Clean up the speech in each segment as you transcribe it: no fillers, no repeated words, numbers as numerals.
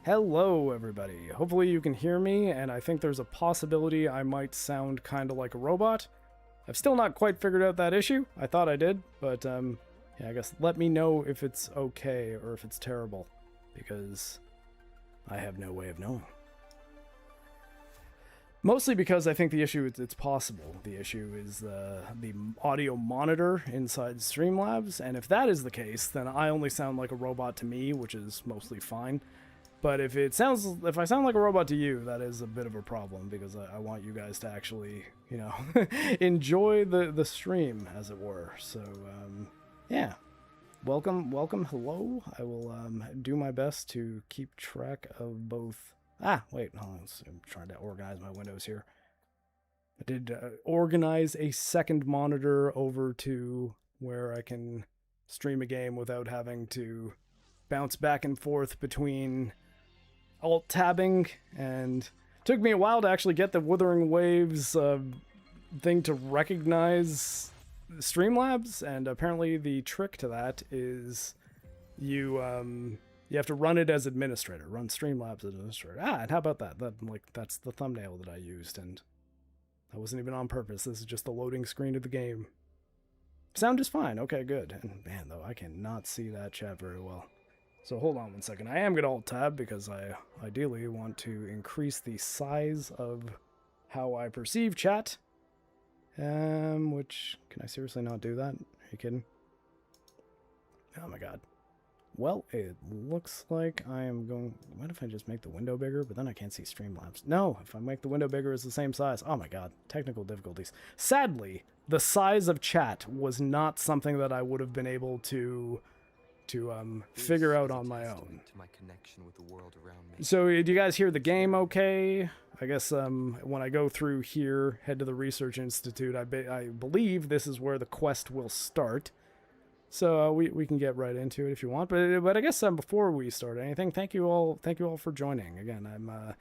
Hello, everybody. Hopefully you can hear me, and I think there's a possibility I might sound kind of like a robot. I've still not quite figured out that issue. I thought I did, but yeah, I guess let me know if it's okay or if it's terrible, because I have no way of knowing. Mostly because I think the issue is it's possible. The issue is the audio monitor inside Streamlabs, and if that is the case, then I only sound like a robot to me, which is mostly fine. But if I sound like a robot to you, that is a bit of a problem, because I want you guys to actually, you know, enjoy the stream, as it were. So, yeah. Welcome, hello. I will do my best to keep track of both. Wait, hold on. I'm trying to organize my windows here. I did organize a second monitor over to where I can stream a game without having to bounce back and forth between alt-tabbing, and it took me a while to actually get the Wuthering Waves thing to recognize Streamlabs, and apparently the trick to that is you have to run it as administrator, run Streamlabs as administrator. And how about that? That's the thumbnail that I used, and that wasn't even on purpose. This is just the loading screen of the game. Sound is fine. Okay, good. And man, though, I cannot see that chat very well. So hold on one second. I am going to alt-tab because I ideally want to increase the size of how I perceive chat. Which, can I seriously not do that? Are you kidding? Oh my god. Well, it looks like I am going... What if I just make the window bigger? But then I can't see Streamlabs. No, if I make the window bigger, it's the same size. Oh my god. Technical difficulties. Sadly, the size of chat was not something that I would have been able to figure out on my own. So, do you guys hear the game okay? I guess when I go through here, head to the Research Institute, I believe this is where the quest will start. So we can get right into it if you want. But I guess before we start anything, thank you all for joining. Again, I'm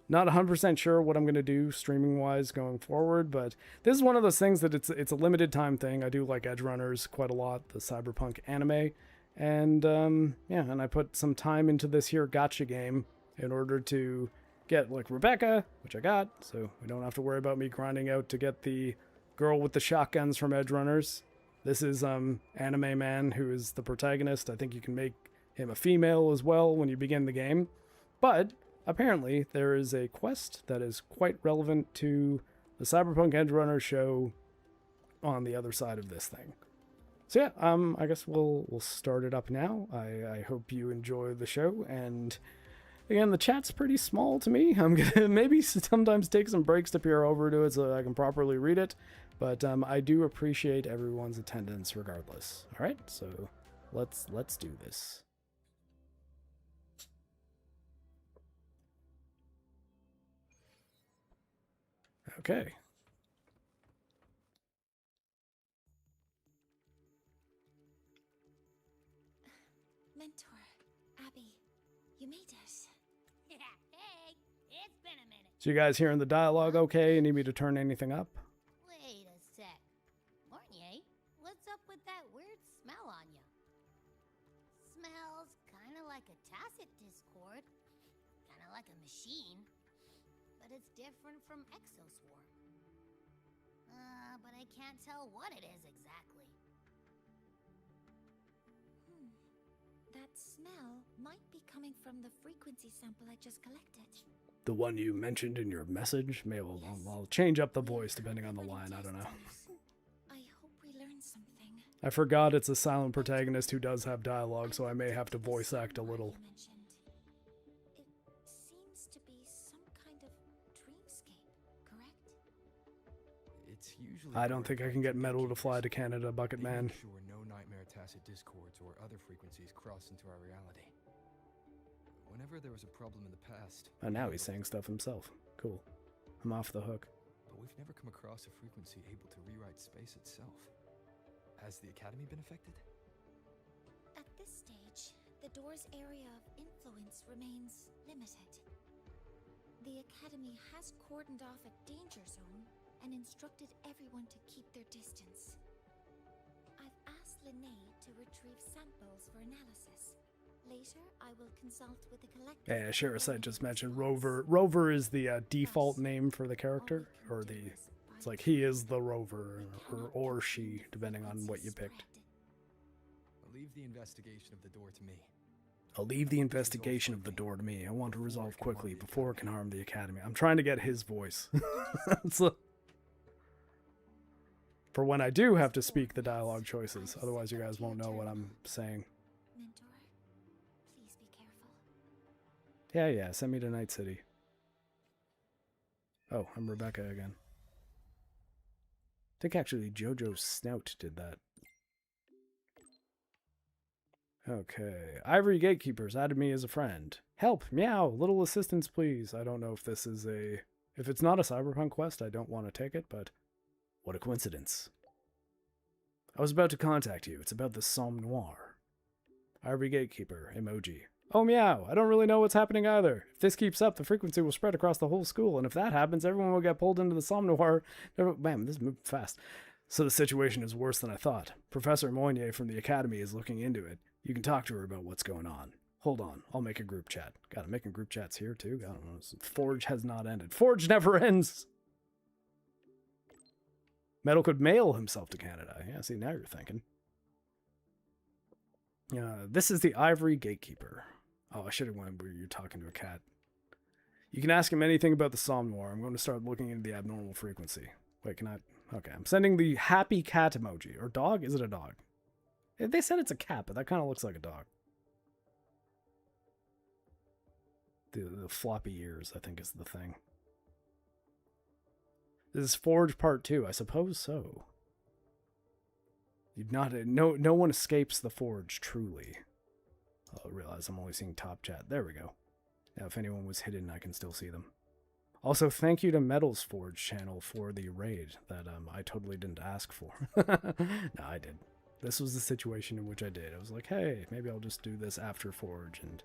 not 100% sure what I'm going to do streaming-wise going forward, but this is one of those things that it's a limited time thing. I do like Edgerunners quite a lot, the Cyberpunk anime. And, yeah, and I put some time into this here gacha game in order to get, like, Rebecca, which I got, so we don't have to worry about me grinding out to get the girl with the shotguns from Edgerunners. This is, Anime Man, who is the protagonist. I think you can make him a female as well when you begin the game. But, apparently, there is a quest that is quite relevant to the Cyberpunk Edgerunners show on the other side of this thing. So yeah, I guess we'll start it up now. I hope you enjoy the show, and again, the chat's pretty small to me. I'm gonna maybe sometimes take some breaks to peer over to it so I can properly read it, but I do appreciate everyone's attendance regardless. All right, so let's do this. Okay. Mentor, Abby, you made it. Yeah, hey, it's been a minute. So you guys hearing the dialogue okay? You need me to turn anything up? Wait a sec. Mornier, what's up with that weird smell on you? Smells kind of like a tacit discord. Kind of like a machine. But it's different from Exoswarm. But I can't tell what it is exactly. That smell might be coming from the frequency sample I just collected. The one you mentioned in your message? Maybe I'll change up the voice depending on the line, I don't know. I hope we learn something. I forgot it's a silent protagonist who does have dialogue, so I may have to voice act a little. It seems to be some kind of dreamscape, correct? It's usually I don't think I can get Metal to fly to Canada, Bucket Man. Sure no nightmare tacit discords or other frequencies cross into our reality. Whenever there was a problem in the past... Oh, now he's saying stuff himself. Cool. I'm off the hook. But we've never come across a frequency able to rewrite space itself. Has the Academy been affected? At this stage, the door's area of influence remains limited. The Academy has cordoned off a danger zone and instructed everyone to keep their distance. I've asked Linnae to retrieve samples for analysis. Later, I will consult with the collector. Yeah, Sherasite just mentioned Rover. Rover is the default name for the character, or the... It's like he is the Rover, or she, depending on what you picked. I'll leave the investigation of the door to me. I'll leave the investigation of the door to me. I want to resolve quickly before it can harm the Academy. I'm trying to get his voice. For when I do have to speak the dialogue choices. Otherwise you guys won't know what I'm saying. Mentor, please be careful. Yeah, send me to Night City. Oh, I'm Rebecca again. I think actually Jojo Snout did that. Okay. Ivory Gatekeepers added me as a friend. Help! Meow! Little assistance, please. I don't know if this is a... If it's not a Cyberpunk quest, I don't want to take it, but... What a coincidence. I was about to contact you. It's about the Somme Noir. Ivory Gatekeeper. Emoji. Oh, meow! I don't really know what's happening either. If this keeps up, the frequency will spread across the whole school, and if that happens, everyone will get pulled into the Somme Noir. Man, this moved fast. So the situation is worse than I thought. Professor Moynier from the Academy is looking into it. You can talk to her about what's going on. Hold on, I'll make a group chat. God, I'm making group chats here too. God, Forge has not ended. Forge never ends! Metal could mail himself to Canada. Yeah, see, now you're thinking. This is the Ivory Gatekeeper. Oh, I should have went where you're talking to a cat. You can ask him anything about the Somme Noir. I'm going to start looking into the abnormal frequency. Wait, can I... Okay, I'm sending the happy cat emoji. Or dog? Is it a dog? They said it's a cat, but that kind of looks like a dog. The floppy ears, I think, is the thing. This is Forge Part 2. I suppose so. No one escapes the Forge, truly. I realize I'm only seeing top chat. There we go. Now, if anyone was hidden, I can still see them. Also, thank you to Metal's Forge channel for the raid that I totally didn't ask for. No, I did. This was the situation in which I did. I was like, hey, maybe I'll just do this after Forge and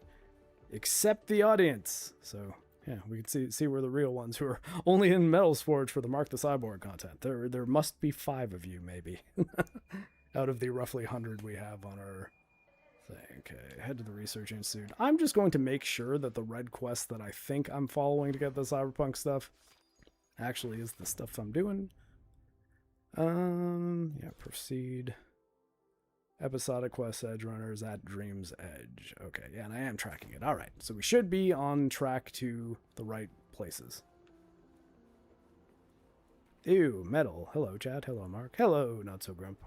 accept the audience. So, yeah, we can see we're the real ones who are only in Metal's Forge for the MarcTheCyborg content. There must be 5 of you, maybe, out of the roughly 100 we have on our thing. Okay, head to the Research Institute. I'm just going to make sure that the red quest that I think I'm following to get the Cyberpunk stuff actually is the stuff I'm doing. Yeah, proceed. Episodic quest Edgerunners at Dream's Edge. Okay, yeah, and I am tracking it. Alright, so we should be on track to the right places. Ew, Metal. Hello, chat. Hello, Mark. Hello, Not So Grump.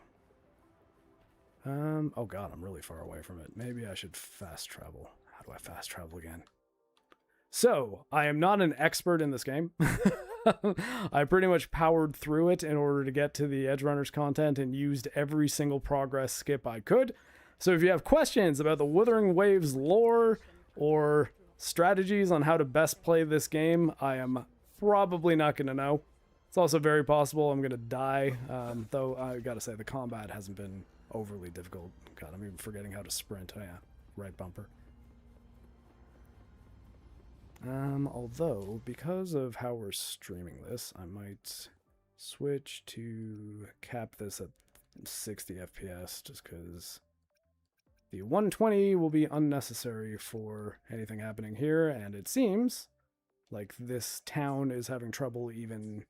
Oh god, I'm really far away from it. Maybe I should fast travel. How do I fast travel again? So, I am not an expert in this game. I pretty much powered through it in order to get to the Edgerunners content and used every single progress skip I could. So if you have questions about the Wuthering Waves lore or strategies on how to best play this game, I am probably not going to know. It's also very possible I'm going to die, though I gotta say the combat hasn't been overly difficult. God, I'm even forgetting how to sprint. Oh yeah, right bumper. Although, because of how we're streaming this, I might switch to cap this at 60 FPS, just because the 120 will be unnecessary for anything happening here, and it seems like this town is having trouble even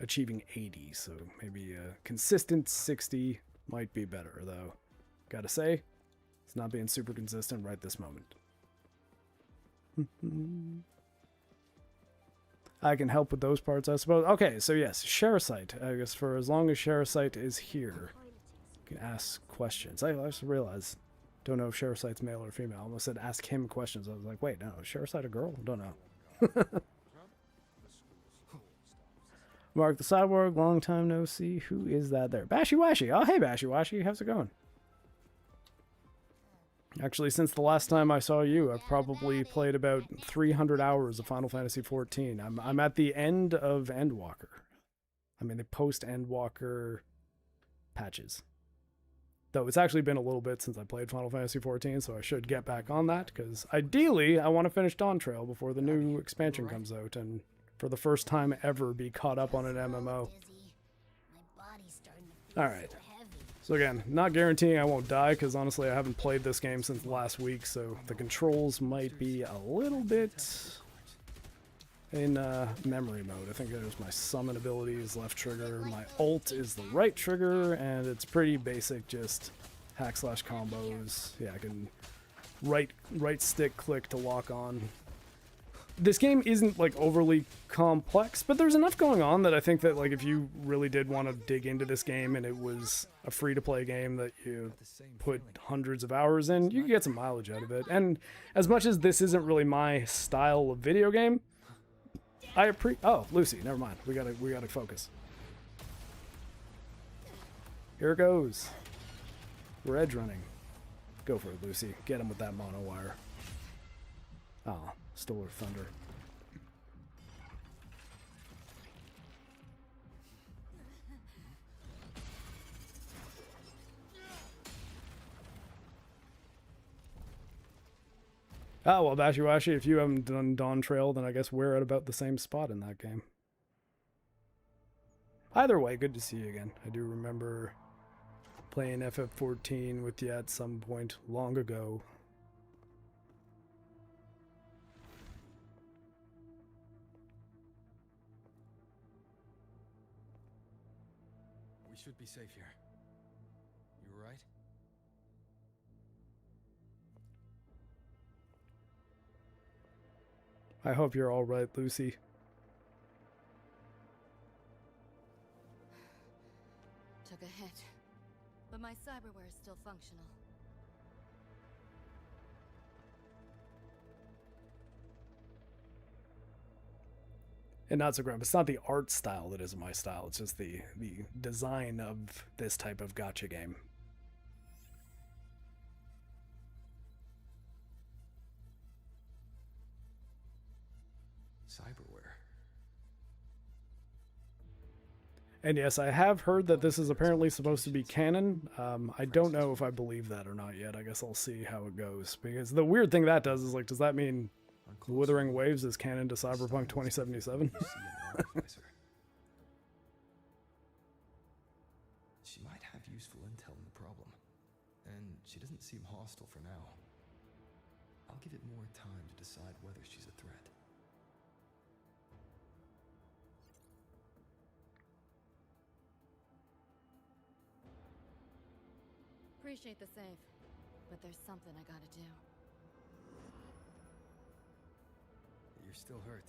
achieving 80, so maybe a consistent 60 might be better, though. Gotta say, it's not being super consistent right this moment. I can help with those parts, I suppose. Okay, so yes, Sherasite. I guess for as long as Sherasite is here, you can ask questions. I just realized, don't know if Sherasite's male or female. I almost said ask him questions. I was like, wait, no, is Sherasite a girl? Don't know. MarcTheCyborg, long time no see. Who is that there? Bashy Washy. Oh, hey, Bashy Washy. How's it going? Actually, since the last time I saw you, I've probably played about 300 hours of Final Fantasy XIV. I'm at the end of Endwalker. I mean, the post-Endwalker patches. Though it's actually been a little bit since I played Final Fantasy XIV, so I should get back on that, because ideally, I want to finish Dawn Trail before the new expansion comes out, and for the first time ever be caught up on an MMO. Alright. So again, not guaranteeing I won't die, because honestly I haven't played this game since last week, so the controls might be a little bit in memory mode. I think there's my summon ability is left trigger, my ult is the right trigger, and it's pretty basic, just hack slash combos. Yeah, I can right stick click to lock on. This game isn't like overly complex, but there's enough going on that I think that like if you really did want to dig into this game and it was a free-to-play game that you put hundreds of hours in, you could get some mileage out of it. And as much as this isn't really my style of video game, oh, Lucy, never mind. We gotta focus. Here it goes. We're edge running. Go for it, Lucy. Get him with that mono wire. Oh, stole her thunder. Ah, well, Bashiwashi, if you haven't done Dawn Trail, then I guess we're at about the same spot in that game. Either way, good to see you again. I do remember playing FF14 with you at some point long ago. We should be safe here. You all right? I hope you're all right, Lucy. Took a hit, but my cyberware is still functional. And not so grim. It's not the art style that isn't my style. It's just the design of this type of gacha game. Cyberware. And yes, I have heard that this is apparently supposed to be canon. I don't know if I believe that or not yet. I guess I'll see how it goes. Because the weird thing that does is, like, does that mean Wuthering Waves is canon to Cyberpunk 2077? She might have useful intel on the problem, and she doesn't seem hostile for now. I'll give it more time to decide whether she's a threat. Appreciate the save, but there's something I gotta do. You're still hurt.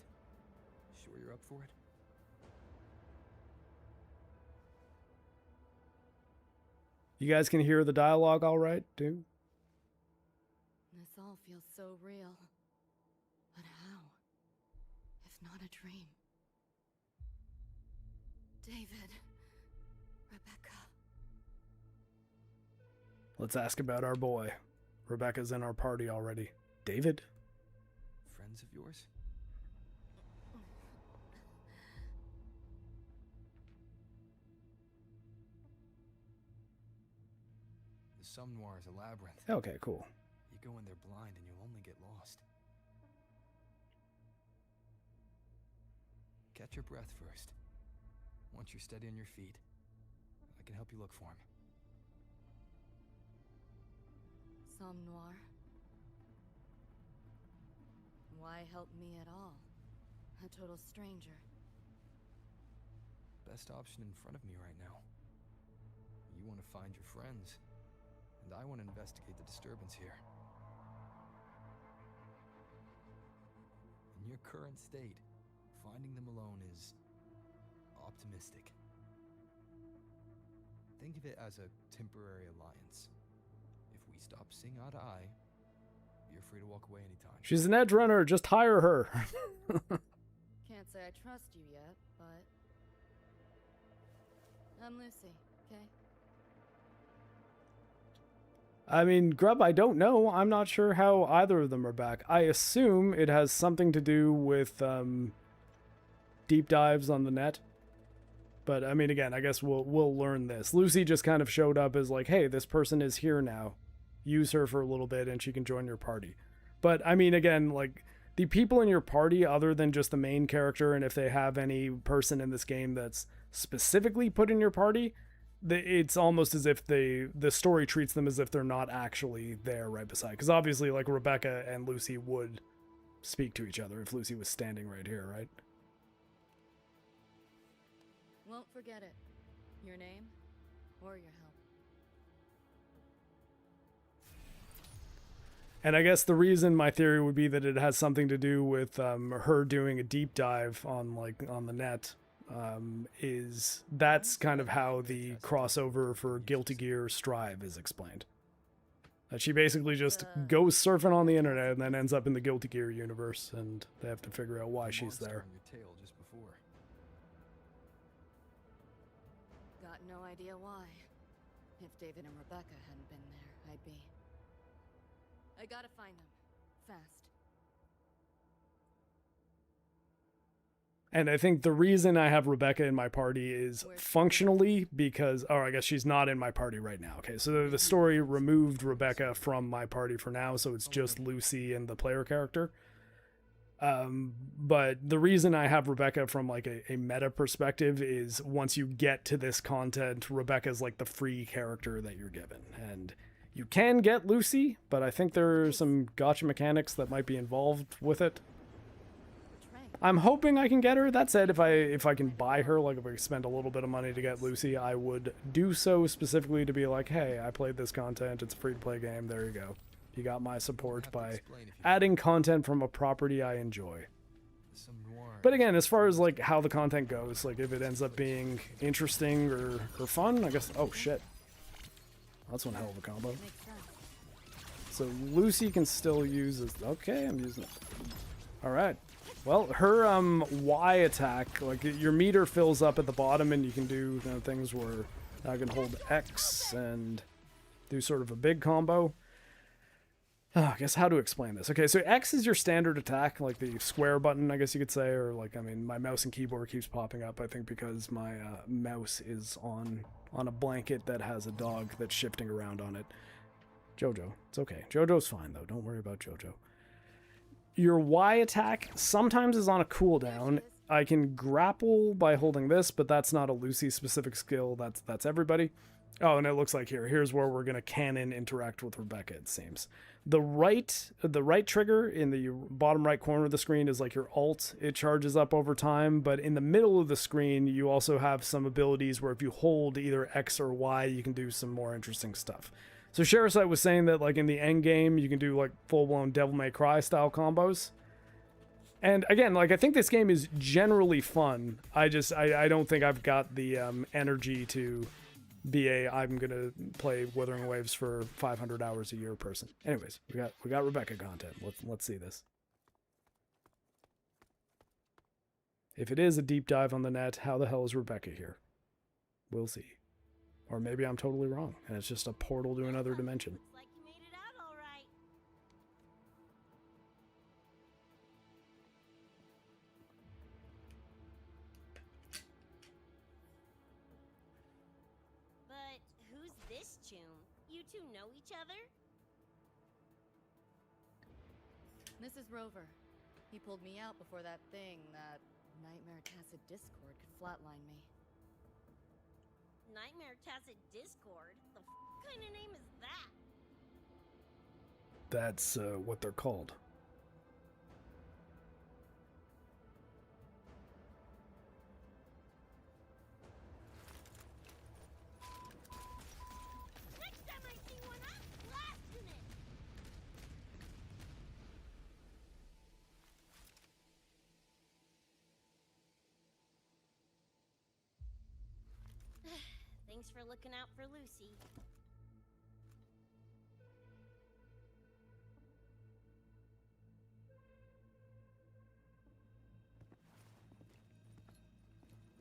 Sure you're up for it? You guys can hear the dialogue all right, too? This all feels so real. But how? If not a dream. David. Rebecca. Let's ask about our boy. Rebecca's in our party already. David? Friends of yours? The Some Noir is a labyrinth. Okay, cool. You go in there blind and you'll only get lost. Catch your breath first. Once you're steady on your feet, I can help you look for him. Some Noir. Why help me at all? A total stranger. Best option in front of me right now. You want to find your friends, and I want to investigate the disturbance here. In your current state, finding them alone is optimistic. Think of it as a temporary alliance. If we stop seeing eye to eye, you're free to walk away anytime. She's an edge runner, just hire her. Can't say I trust you yet, but... I'm Lucy, okay? I mean, Grub, I don't know. I'm not sure how either of them are back. I assume it has something to do with deep dives on the net. But, I mean, again, I guess we'll learn this. Lucy just kind of showed up as like, hey, this person is here now. Use her for a little bit and she can join your party. But, I mean, again, like, the people in your party, other than just the main character, and if they have any person in this game that's specifically put in your party, it's almost as if the story treats them as if they're not actually there right beside. Because obviously, like, Rebecca and Lucy would speak to each other if Lucy was standing right here, right? Won't forget it. Your name or your help. And I guess the reason my theory would be that it has something to do with her doing a deep dive on the net, is that's kind of how the crossover for Guilty Gear Strive is explained. That she basically just goes surfing on the internet and then ends up in the Guilty Gear universe, and they have to figure out why she's there. Got no idea why. If David and Rebecca hadn't been there, I'd be... I gotta find them. Fast. And I think the reason I have Rebecca in my party is functionally because... Oh, I guess she's not in my party right now. Okay, so the story removed Rebecca from my party for now, so it's just Lucy and the player character. But the reason I have Rebecca from like a meta perspective is once you get to this content, Rebecca's like the free character that you're given. And you can get Lucy, but I think there are some gotcha mechanics that might be involved with it. I'm hoping I can get her. That said, if I can buy her, like if I spend a little bit of money to get Lucy, I would do so specifically to be like, hey, I played this content. It's a free-to-play game. There you go. You got my support by adding content from a property I enjoy. But again, as far as like how the content goes, like if it ends up being interesting or fun, I guess... Oh, shit. That's one hell of a combo. So Lucy can still use this. Okay, I'm using it. Alright. Well, her Y attack, like your meter fills up at the bottom and you can do things where I can hold X and do sort of a big combo. I guess how to explain this. Okay, so X is your standard attack, like the square button, I guess you could say, or like, I mean, my mouse and keyboard keeps popping up, I think because my mouse is on a blanket that has a dog that's shifting around on it. Jojo, it's okay. Jojo's fine, though. Don't worry about Jojo. Your Y attack sometimes is on a cooldown. I can grapple by holding this, but that's not a Lucy-specific skill. That's everybody. Oh, and it looks like here's where we're going to canon interact with Rebecca, it seems. The right trigger in the bottom right corner of the screen is like your alt. It charges up over time, but in the middle of the screen, you also have some abilities where if you hold either X or Y, you can do some more interesting stuff. So Sherasite was saying that like in the end game, you can do like full-blown Devil May Cry style combos. And again, like I think this game is generally fun. I don't think I've got the energy to be I'm gonna play Wuthering Waves for 500 hours a year person. Anyways, we got Rebecca content. Let's see this. If it is a deep dive on the net, how the hell is Rebecca here? We'll see. Or maybe I'm totally wrong, and it's just a portal to another dimension. Looks like you made it out all right. But who's this Choom? You two know each other? This is Rover. He pulled me out before that Nightmare Tacit Discord could flatline me. Nightmare Tacit Discord? The kind of name is that? That's what they're called. Next time I see one, I'm blasting it! Thanks for looking out for Lucy.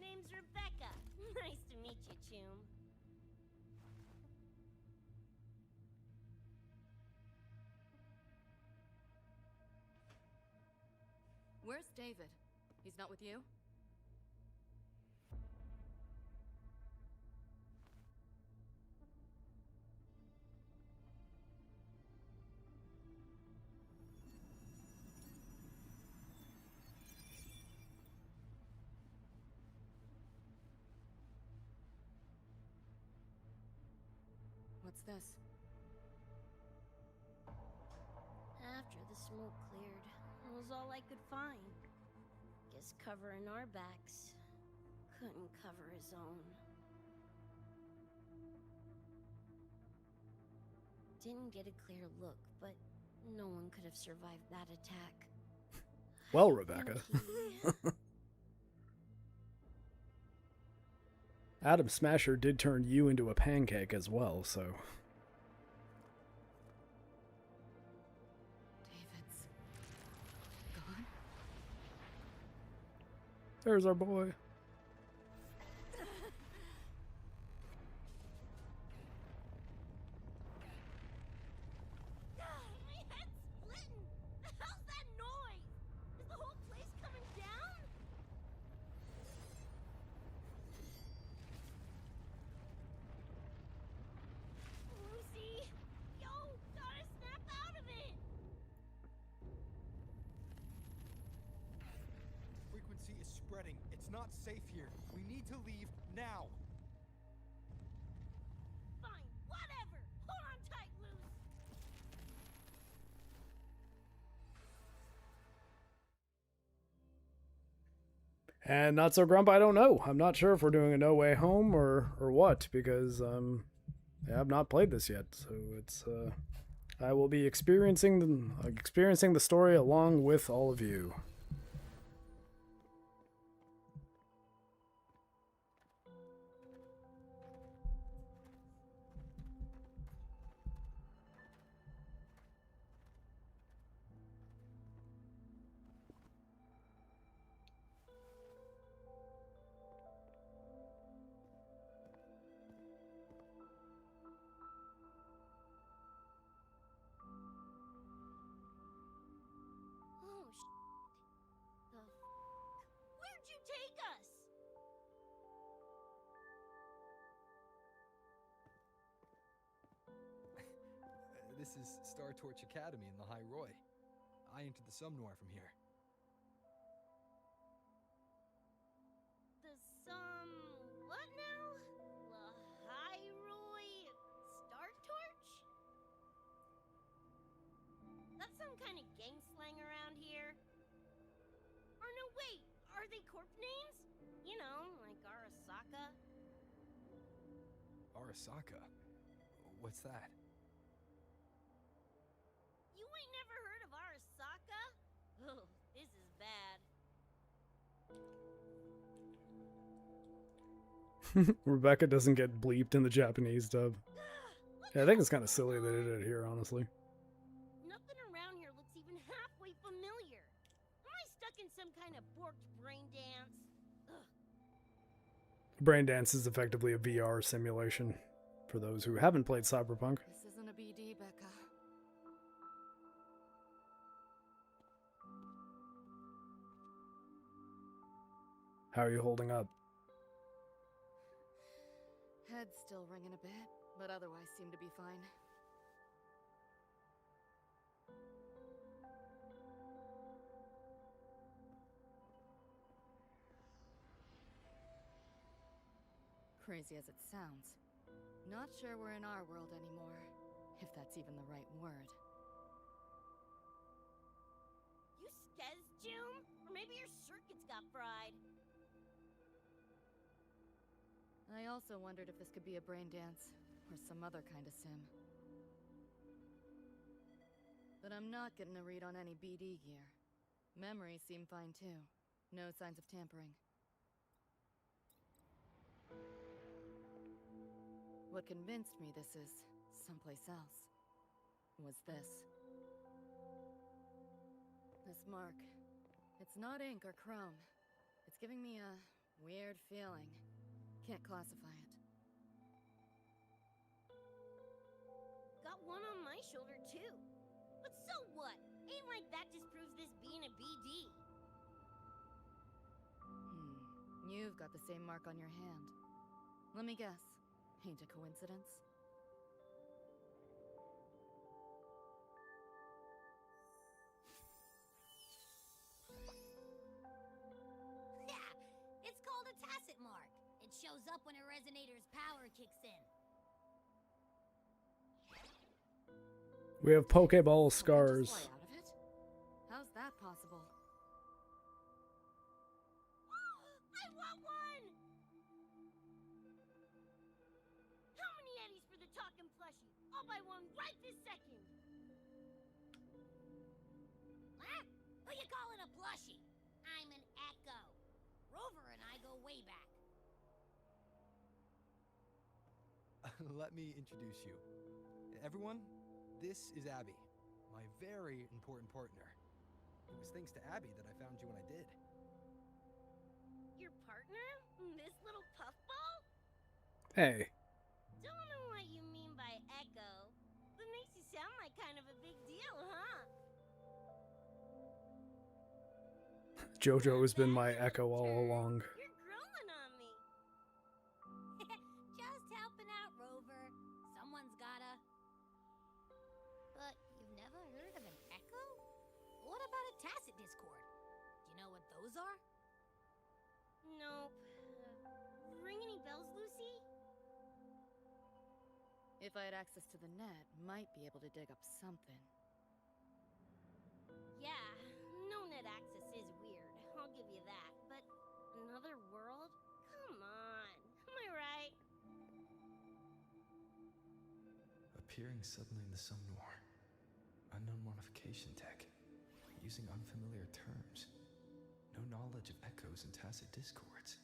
Name's Rebecca. Nice to meet you, Choom. Where's David? He's not with you? What's this? After the smoke cleared, it was all I could find. Guess covering our backs couldn't cover his own. Didn't get a clear look, but no one could have survived that attack. Well, Rebecca. Adam Smasher did turn you into a pancake as well, so... David's gone? There's our boy. My head's splitting! The hell's that noise? Is the whole place coming down? Lucy! Yo! Gotta snap out of it! Frequency is spreading. It's not safe here. We need to leave now. Fine, whatever! Hold on tight, Luce! And Not So Grump, I don't know. I'm not sure if we're doing a No Way Home or what, because yeah, I've not played this yet. So it's I will be experiencing the story along with all of you. Oh, where'd you take us? This is Star Torch Academy in the High Roy. I entered the Somnoir from here. The what now? Lahiroi Star Torch? That's some kind of gang slang around here. Or no, wait, are they corp names? You know, like Arasaka. Arasaka? What's that? You ain't never heard of Arasaka? Oh, this is bad. Rebecca doesn't get bleeped in the Japanese dub. Yeah, I think it's kind of silly they did it here, honestly. Nothing around here looks even halfway familiar. Am I stuck in some kind of borked brain dance? Ugh. Brain Dance is effectively a VR simulation for those who haven't played Cyberpunk. This isn't a BD, Becca. How are you holding up? Head's still ringing a bit, but otherwise seem to be fine. Crazy as it sounds, not sure we're in our world anymore, if that's even the right word. You skez, June? Or maybe your circuits got fried. I also wondered if this could be a brain dance, or some other kind of sim. But I'm not getting a read on any BD gear. Memories seem fine too. No signs of tampering. What convinced me this is someplace else was this. This mark. It's not ink or chrome. It's giving me a weird feeling. Can't classify it. Got one on my shoulder too. But so what? Ain't like that disproves this being a BD. You've got the same mark on your hand. Let me guess. Ain't a coincidence? Yeah, it's called a tacit mark. It shows up when a resonator's power kicks in. We have Pokeball Can I just scars. fly out of it? How's that possible? I want one! How many eddies for the talking plushie? I'll buy one right this second! Huh? Who you calling a plushie? I'm an Echo. Rover and I go way back. Let me introduce you. Everyone, this is Abby, my very important partner. It was thanks to Abby that I found you when I did. Your partner? This little puffball? Hey, Don't know what you mean by echo, but makes you sound like kind of a big deal, huh? JoJo has been my Echo all along. You're growing on me. Just helping out, Rover. Someone's gotta. But you've never heard of an Echo? What about a tacit discord? Do you know what those are? Nope. Ring any bells, Lucy? If I had access to the net, might be able to dig up something. Yeah, no net access is weird. I'll give you that. But another world? Come on. Am I right? Appearing suddenly in the Somnor. Unknown modification tech. Using unfamiliar terms. No knowledge of echoes and tacit discords.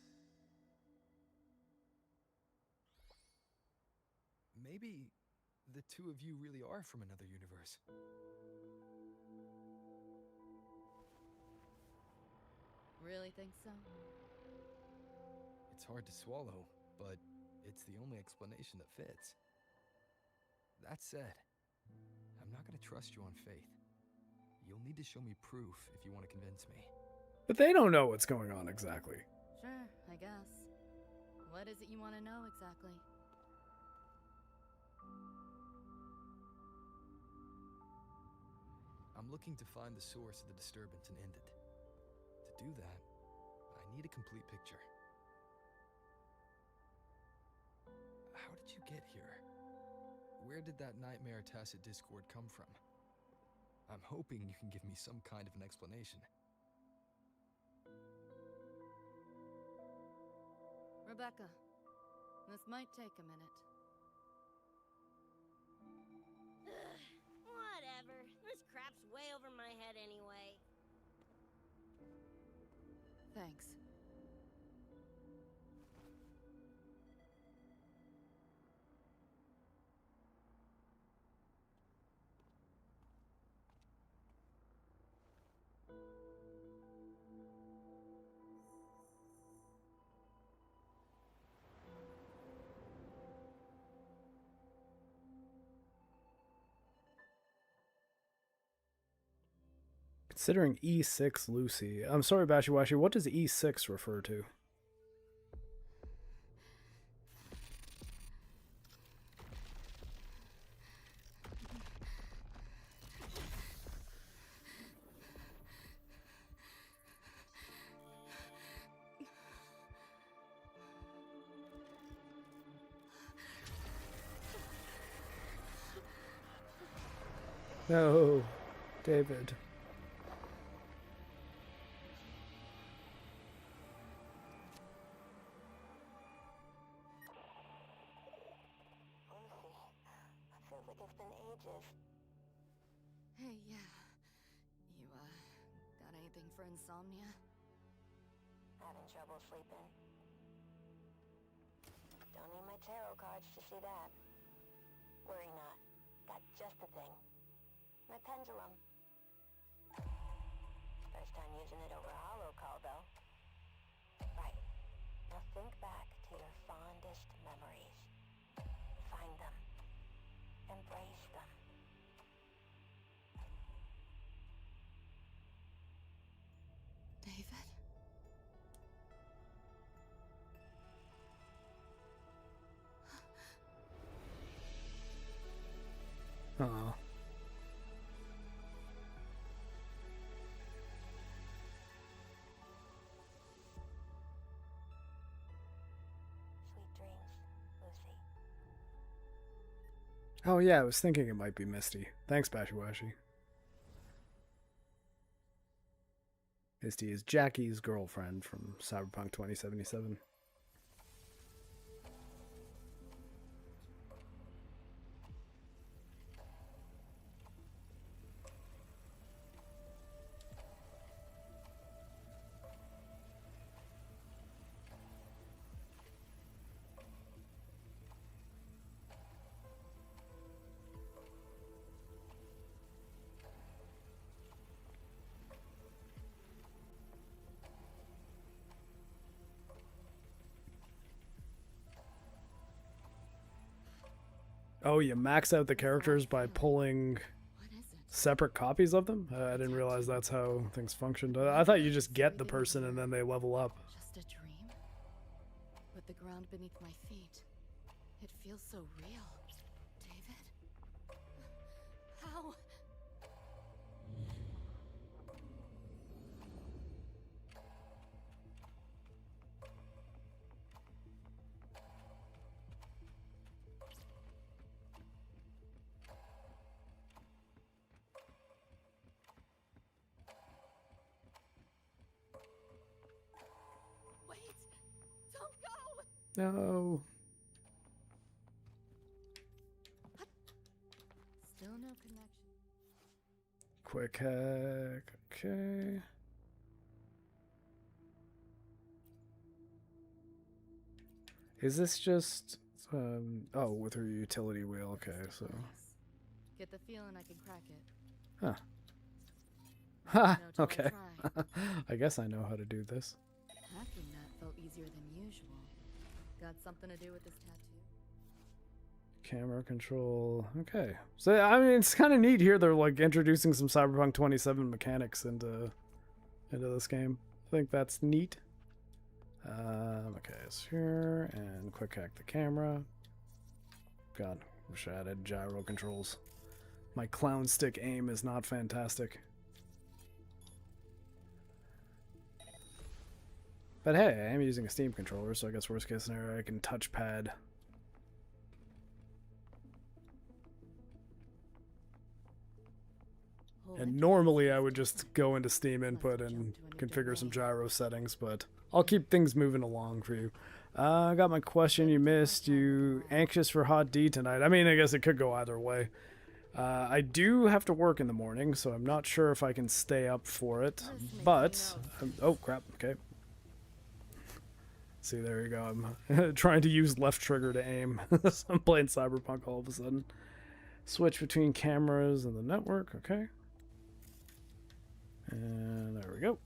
Maybe the two of you really are from another universe. Really think so? It's hard to swallow, but it's the only explanation that fits. That said, I'm not going to trust you on faith. You'll need to show me proof if you want to convince me. But they don't know what's going on exactly. Sure, I guess. What is it you want to know exactly? I'm looking to find the source of the disturbance and end it. To do that, I need a complete picture. How did you get here? Where did that nightmare tacit discord come from? I'm hoping you can give me some kind of an explanation. Rebecca, this might take a minute. Whatever. This crap's way over my head anyway. Thanks. Considering E6 Lucy. I'm sorry, Bashiwashi, what does E6 refer to? No, David. Feels like it's been ages. Hey, yeah. You, got anything for insomnia? Having trouble sleeping. Don't need my tarot cards to see that. Worry not. Got just the thing. My pendulum. First time using it over hollow call, though. Right. Now think back to your fondest memories. Find them. Embrace them. David? Aw. Sweet dreams, Lucy. Oh yeah, I was thinking it might be Misty. Thanks, Bashiwashi. Misty is Jackie's girlfriend from Cyberpunk 2077. Oh, you max out the characters by pulling What is it? separate copies of them? I didn't realize that's how things functioned. I thought you just get the person and then they level up. Just a dream? But the ground beneath my feet, it feels so real. David? How? Wait! Don't go! No. Still no connection. Quick hack. Okay. Is this just oh, with her utility wheel, okay, so Get the feeling I can crack it. huh. No Ha, time to okay. try. I guess I know how to do this. Hacking that felt easier than usual. Got something to do with this tattoo? Camera control. Okay. So I mean it's kinda neat here they're like introducing some Cyberpunk 27 mechanics into this game. I think that's neat. Okay, it's here and quick hack the camera. God, wish I had gyro controls. My clown stick aim is not fantastic. But hey, I am using a Steam controller, so I guess worst case scenario I can touchpad. And normally I would just go into Steam input and configure some gyro settings, but I'll keep things moving along for you. I got my question you missed. You anxious for Hot D tonight? I mean, I guess it could go either way. I do have to work in the morning, so I'm not sure if I can stay up for it. But, oh crap, okay. See, there you go. I'm trying to use left trigger to aim. So I'm playing Cyberpunk all of a sudden. Switch between cameras and the network, okay. And there we go.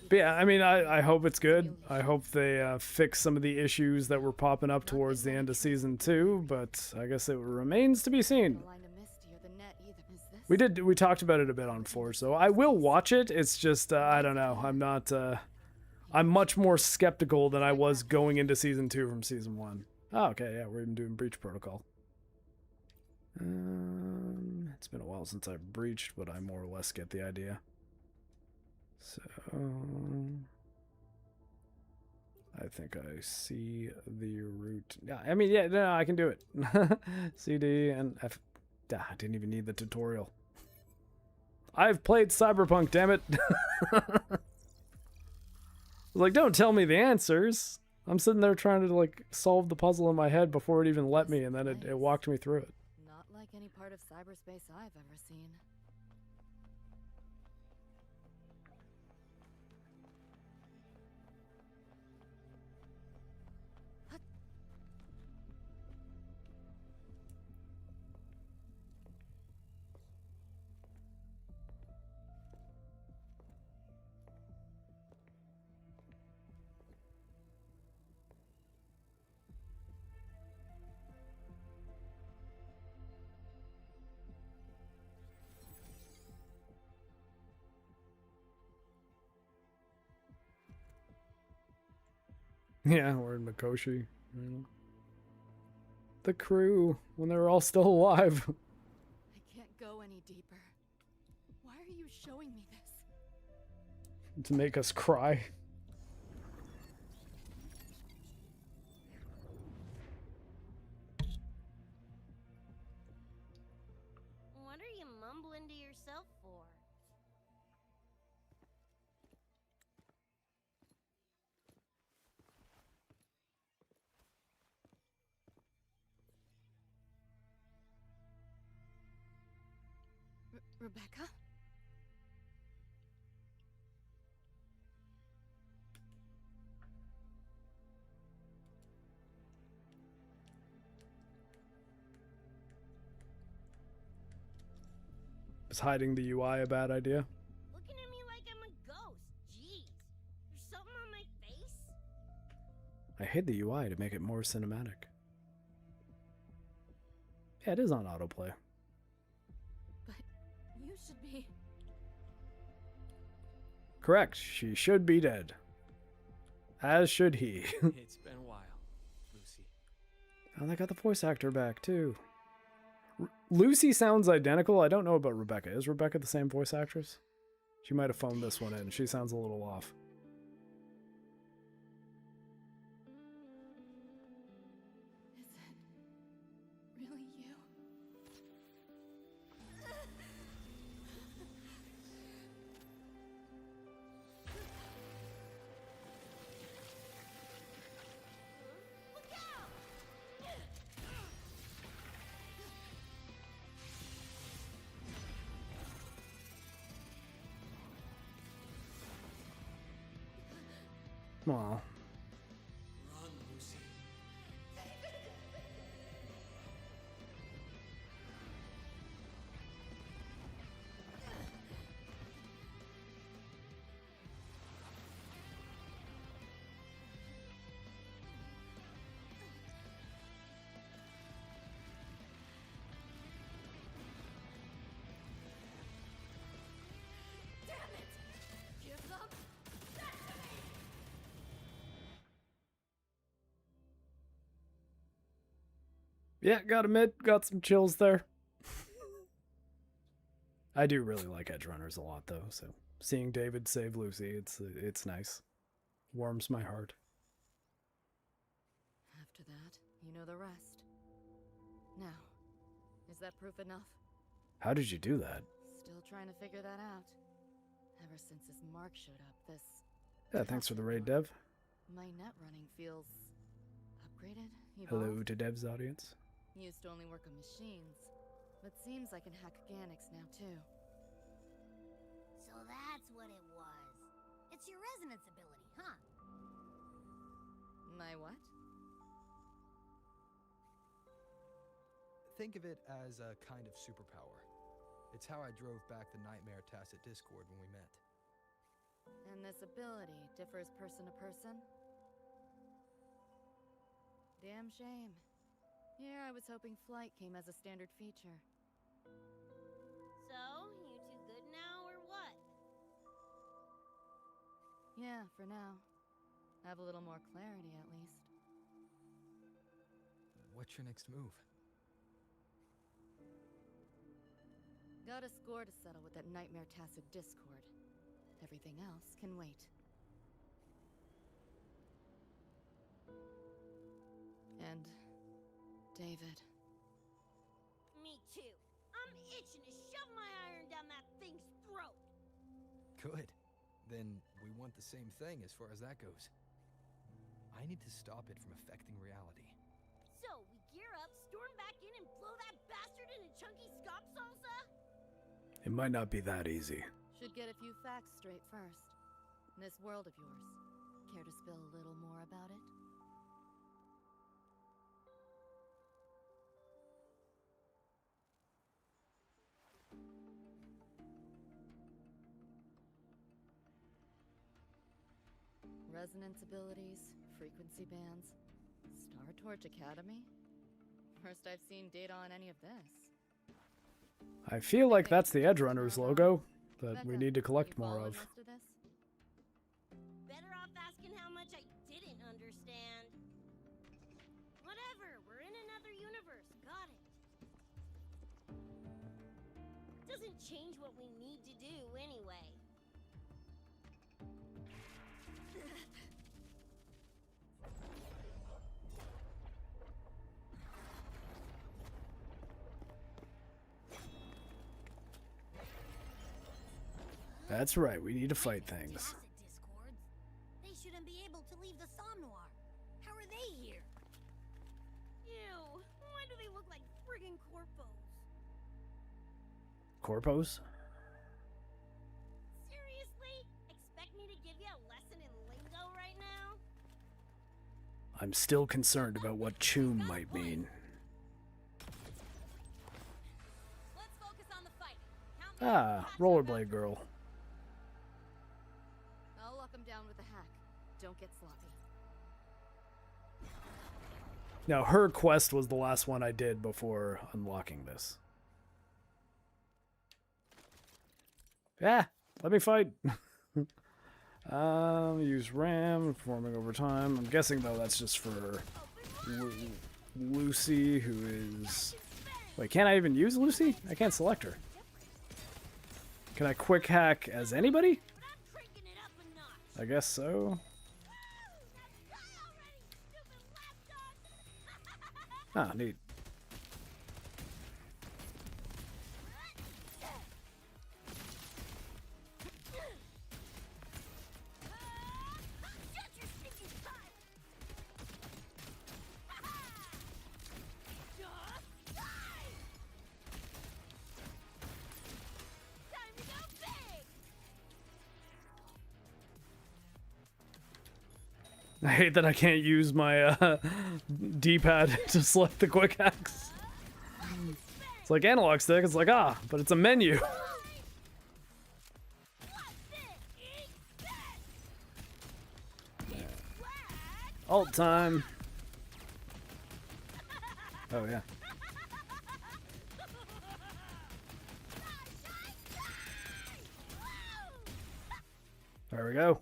But yeah, I mean, I hope it's good. I hope they fix some of the issues that were popping up towards the end of Season 2, but I guess it remains to be seen. We talked about it a bit on 4, so I will watch it. It's just, I don't know. I'm not, I'm much more skeptical than I was going into Season 2 from Season 1. Oh, okay, yeah, we're even doing Breach Protocol. It's been a while since I've breached, but I more or less get the idea. So, I think I see the route. Yeah, I mean, yeah, no, I can do it. CD and F. I didn't even need the tutorial. I've played Cyberpunk, damn it. Like, don't tell me the answers. I'm sitting there trying to, like, solve the puzzle in my head before it even let me, and then it walked me through it. Not like any part of cyberspace I've ever seen. Yeah, we're in Mikoshi. You know. The crew, when they were all still alive. I can't go any deeper. Why are you showing me this? To make us cry. Rebecca? Is hiding the UI a bad idea? Looking at me like I'm a ghost. Jeez. There's something on my face? I hid the UI to make it more cinematic. Yeah, it is on autoplay. But you should be... Correct. She should be dead. As should he. It's been a while, Lucy. Oh, they got the voice actor back, too. Lucy sounds identical. I don't know about Rebecca. Is Rebecca the same voice actress? She might have phoned this one in. She sounds a little off. Is it really you? Look out! Aw. Run, Lucy. Damn it! Give them back to me! Yeah, gotta admit, got some chills there. I do really like Edgerunners a lot, though, so seeing David save Lucy, it's nice. Warms my heart. After that, you know the rest. Now, is that proof enough? How did you do that? Still trying to figure that out. Ever since this Mark showed up, this... Yeah, thanks for the raid, Dev. My net running feels... upgraded? Hello Evolved? to Dev's audience. Used to only work on machines, but seems I can hack organics now too. So that's what it was. It's your resonance ability, huh? My what? Think of it as a kind of superpower. It's how I drove back the Nightmare Tacit Discord when we met. And this ability differs person to person? Damn shame. Here I was hoping flight came as a standard feature. So, you two good now, or what? Yeah, for now. Have a little more clarity, at least. What's your next move? Got a score to settle with that Nightmare Tacit Discord. Everything else can wait. And... David. Me too. I'm itching to shove my iron down that thing's throat. Good. Then we want the same thing as far as that goes. I need to stop it from affecting reality. So, we gear up, storm back in, and blow that bastard into chunky scop salsa? It might not be that easy. Should get a few facts straight first. This world of yours. Care to spill a little more about it? Resonance abilities, frequency bands, Star Torch Academy? First I've seen data on any of this. I feel like that's the Edgerunners logo that we Becca, need to collect you more following of. most this? Better off asking how much I didn't understand. Whatever, we're in another universe, got it. Doesn't change what we need to do anyway. That's right, we need to fight things. Tacit discords. They shouldn't be able to leave the Somnoir. How are they here? Ew, why do they look like friggin' corpos? corpos. Seriously? Expect me to give you a lesson in lingo right now? I'm still concerned about what choom might mean. Let's focus on the fight. Ah, rollerblade girl. I'll lock him down with a hack. Don't get sloppy. Now, her quest was the last one I did before unlocking this. Yeah, let me fight. Use RAM, performing over time. I'm guessing, though, that's just for Lucy, who is... Wait, can't I even use Lucy? I can't select her. Can I quick hack as anybody? I guess so. Ah, neat. I hate that I can't use my D-pad to select the quick hacks. It's like analog stick, it's like, ah, but it's a menu. Alt time. Oh, yeah. There we go.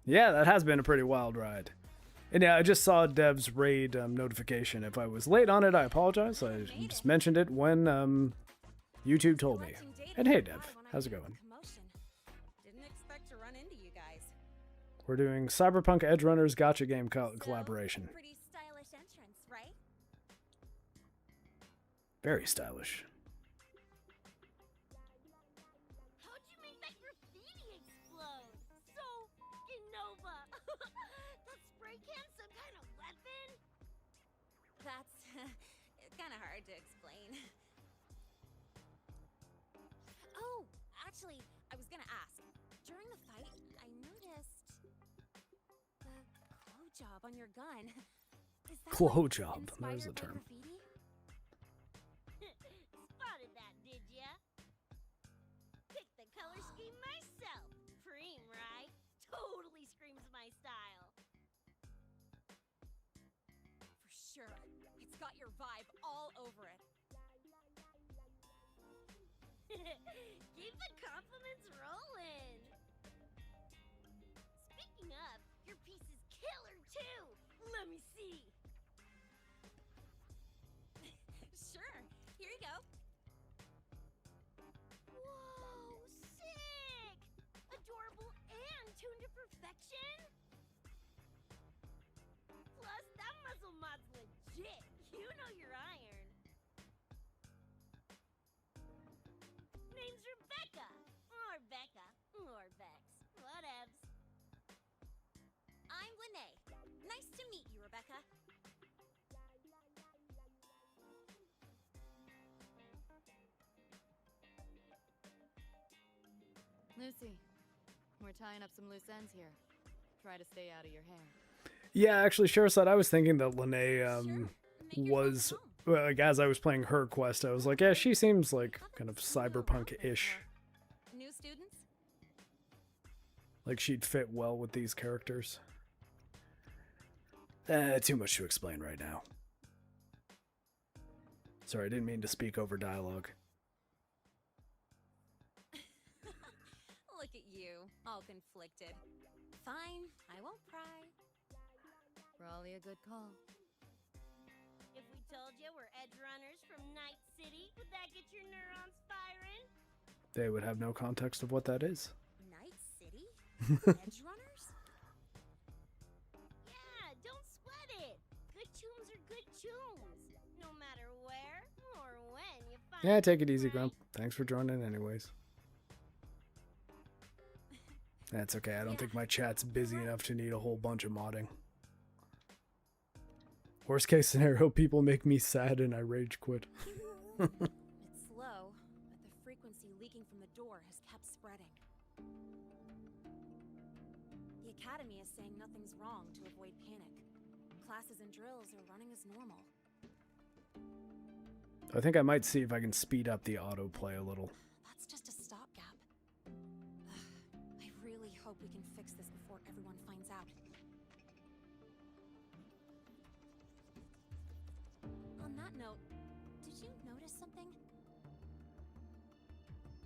Yeah, that has been a pretty wild ride. And yeah, I just saw Dev's raid notification. If I was late on it, I apologize. I just mentioned it when YouTube told me. And hey, Dev, how's it going? Didn't expect to run into you guys. We're doing Cyberpunk Edgerunners Gacha game collaboration. Pretty stylish entrance, right? Very stylish. How'd you make that graffiti explode? So Nova. That spray can some kind of weapon? That's kind of hard to explain. Oh, actually, I was gonna ask. During the fight, I noticed the glow job on your gun. Is that Glow like job, there's the inspired by term. graffiti? Spotted that, did ya? Picked the color scheme myself. Preem, right? Totally screams my style. For sure. It's got your vibe all over it. Keep the compliments rolling. Speaking of, your piece is killer too. Let me see. Sure. Here you go. Whoa, sick! Adorable and tuned to perfection. Plus, that muzzle mod's legit. You know your iron. Name's Rebecca. Or Becca. Or Vex. Whatevs. I'm Lene. Nice to meet you, Rebecca. Lucy, we're tying up some loose ends here. Try to stay out of your hair. Yeah, actually, Sherrod, I was thinking that Lene was, like, as I was playing her quest, I was like, yeah, she seems like kind of cyberpunk-ish. New students? Like she'd fit well with these characters. Too much to explain right now. Sorry, I didn't mean to speak over dialogue. Look at you, all conflicted. Fine, I won't pry. Probably a good call. If we told you we're edge runners from Night City, would that get your neurons firing? They would have no context of what that is. Night City? Edge runners? Yeah, don't sweat it. Good tunes are good tunes, no matter where or when you find. Yeah, take it easy, right? Grump. Thanks for joining anyways. That's okay, I don't think my chat's busy enough to need a whole bunch of modding. Worst case scenario, people make me sad and I rage quit. It's slow, but the frequency leaking from the door has kept spreading. The Academy is saying nothing's wrong to avoid panic. Classes and drills are running as normal. I think I might see if I can speed up the autoplay a little. That's just a stopgap. I really hope we can fix this before everyone finds out. On that note, did you notice something?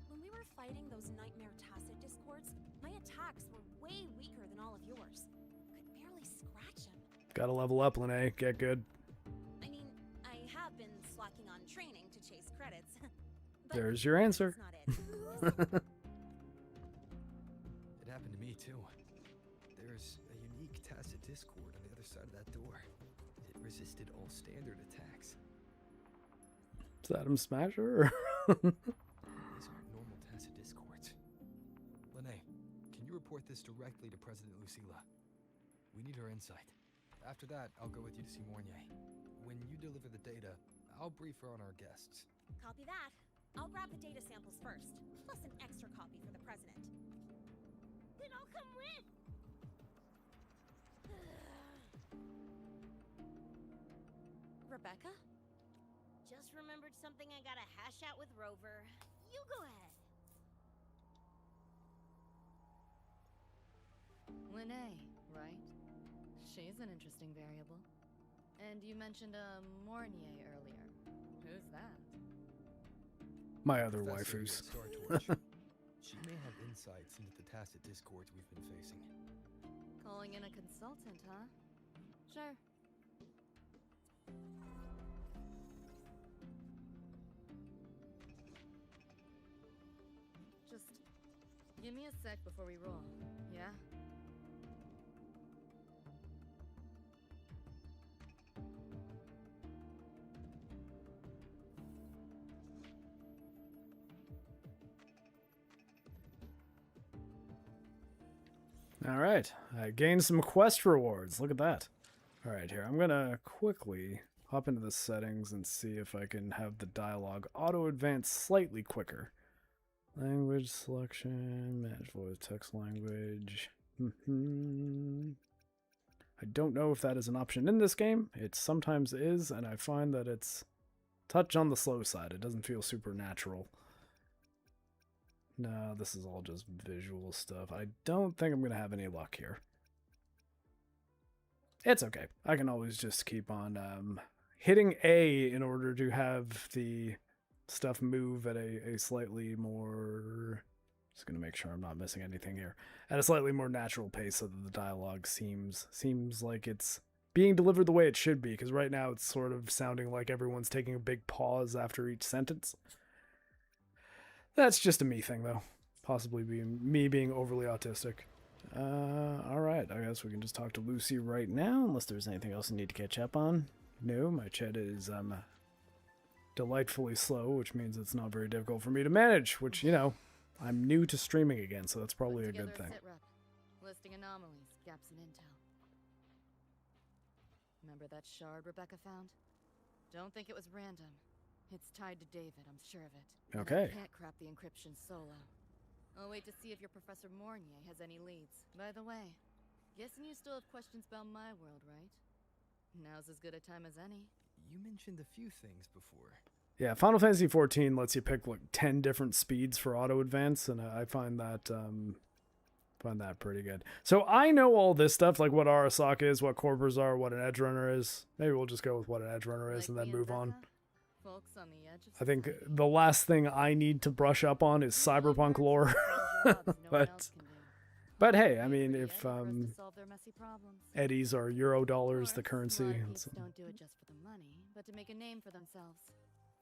When we were fighting those nightmare tacit discords, my attacks were way weaker than all of yours. Could barely scratch him. Gotta level up, Lene. Get good. I mean, I have been slacking on training to chase credits. But There's your answer. that's not it. It happened to me too. There's a unique tacit discord on the other side of that door. It resisted all standard attacks. Is that him Smasher? These aren't normal tacit discords. Lene, can you report this directly to President Lucilla? We need her insight. After that, I'll go with you to see Mornier. When you deliver the data, I'll brief her on our guests. Copy that. I'll grab the data samples first, plus an extra copy for the president. Then I'll come with! Rebecca? Just remembered something I gotta hash out with Rover. You go ahead. Lene, right? She's an interesting variable. And you mentioned a Mornier earlier. Who's that? My other Professor waifus. at Star Torch. She may have insights into the tacit discords we've been facing. Calling in a consultant, huh? Sure. Just give me a sec before we roll, yeah? All right, I gained some quest rewards. Look at that. All right, here, I'm going to quickly hop into the settings and see if I can have the dialogue auto-advance slightly quicker. Language selection, match voice text language. I don't know if that is an option in this game. It sometimes is, and I find that it's touch on the slow side. It doesn't feel super natural. No, this is all just visual stuff. I don't think I'm going to have any luck here. It's okay. I can always just keep on hitting A in order to have the stuff move at a slightly more... Just going to make sure I'm not missing anything here. At a slightly more natural pace so that the dialogue seems like it's being delivered the way it should be. Because right now it's sort of sounding like everyone's taking a big pause after each sentence. That's just a me thing, though. Possibly me being overly autistic. Alright, I guess we can just talk to Lucy right now, unless there's anything else I need to catch up on. No, my chat is delightfully slow, which means it's not very difficult for me to manage, which, you know, I'm new to streaming again, so that's probably a good thing. Listing anomalies, gaps in intel. Remember that shard Rebecca found? Don't think it was random. It's tied to David, I'm sure of it. Okay. I can't crack the encryption solo. I'll wait to see if your Professor Mornier has any leads. By the way, guessing you still have questions about my world, right? Now's as good a time as any. You mentioned a few things before. Yeah, Final Fantasy XIV lets you pick like 10 different speeds for auto advance, and I find that pretty good. So I know all this stuff, like what Arasaka is, what Corpers are, what an Edgerunner is. Maybe we'll just go with what an Edgerunner is and then move on. Folks on the edge of I think the last thing I need to brush up on is Cyberpunk lore. But hey, I mean, if eddies are Euro dollars, the currency. Don't do it just for the money, but to make a name for themselves,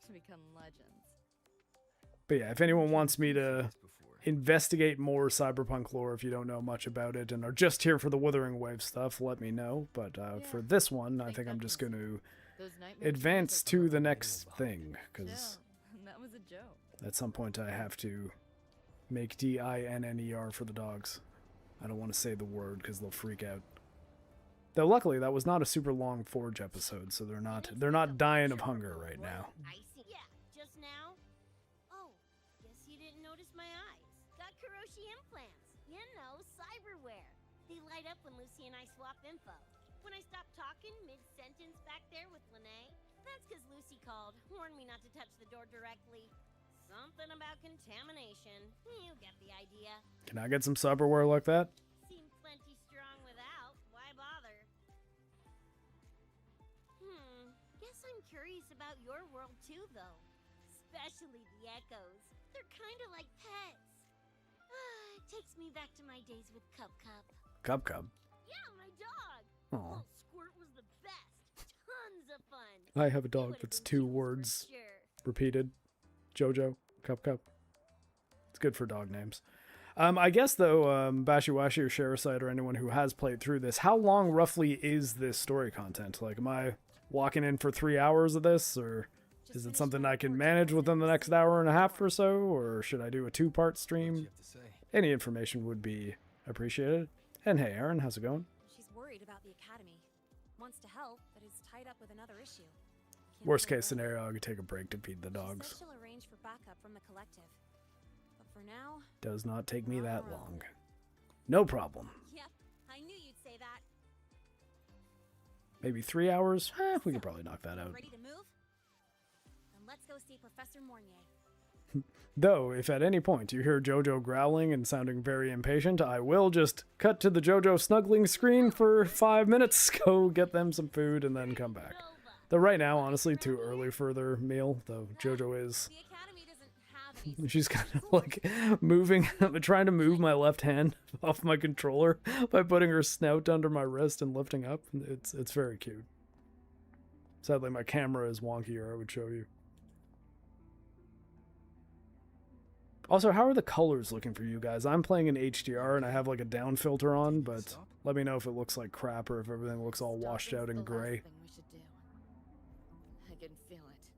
to become legends. But yeah, if anyone wants me to investigate more Cyberpunk lore, if you don't know much about it and are just here for the Wuthering Wave stuff, let me know. But for this one, I think I'm just going to advance to the next thing, because that was a joke. At some point I have to make DINNER for the dogs. I don't want to say the word because they'll freak out. Though luckily that was not a super long Forge episode, so they're not dying of hunger right now. Yeah, notice my eyes? Got Kuroshi implants. You know, cyberware. They light up when Lucy and I swap info. When I stop talking mid-sentence back there with Lene, that's because Lucy called, warned me not to touch the door directly. Something about contamination. You get the idea. Can I get some cyberware like that? Seem plenty strong without. Why bother? Guess I'm curious about your world too, though. Especially the echoes. They're kind of like pets. It takes me back to my days with Cub. Cub? Yeah, my dog. Aw. Oh, Squirt was the best. Tons of fun. I have a dog that's 2 words repeated. Jojo. Cub. It's good for dog names. I guess, though, Bashiwashi or Sharasite or anyone who has played through this, how long roughly is this story content? Like, am I walking in for 3 hours of this, or is it something I can manage within the next hour and a half or so, or should I do a 2-part stream? Any information would be appreciated. And hey, Aaron, how's it going? She's worried about the academy. Wants to help, but is tied up with another issue. Worst case scenario, I could take a break to feed the dogs. She'll arrange for backup from the collective. But for now, Does not take me that long. No problem. yep, I knew you'd say that. Maybe 3 hours? We could probably knock that out. Ready to move? Then let's go see Professor Mornier. Though, if at any point you hear Jojo growling and sounding very impatient, I will just cut to the Jojo snuggling screen for 5 minutes, go get them some food, and then come back. Though right now, honestly, too early for their meal, though Jojo is... The academy doesn't have these. She's kind of like moving, trying to move my left hand off my controller by putting her snout under my wrist and lifting up. It's very cute. Sadly, my camera is wonky, or I would show you. Also, how are the colors looking for you guys? I'm playing in HDR and I have like a down filter on, but let me know if it looks like crap or if everything looks all washed out and gray. We should do. I can feel it.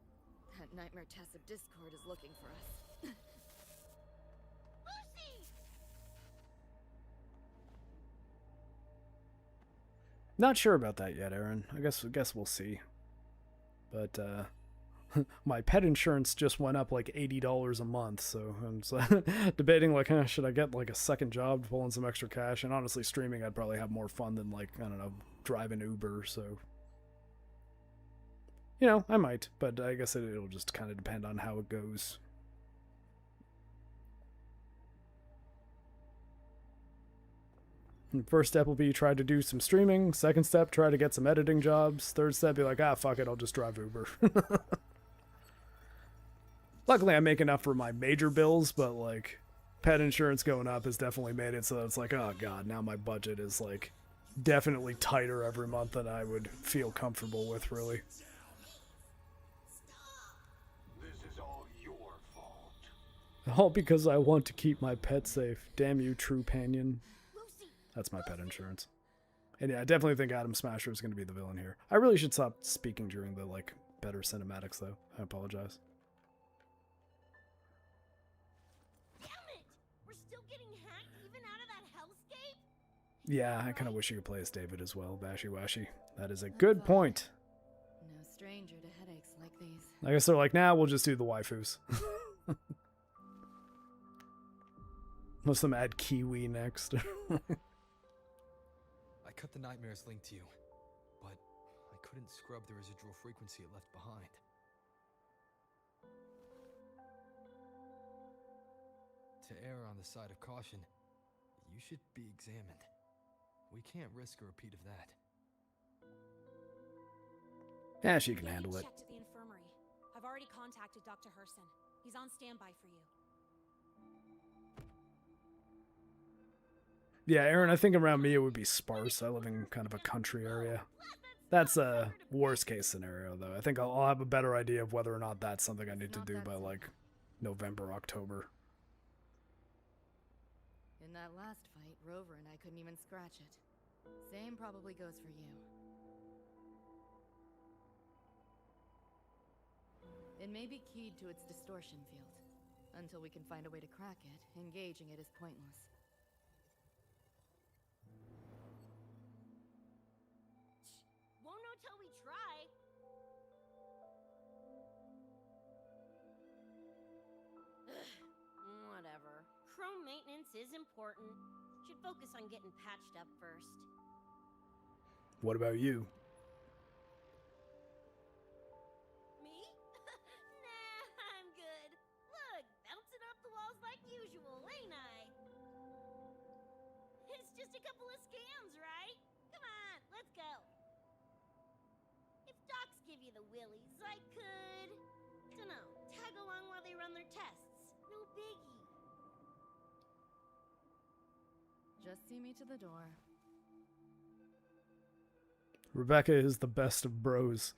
That nightmare Tacit Discord is looking for us. Lucy! Not sure about that yet, Aaron. I guess we'll see. But my pet insurance just went up like $80 a month, so I'm debating like, should I get like a second job to pull in some extra cash? And honestly, streaming, I'd probably have more fun than like, I don't know, driving Uber, so... You know, I might, but I guess it'll just kind of depend on how it goes. First step will be try to do some streaming. Second step, try to get some editing jobs. Third step, be like, fuck it, I'll just drive Uber. Luckily, I make enough for my major bills, but, like, pet insurance going up has definitely made it so that it's like, oh god, now my budget is, like, definitely tighter every month than I would feel comfortable with, really. This is all your fault. All because I want to keep my pet safe. Damn you, True Panion. That's my pet insurance. And yeah, I definitely think Adam Smasher is going to be the villain here. I really should stop speaking during the, like, better cinematics, though. I apologize. Damn it! We're still getting hacked even out of that hellscape? Yeah, I kind of wish you could play as David as well, Bashiwashi. That is a good point. No stranger to headaches like these. I guess they're like, nah, we'll just do the waifus. Most of them add Kiwi next. I cut the nightmare's link to you, but I couldn't scrub the residual frequency it left behind. To err on the side of caution, you should be examined. We can't risk a repeat of that. Yeah, she can handle it. Checked at the infirmary. I've already contacted Dr. Herson. He's on standby for you. Yeah, Aaron, I think around me it would be sparse. I live in kind of a country area. That's a worst case scenario, though. I think I'll have a better idea of whether or not that's something I need to do by, like, November, October. In that last fight, Rover and I couldn't even scratch it. Same probably goes for you. It may be keyed to its distortion field. Until we can find a way to crack it, engaging it is pointless. Won't know till we try. Whatever. maintenance is important. Should focus on getting patched up first. What about you? Me? Nah, I'm good. Look, bouncing off the walls like usual, ain't I? It's just a couple of scams, right? Come on, let's go. If docs give you the willies, I could... dunno, tag along while they run their tests. No biggie. Just see me to the door. Rebecca is the best of bros.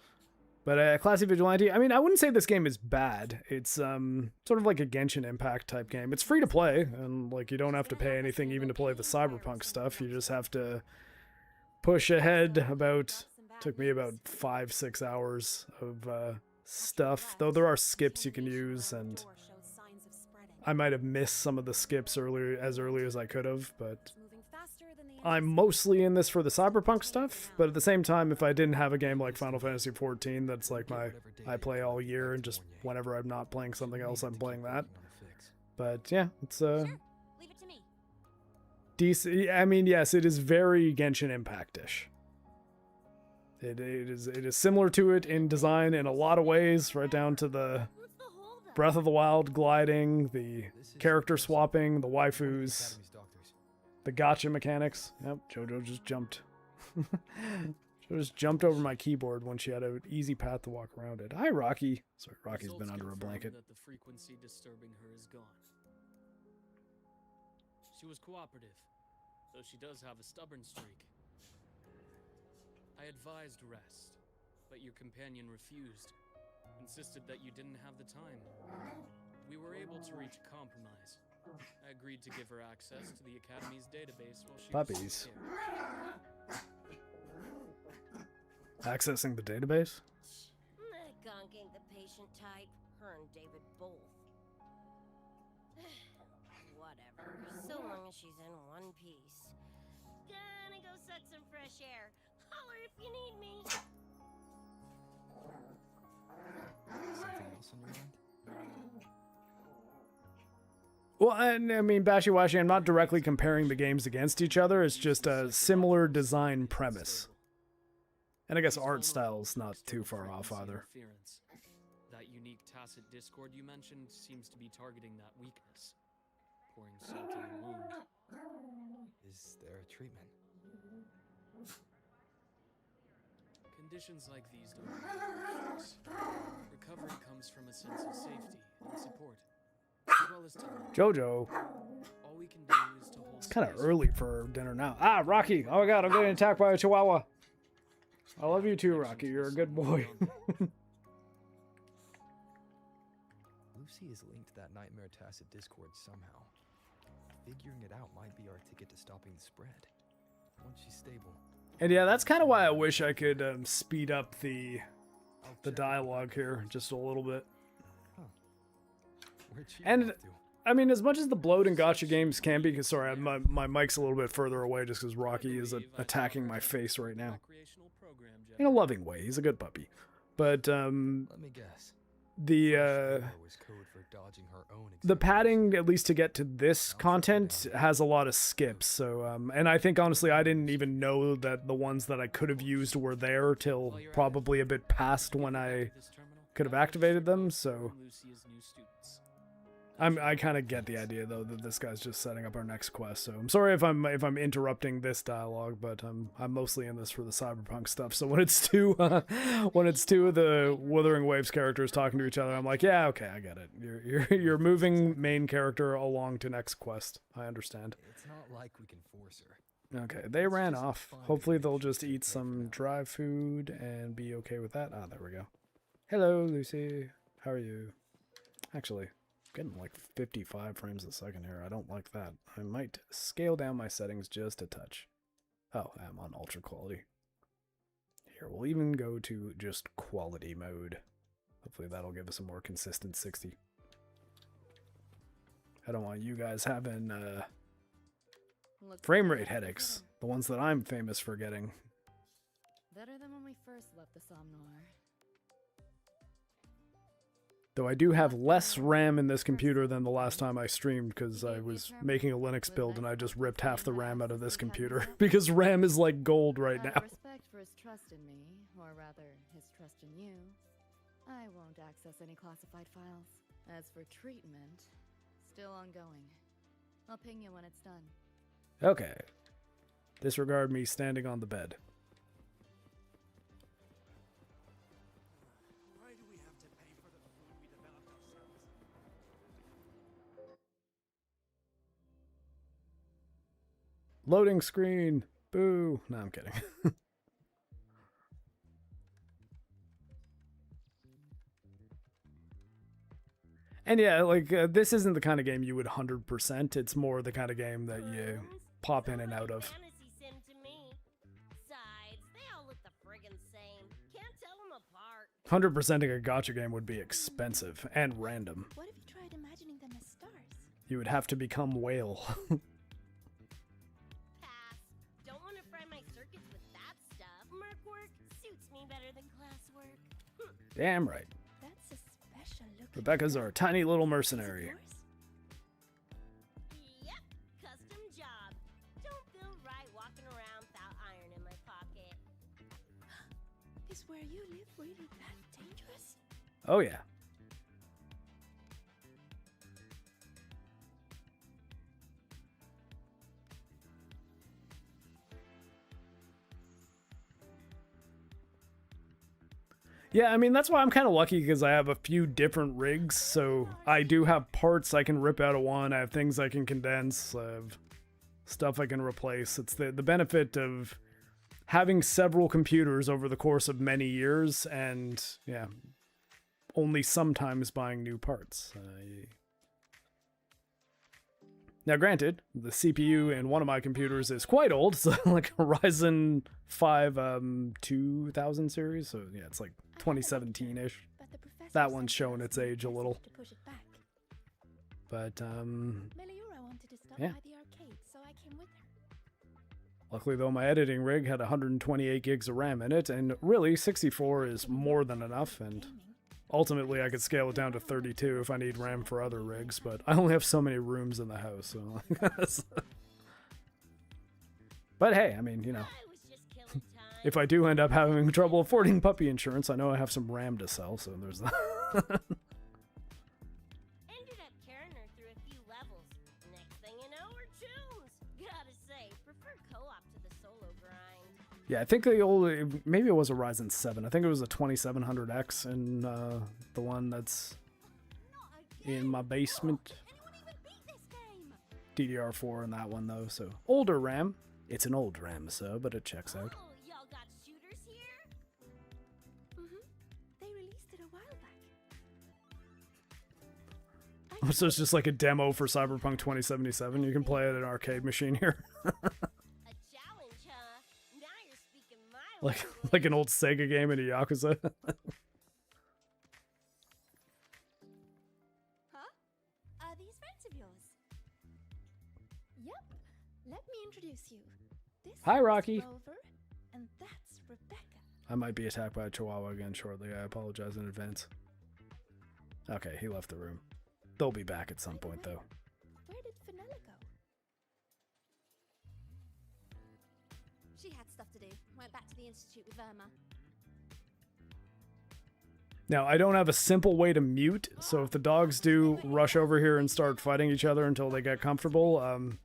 But Classy Vigilante, I mean, I wouldn't say this game is bad. It's sort of like a Genshin Impact type game. It's free to play, and like you don't have to pay anything even to play the Cyberpunk stuff. You just have to push ahead about, took me about 5-6 hours of stuff. Though there are skips you can use, and I might have missed some of the skips early as I could have, but I'm mostly in this for the Cyberpunk stuff, but at the same time, if I didn't have a game like Final Fantasy XIV that's like I play all year, and just whenever I'm not playing something else, I'm playing that. But yeah, it's Sure. Leave it to me. decent. I mean, yes, it is very Genshin Impact-ish. It is similar to it in design in a lot of ways, right down to the What's the holdup? Breath of the Wild gliding, the character swapping, the waifus, the gotcha mechanics. Yep, JoJo just jumped. Jojo just jumped over my keyboard when she had an easy path to walk around it. Hi, Rocky. Sorry, Rocky's been under a blanket. That the frequency disturbing her is gone. She was cooperative, though she does have a stubborn streak. I advised rest, but your companion refused, insisted that you didn't have the time. We were able to reach a compromise. I agreed to give her access to the Academy's database while she Puppies. was here. Accessing the database? That gonk ain't the patient type. Her and David both. Whatever. So long as she's in one piece. Gonna go suck some fresh air. Holler if you need me. Something else on your mind? Well, I mean, Bashi Washi, I'm not directly comparing the games against each other. It's just a similar design premise. And I guess art style's not too far off either. That unique tacit discord you mentioned seems to be targeting that weakness. Pouring salt in the wound. Is there a treatment? Conditions like these don't really fix. Recovery comes from a sense of safety and support, as well as time. JoJo. All we can do is to hold It's kind of space. early for dinner now. Ah, Rocky. Oh my god, I'm getting attacked by a chihuahua. I love you too, Rocky. You're a good boy. Lucy is linked to that nightmare tacit discord somehow. Figuring it out might be our ticket to stopping the spread. Once she's stable. And yeah, that's kind of why I wish I could speed up the dialogue here just a little bit. Where'd she And go off to? I mean, as much as the bloat and gotcha games can be, because sorry, my mic's a little bit further away just because Rocky is attacking my face right now. Recreational program, Jeff. In a loving way. He's a good puppy. But Let me guess. the Was code for dodging her own the exam. padding, at least to get to this content, has a lot of skips. So and I think honestly I didn't even know that the ones that I could have used were there till probably a bit past when I could have activated them. So Lucia's new students. I kind of get the idea though that this guy's just setting up our next quest. So I'm sorry if I'm interrupting this dialogue, but I'm mostly in this for the Cyberpunk stuff. So when it's two of the Wuthering Waves characters talking to each other, I'm like, yeah, okay, I get it. You're moving main character along to next quest. I understand. It's not like we can force her. Okay, they ran off. Hopefully they'll just eat some dry food and be okay with that. Ah, there we go. Hello, Lucy. How are you? Actually, getting like 55 frames a second here. I don't like that. I might scale down my settings just a touch. Oh, I'm on ultra quality. Here, we'll even go to just quality mode. Hopefully that'll give us a more consistent 60. I don't want you guys having Looks frame like rate we're headaches. good. The ones that I'm famous for getting. Better than when we first left the Somnor. Though I do have less RAM in this computer than the last time I streamed because I was making a Linux build and I just ripped half the RAM out of this computer because RAM is like gold right now. Out of respect for his trust in me, or rather, his trust in you, I won't access any classified files. As for treatment, still ongoing. I'll ping you when it's done. Okay. Disregard me standing on the bed. Why do we have to pay for the food we developed ourselves? Loading screen. Boo. No, I'm kidding. And yeah, like, this isn't the kind of game you would 100%. It's more the kind of game that you pop in and out of. Fantasy sim to me. Besides, they all look the friggin' same. Can't tell them apart. 100%ing a gacha game would be expensive and random. What if you tried imagining them as stars? You would have to become whale. Pass. Don't want to fry my circuits with that stuff. Merc work suits me better than classwork. Damn right. That's a special look. Rebecca's our tiny little mercenary. Yep, custom job. Don't feel right walking around without iron in my pocket. Is where you live really that dangerous? Oh yeah. Yeah, I mean, that's why I'm kind of lucky because I have a few different rigs, so I do have parts I can rip out of one, I have things I can condense, I have stuff I can replace. It's the benefit of having several computers over the course of many years and, yeah, only sometimes buying new parts. Now, granted, the CPU in one of my computers is quite old, so like a Ryzen 5 2000 series, so yeah, it's like 2017-ish. That one's showing its age a little. But, Meliora wanted to stop yeah. by the arcade, so I came with her. Luckily, though, my editing rig had 128 gigs of RAM in it, and really, 64 is more than enough, and ultimately I could scale it down to 32 if I need RAM for other rigs, but I only have so many rooms in the house, so... But hey, I mean, you know, if I do end up having trouble affording puppy insurance, I know I have some RAM to sell, so there's that. Ended up carrying her through a few levels. Next thing you know, we're chums. Gotta say, prefer co-op to the solo grind. Yeah, I think the old, maybe it was a Ryzen 7. I think it was a 2700X in the one that's in my basement. DDR4 in that one, though, so older RAM. It's an old RAM, so, but it checks out. Oh, y'all got shooters here? They released it a while back. So it's just like a demo for Cyberpunk 2077. You can play it at an arcade machine here. A challenge, huh? Now you're speaking my like an old Sega game in a Yakuza. Huh? Are these friends of yours? Yep. Let me introduce you. This Hi, is Rocky. Rover, and that's Rebecca. I might be attacked by a chihuahua again shortly. I apologize in advance. Okay, he left the room. They'll be back at some point, though. Where did Fenella go? She had stuff to do. Went back to the Institute with Irma. Now, I don't have a simple way to mute, so if the dogs do rush over here and start fighting each other until they get comfortable,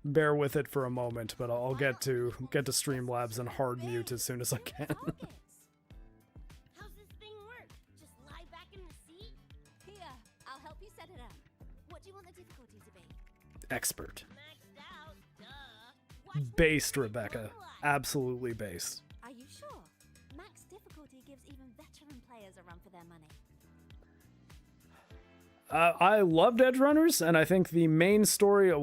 bear with it for a moment, but I'll get to Streamlabs and hard mute as soon as I can. How's this thing work? Just lie back in the seat? Here, I'll help you set it up. What do you want the difficulty to be? Expert. Maxed out, duh. Based, Rebecca. Absolutely based. Are you sure? Max difficulty gives even veteran players a run for their money. I loved Edgerunners, and I think the the story of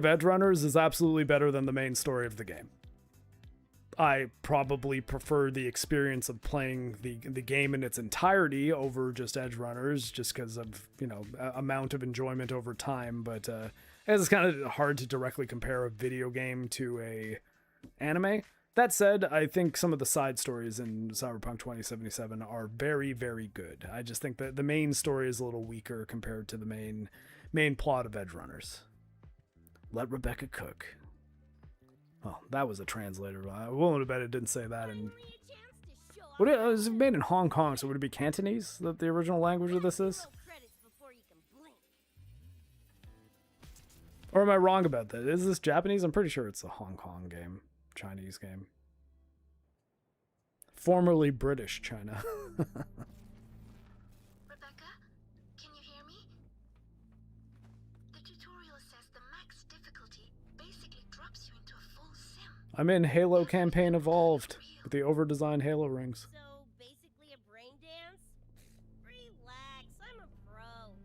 Edgerunners is absolutely better than the main story of the game. I probably prefer the experience of playing the game in its entirety over just Edgerunners, just because of, you know, amount of enjoyment over time, but it's kind of hard to directly compare a video game to a anime. That said, I think some of the side stories in Cyberpunk 2077 are very, very good. I just think that the main story is a little weaker compared to the main plot of Edgerunners. Let Rebecca cook. Oh, that was a translator. I won't bet it didn't say that in... What it was made in Hong Kong, so would it be Cantonese that the original language of this is? Or am I wrong about that? Is this Japanese? I'm pretty sure it's a Hong Kong game. Chinese game. Formerly British China. Rebecca, can you hear me? The tutorial says the max difficulty basically drops you into a full sim. I'm in Halo Campaign Evolved with the over-designed Halo rings. So, basically a brain dance? Relax, I'm a pro.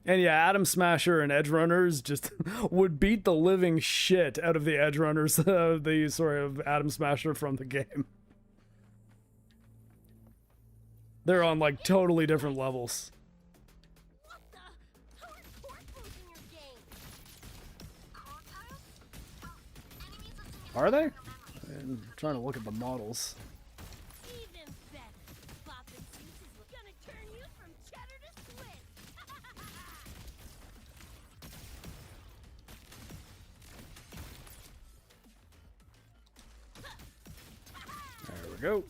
And yeah, Atom Smasher and Edgerunners just would beat the living shit out of the Edgerunners, the sort of Atom Smasher from the game. They're on like totally different levels. What the? How are corpos in your game? Are they? I'm trying to look at the models. Even better. Boppin' Juice is gonna turn you from cheddar to Swiss. There we go.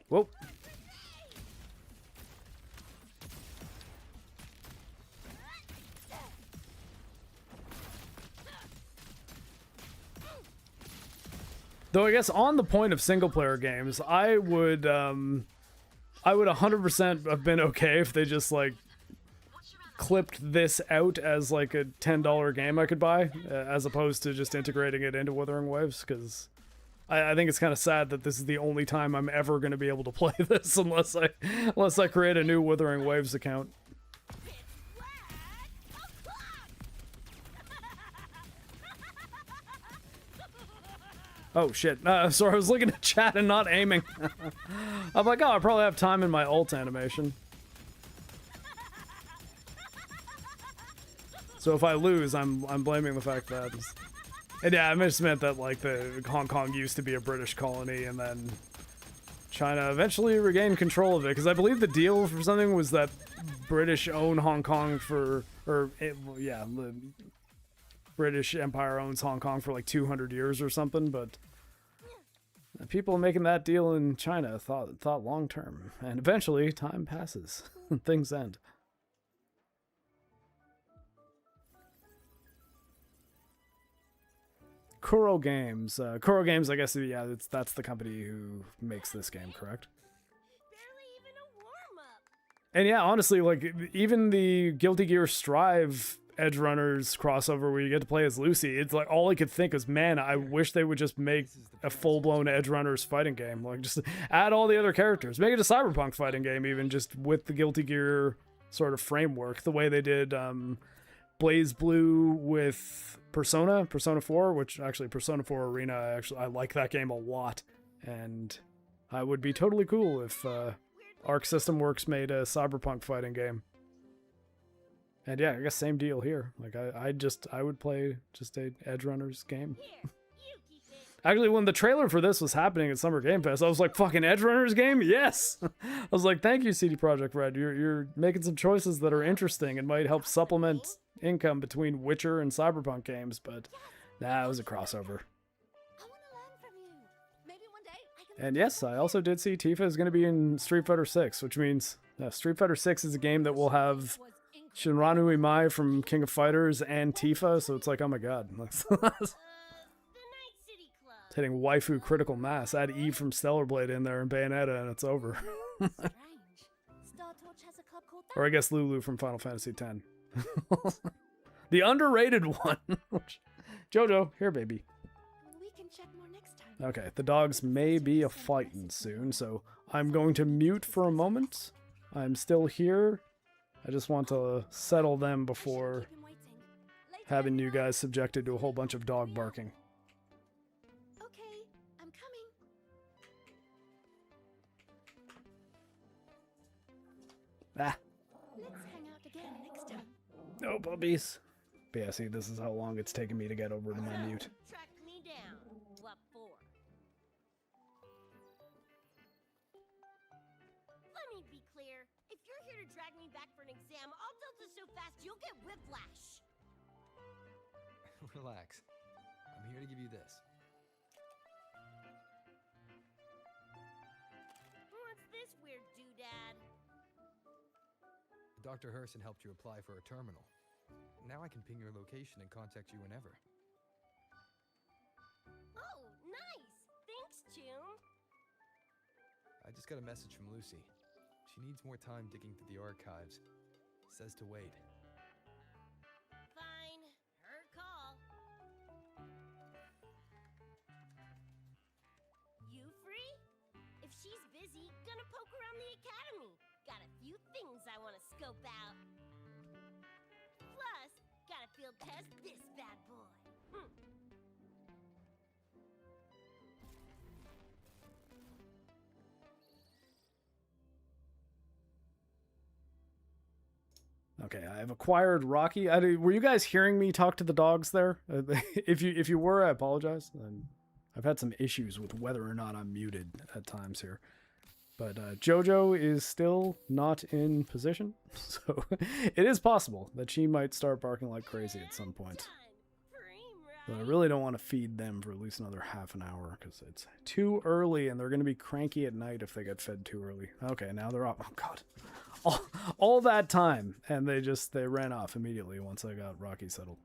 Whoa. Though I guess on the point of single player games, I would 100% have been okay if they just like clipped this out as like a $10 game I could buy, as opposed to just integrating it into Wuthering Waves, because I think it's kind of sad that this is the only time I'm ever going to be able to play this unless I create a new Wuthering Waves account. Oh shit, sorry, I was looking at chat and not aiming. I'm like, oh, I probably have time in my ult animation. So if I lose, I'm blaming the fact that... And yeah, I just meant that like the Hong Kong used to be a British colony and then China eventually regained control of it, because I believe the deal for something was that British own Hong Kong for, yeah, the British Empire owns Hong Kong for like 200 years or something, but the people making that deal in China thought long term, and eventually time passes and things end. Kuro Games. Kuro Games, I guess, yeah, that's the company who makes this game, correct? Barely even a warm-up. And yeah, honestly, like, even the Guilty Gear Strive Edgerunners crossover where you get to play as Lucy, it's like, all I could think was, man, I wish they would just make a full-blown Edgerunners fighting game. Like, just add all the other characters. Make it a Cyberpunk fighting game, even, just with the Guilty Gear sort of framework, the way they did Blaze Blue with Persona 4, which actually Persona 4 Arena, I like that game a lot, and I would be totally cool if Arc System Works made a Cyberpunk fighting game. And yeah, I guess same deal here. Like I would play just a Edgerunners game. Actually, when the trailer for this was happening at Summer Game Fest, I was like, fucking Edgerunners game? Yes! I was like, thank you, CD Projekt Red. You're making some choices that are interesting and might help supplement income between Witcher and Cyberpunk games, but nah, it was a crossover. And yes, I also did see Tifa is going to be in Street Fighter 6, which means Street Fighter 6 is a game that will have Shinranu Imai from King of Fighters and Tifa, so it's like, oh my god. It's hitting waifu critical mass. Add Eve from Stellar Blade in there and Bayonetta and it's over. Or I guess Lulu from Final Fantasy X. The underrated one. Jojo, here baby. We can check more next time. Okay, the dogs may be a fighting soon, so I'm going to mute for a moment. I'm still here. I just want to settle them before having you guys subjected to a whole bunch of dog barking. Okay, I'm coming. Ah. Let's hang out again next time. No puppies. But yeah, see, this is how long it's taken me to get over to my mute. Track me down. What for? Let me be clear. If you're here to drag me back for an exam, I'll delta so fast you'll get whiplash. Relax. I'm here to give you this. What's this weird doodad? Dr. Herson helped you apply for a terminal. Now I can ping your location and contact you whenever. Oh, nice! Thanks, June. I just got a message from Lucy. She needs more time digging through the archives. Says to wait. Fine. Her call. You free? If she's busy, gonna poke around the academy. Got a few things I want to scope out. Plus, gotta field test this bad boy. Okay, I have acquired Rocky. Were you guys hearing me talk to the dogs there? If you were, I apologize. I've had some issues with whether or not I'm muted at times here. But JoJo is still not in position, so it is possible that she might start barking like crazy at some point. But I really don't want to feed them for at least another half an hour, because it's too early, and they're going to be cranky at night if they get fed too early. Okay, now they're off. Oh, God. All that time, and they ran off immediately once I got Rocky settled.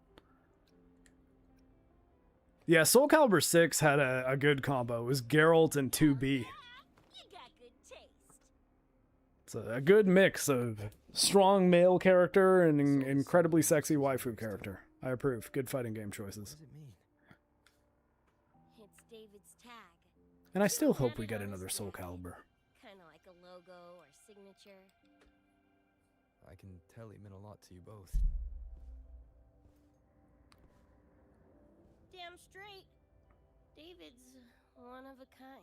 Yeah, Soul Calibur 6 had a good combo. It was Geralt and 2B. It's a good mix of strong male character and incredibly sexy waifu character. I approve. Good fighting game choices. It's David's tag. And I still hope we get another Soul Calibur. Kind of like a logo or signature. I can tell he meant a lot to you both. Damn straight. David's one of a kind.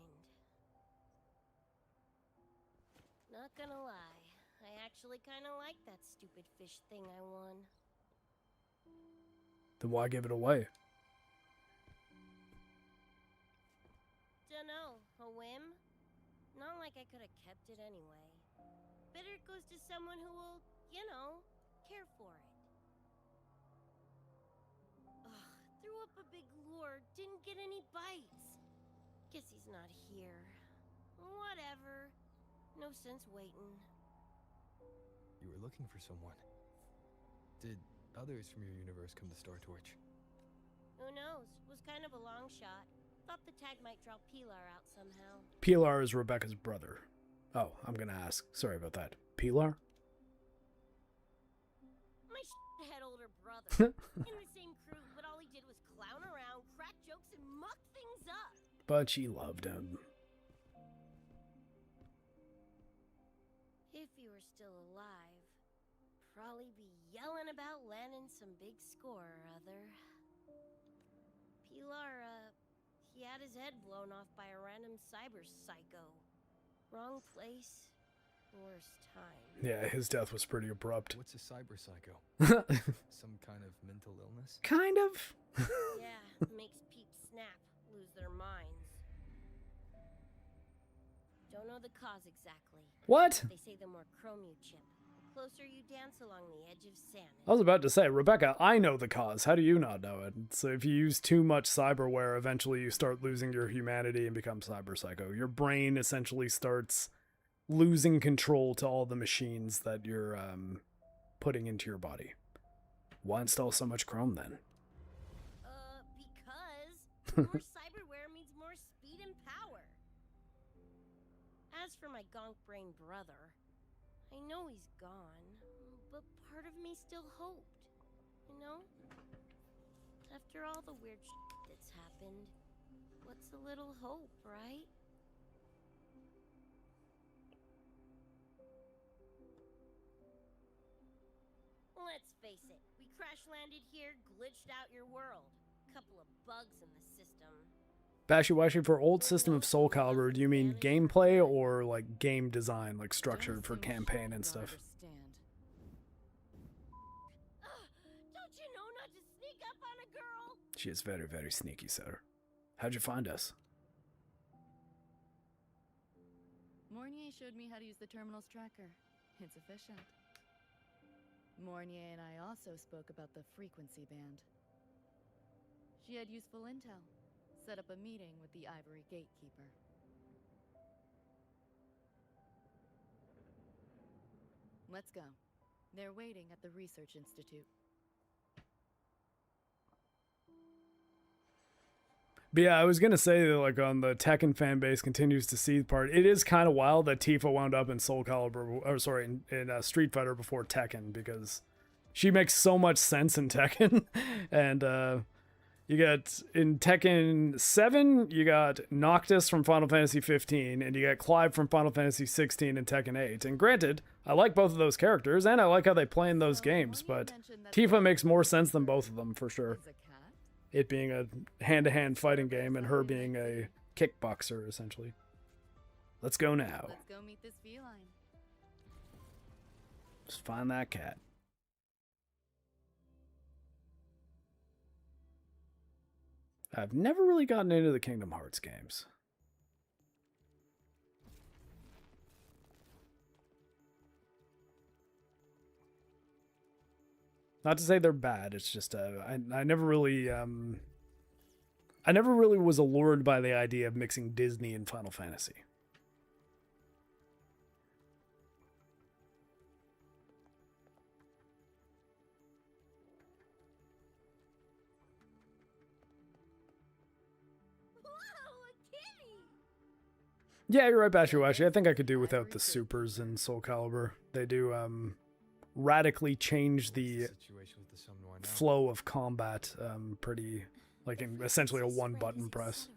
Not gonna lie, I actually kind of like that stupid fish thing I won. Then why give it away? Dunno, a whim? Not like I could have kept it anyway. Better it goes to someone who will, you know, care for it. Ugh, threw up a big lure, didn't get any bites. Guess he's not here. Whatever. No sense waiting. You were looking for someone. Did others from your universe come to Star Torch? Who knows? Was kind of a long shot. Thought the tag might draw Pilar out somehow. Pilar is Rebecca's brother. Oh, I'm gonna ask. Sorry about that. Pilar? My head older brother. In the same crew, but all he did was clown around, crack jokes, and muck things up. But she loved him. If he were still alive, probably be yelling about landing some big score or other. Pilar, he had his head blown off by a random cyber psycho. Wrong place, worst time. Yeah, his death was pretty abrupt. What's a cyber psycho? Some kind of mental illness? Kind of. Yeah, makes peeps snap, lose their minds. Don't know the cause exactly. What? They say the more chrome you chip, the closer you dance along the edge of sanity. I was about to say, Rebecca, I know the cause. How do you not know it? So if you use too much cyberware, eventually you start losing your humanity and become cyber psycho. Your brain essentially starts losing control to all the machines that you're putting into your body. Why install so much Chrome then? Because more cyberware means more speed and power. As for my gonk brain brother, I know he's gone, but part of me still hoped, you know? After all the weird shit that's happened, what's a little hope, right? Let's face it, we crash-landed here, glitched out your world. Couple of bugs in the system. Bashiwashi, for old system of Soul Calibur, do you mean gameplay or like game design, like structured for campaign and stuff? She is very, very sneaky, sir. How'd you find us? Mornier showed me how to use the terminal's tracker. It's efficient. Mornier and I also spoke about the frequency band. She had useful intel. Set up a meeting with the Ivory Gatekeeper. Let's go. They're waiting at the Research Institute. But yeah, I was gonna say that, like, on the Tekken fan base continues to see part. It is kind of wild that Tifa wound up in Soul Calibur, or sorry, in Street Fighter before Tekken, because she makes so much sense in Tekken. And you got in Tekken 7, you got Noctis from Final Fantasy 15, and you got Clive from Final Fantasy 16 and Tekken 8. And granted, I like both of those characters, and I like how they play in those games, but Tifa makes more sense than both of them for sure. It being a hand-to-hand fighting game and her being a kickboxer, essentially. Let's go now. Let's go meet this feline. Just find that cat. I've never really gotten into the Kingdom Hearts games. Not to say they're bad, it's just I never really was allured by the idea of mixing Disney and Final Fantasy. Yeah, you're right, Bashiwashi. I think I could do without the supers in Soul Calibur. They do radically change the flow of combat pretty, like, in essentially a one-button press.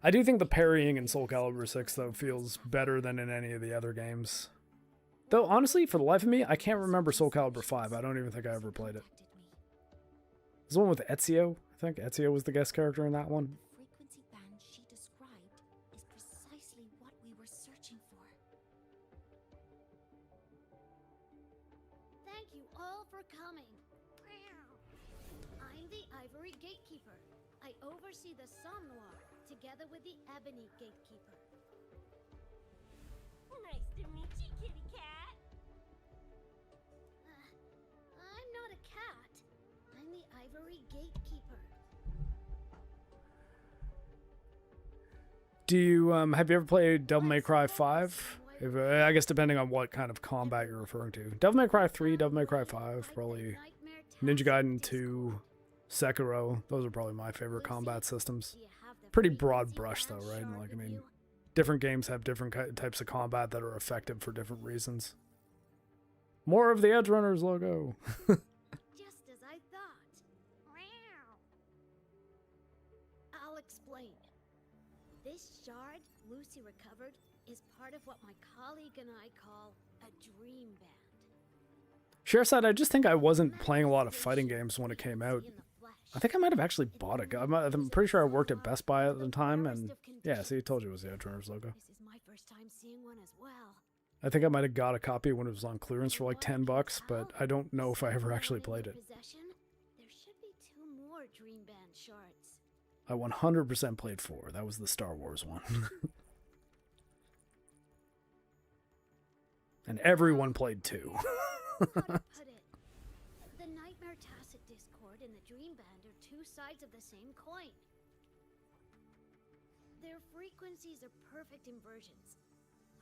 I do think the parrying in Soul Calibur 6, though, feels better than in any of the other games. Though, honestly, for the life of me, I can't remember Soul Calibur 5. I don't even think I ever played it. There's one with Ezio. I think Ezio was the guest character in that one. Coming. I'm the Ivory Gatekeeper. I oversee the Somme Noir, together with the Ebony Gatekeeper. Nice to meet you, kitty cat. I'm not a cat. I'm the Ivory Gatekeeper. Do you have you ever played Devil May Cry 5? I guess depending on what kind of combat you're referring to. Devil May Cry 3, Devil May Cry 5, probably Ninja Gaiden 2, Sekiro. Those are probably my favorite combat systems. Pretty broad brush though, right? Like, I mean, different games have different types of combat that are effective for different reasons. More of the Edgerunners logo. Just as I thought. I'll explain. This shard Lucy recovered is part of what my colleague and I call a dream band. Shareside, I just think I wasn't playing a lot of fighting games when it came out. I think I might have actually bought it. I'm pretty sure I worked at Best Buy at the time, and yeah, see, I told you it was the Edgerunners logo. This is my first time seeing one as well. I think I might have got a copy when it was on clearance for like $10, but I don't know if I ever actually played it. There should be 2 more dream band shards. I 100% played 4. That was the Star Wars one. And everyone played 2. The Nightmare Tacit Discord and the Dream Band are 2 sides of the same coin. Their frequencies are perfect inversions.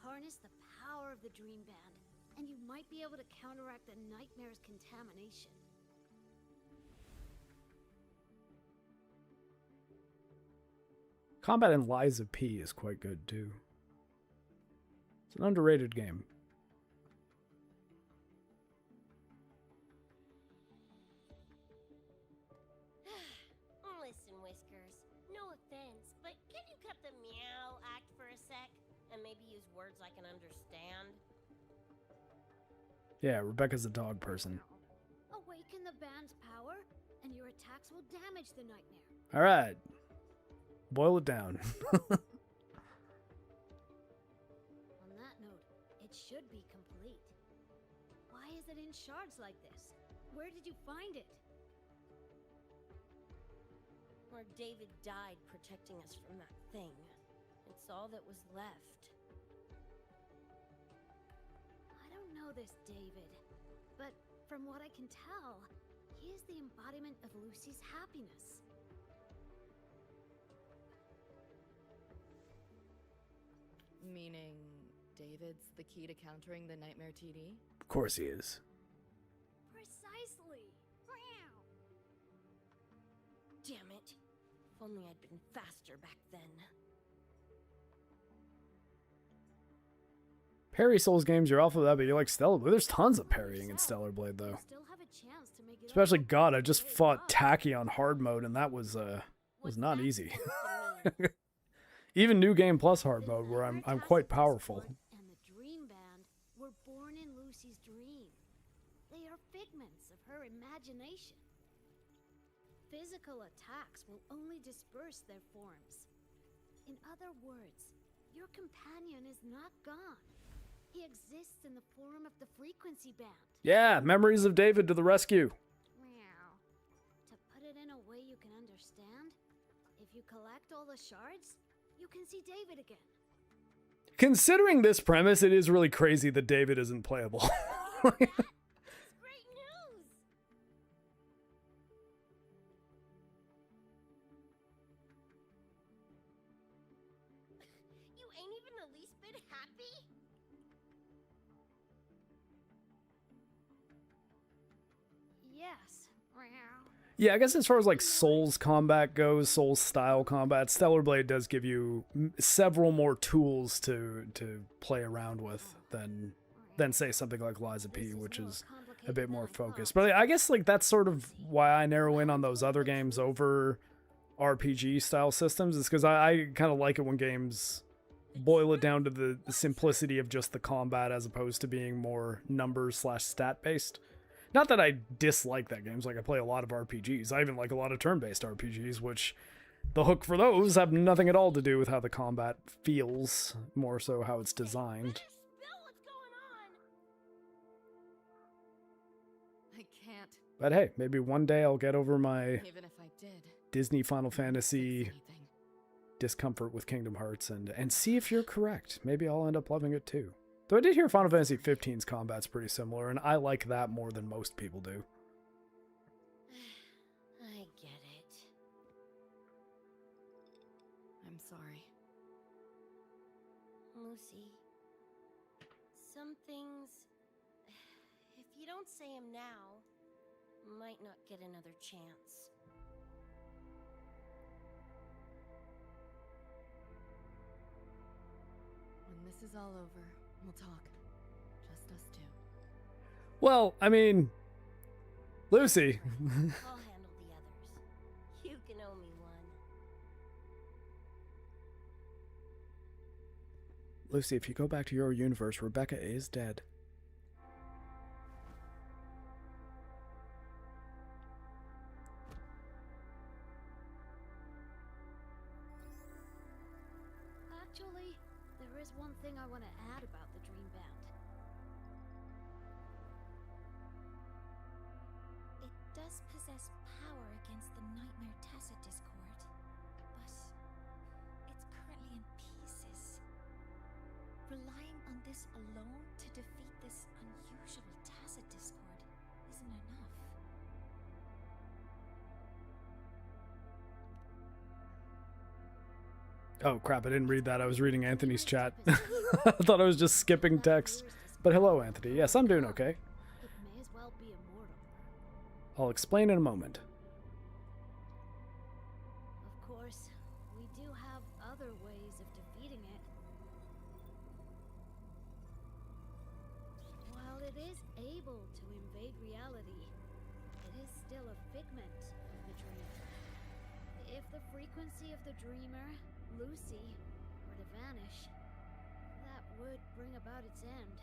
Harness the power of the Dream Band, and you might be able to counteract the Nightmare's contamination. Combat in Lies of P is quite good too. It's an underrated game. Listen, Whiskers, no offense, but can you cut the meow act for a sec and maybe use words I can understand? Yeah, Rebecca's a dog person. Awaken the band's power, and your attacks will damage the Nightmare. All right. Boil it down. On that note, it should be complete. Why is it in shards like this? Where did you find it? Where David died protecting us from that thing. It's all that was left. I don't know this David, but from what I can tell, he is the embodiment of Lucy's happiness. Meaning, David's the key to countering the Nightmare TD? Of course he is. Precisely. Damn it. If only I'd been faster back then. Parry Souls games, you're off of that, but you like Stellar Blade. There's tons of parrying in Stellar Blade, though. Still have a chance to make it Especially, up. God, I just fought Tacky on hard mode, and that was not easy. Even New Game Plus hard mode, where I'm quite powerful. And the Dream Band were born in Lucy's dream. They are figments of her imagination. Physical attacks will only disperse their forms. In other words, your companion is not gone. He exists in the form of the frequency band. Yeah, memories of David to the rescue. Meow. To put it in a way you can understand, if you collect all the shards, you can see David again. Considering this premise, it is really crazy that David isn't playable. That's great news! You ain't even the least bit happy? Yes. Meow. Yeah, I guess as far as like Souls combat goes, Souls style combat, Stellar Blade does give you several more tools to play around with than say something like Liza P, which is a bit more focused. But I guess like that's sort of why I narrow in on those other games over RPG style systems, is because I kind of like it when games boil it down to the simplicity of just the combat as opposed to being more numbers/stat based. Not that I dislike that games, like I play a lot of RPGs. I even like a lot of turn-based RPGs, which the hook for those have nothing at all to do with how the combat feels, more so how it's designed. I can't. But hey, maybe one day I'll get over my Even if I did, Disney Final Fantasy anything. discomfort with Kingdom Hearts and see if you're correct. Maybe I'll end up loving it too. Though I did hear Final Fantasy 15's combat's pretty similar, and I like that more than most people do. I get it. I'm sorry. Lucy, some things, if you don't say them now, might not get another chance. When this is all over, we'll talk. Just us two. Well, I mean, Lucy. I'll handle the others. You can owe me one. Lucy, if you go back to your universe, Rebecca is dead. Actually, there is one thing I want to add about the Dream Band. It does possess power against the Nightmare Tacit Discord, but it's currently in pieces. Relying on this alone to defeat this unusual Tacit Discord isn't enough. Oh crap, I didn't read that. I was reading Anthony's chat. I thought I was just skipping text. But hello, Anthony. Yes, I'm doing okay. It may as well be immortal. I'll explain in a moment. Of course, we do have other ways of defeating it. While it is able to invade reality, it is still a figment of the dream. If the frequency of the dreamer, Lucy, were to vanish, that would bring about its end.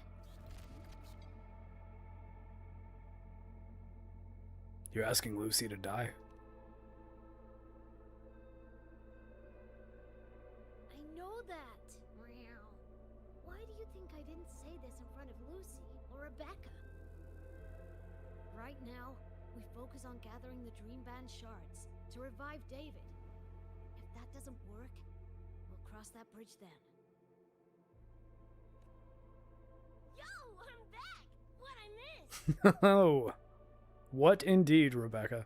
You're asking Lucy to die? I know that! Meow. Why do you think I didn't say this in front of Lucy or Rebecca? Right now, we focus on gathering the Dream Band shards to revive David. that doesn't work, we'll cross that bridge then. Yo, I'm back! What I missed? Oh, what indeed, Rebecca?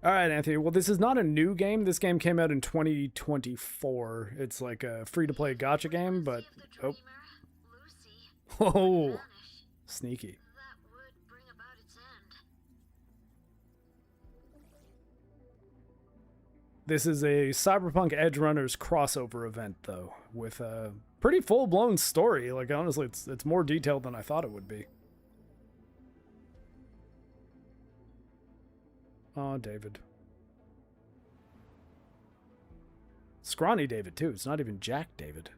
All right, Anthony. Well, this is not a new game. This game came out in 2024. It's like a free-to-play gacha game, but oh, oh, sneaky. This is a Cyberpunk Edgerunners crossover event, though, with a pretty full-blown story. Like, honestly, it's more detailed than I thought it would be. Oh, David. Scrawny David, too. It's not even Jack David.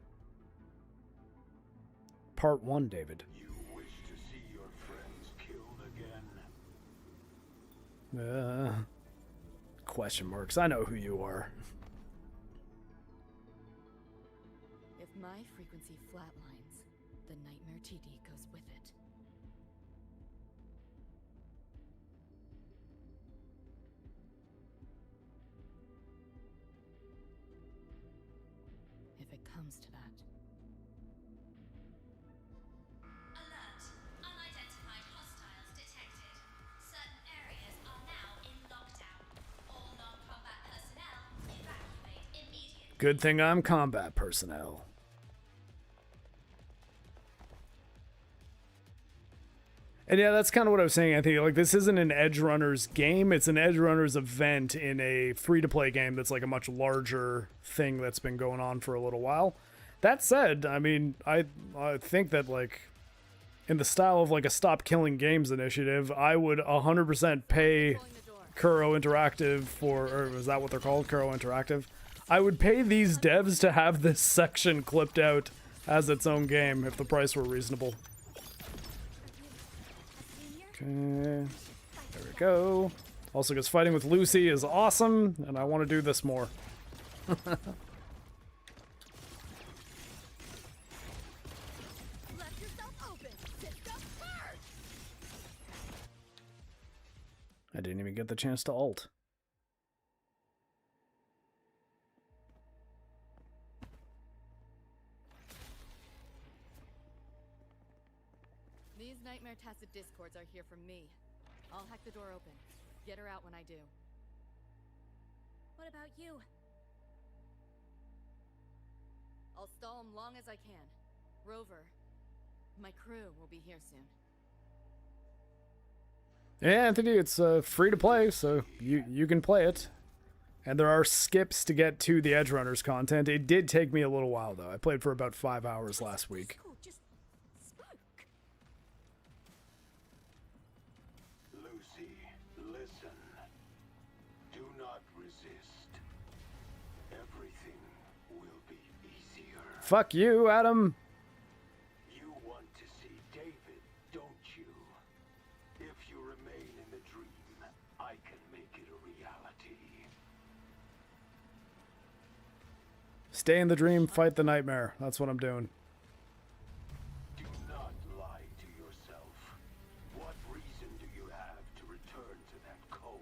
Part 1 David. You wish to see your friends killed again? Question marks. I know who you are. If my frequency flatlines, the Nightmare TD goes with it. If it comes to that. Alert. Unidentified hostiles detected. Certain areas are now in lockdown. All non-combat personnel evacuate immediately. Good thing I'm combat personnel. And yeah, that's kind of what I was saying, Anthony. Like, this isn't an Edgerunners game. It's an Edgerunners event in a free-to-play game that's like a much larger thing that's been going on for a little while. That said, I mean, I think that, like, in the style of, like, a Stop Killing Games initiative, I would 100% pay Kuro Interactive for, or is that what they're called? Kuro Interactive? I would pay these devs to have this section clipped out as its own game if the price were reasonable. Okay, there we go. Also, because fighting with Lucy is awesome, and I want to do this more. I didn't even get the chance to ult. These Nightmare Tacit Discords are here from me. I'll hack the door open. Get her out when I do. What about you? I'll stall them long as I can. Rover, my crew will be here soon. Yeah, Anthony, it's free to play, so you can play it. And there are skips to get to the Edgerunners content. It did take me a little while, though. I played for about 5 hours last week. Lucy, listen. Do not resist. Everything will be easier. Fuck you, Adam. You want to see David, don't you? If you remain in the dream, I can make it a reality. Stay in the dream, fight the nightmare. That's what I'm doing. Do not lie to yourself. What reason do you have to return to that cold,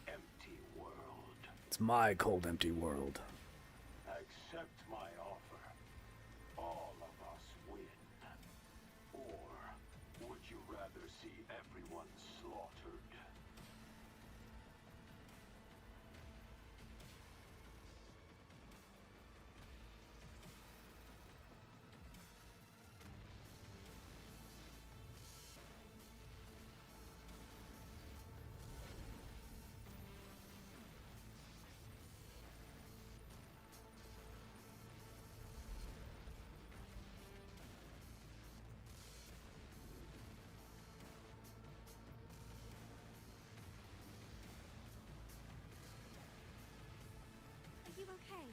empty world? It's my cold, empty world. Accept my offer. All of us win. Or would you rather see everyone slaughtered? Are you okay?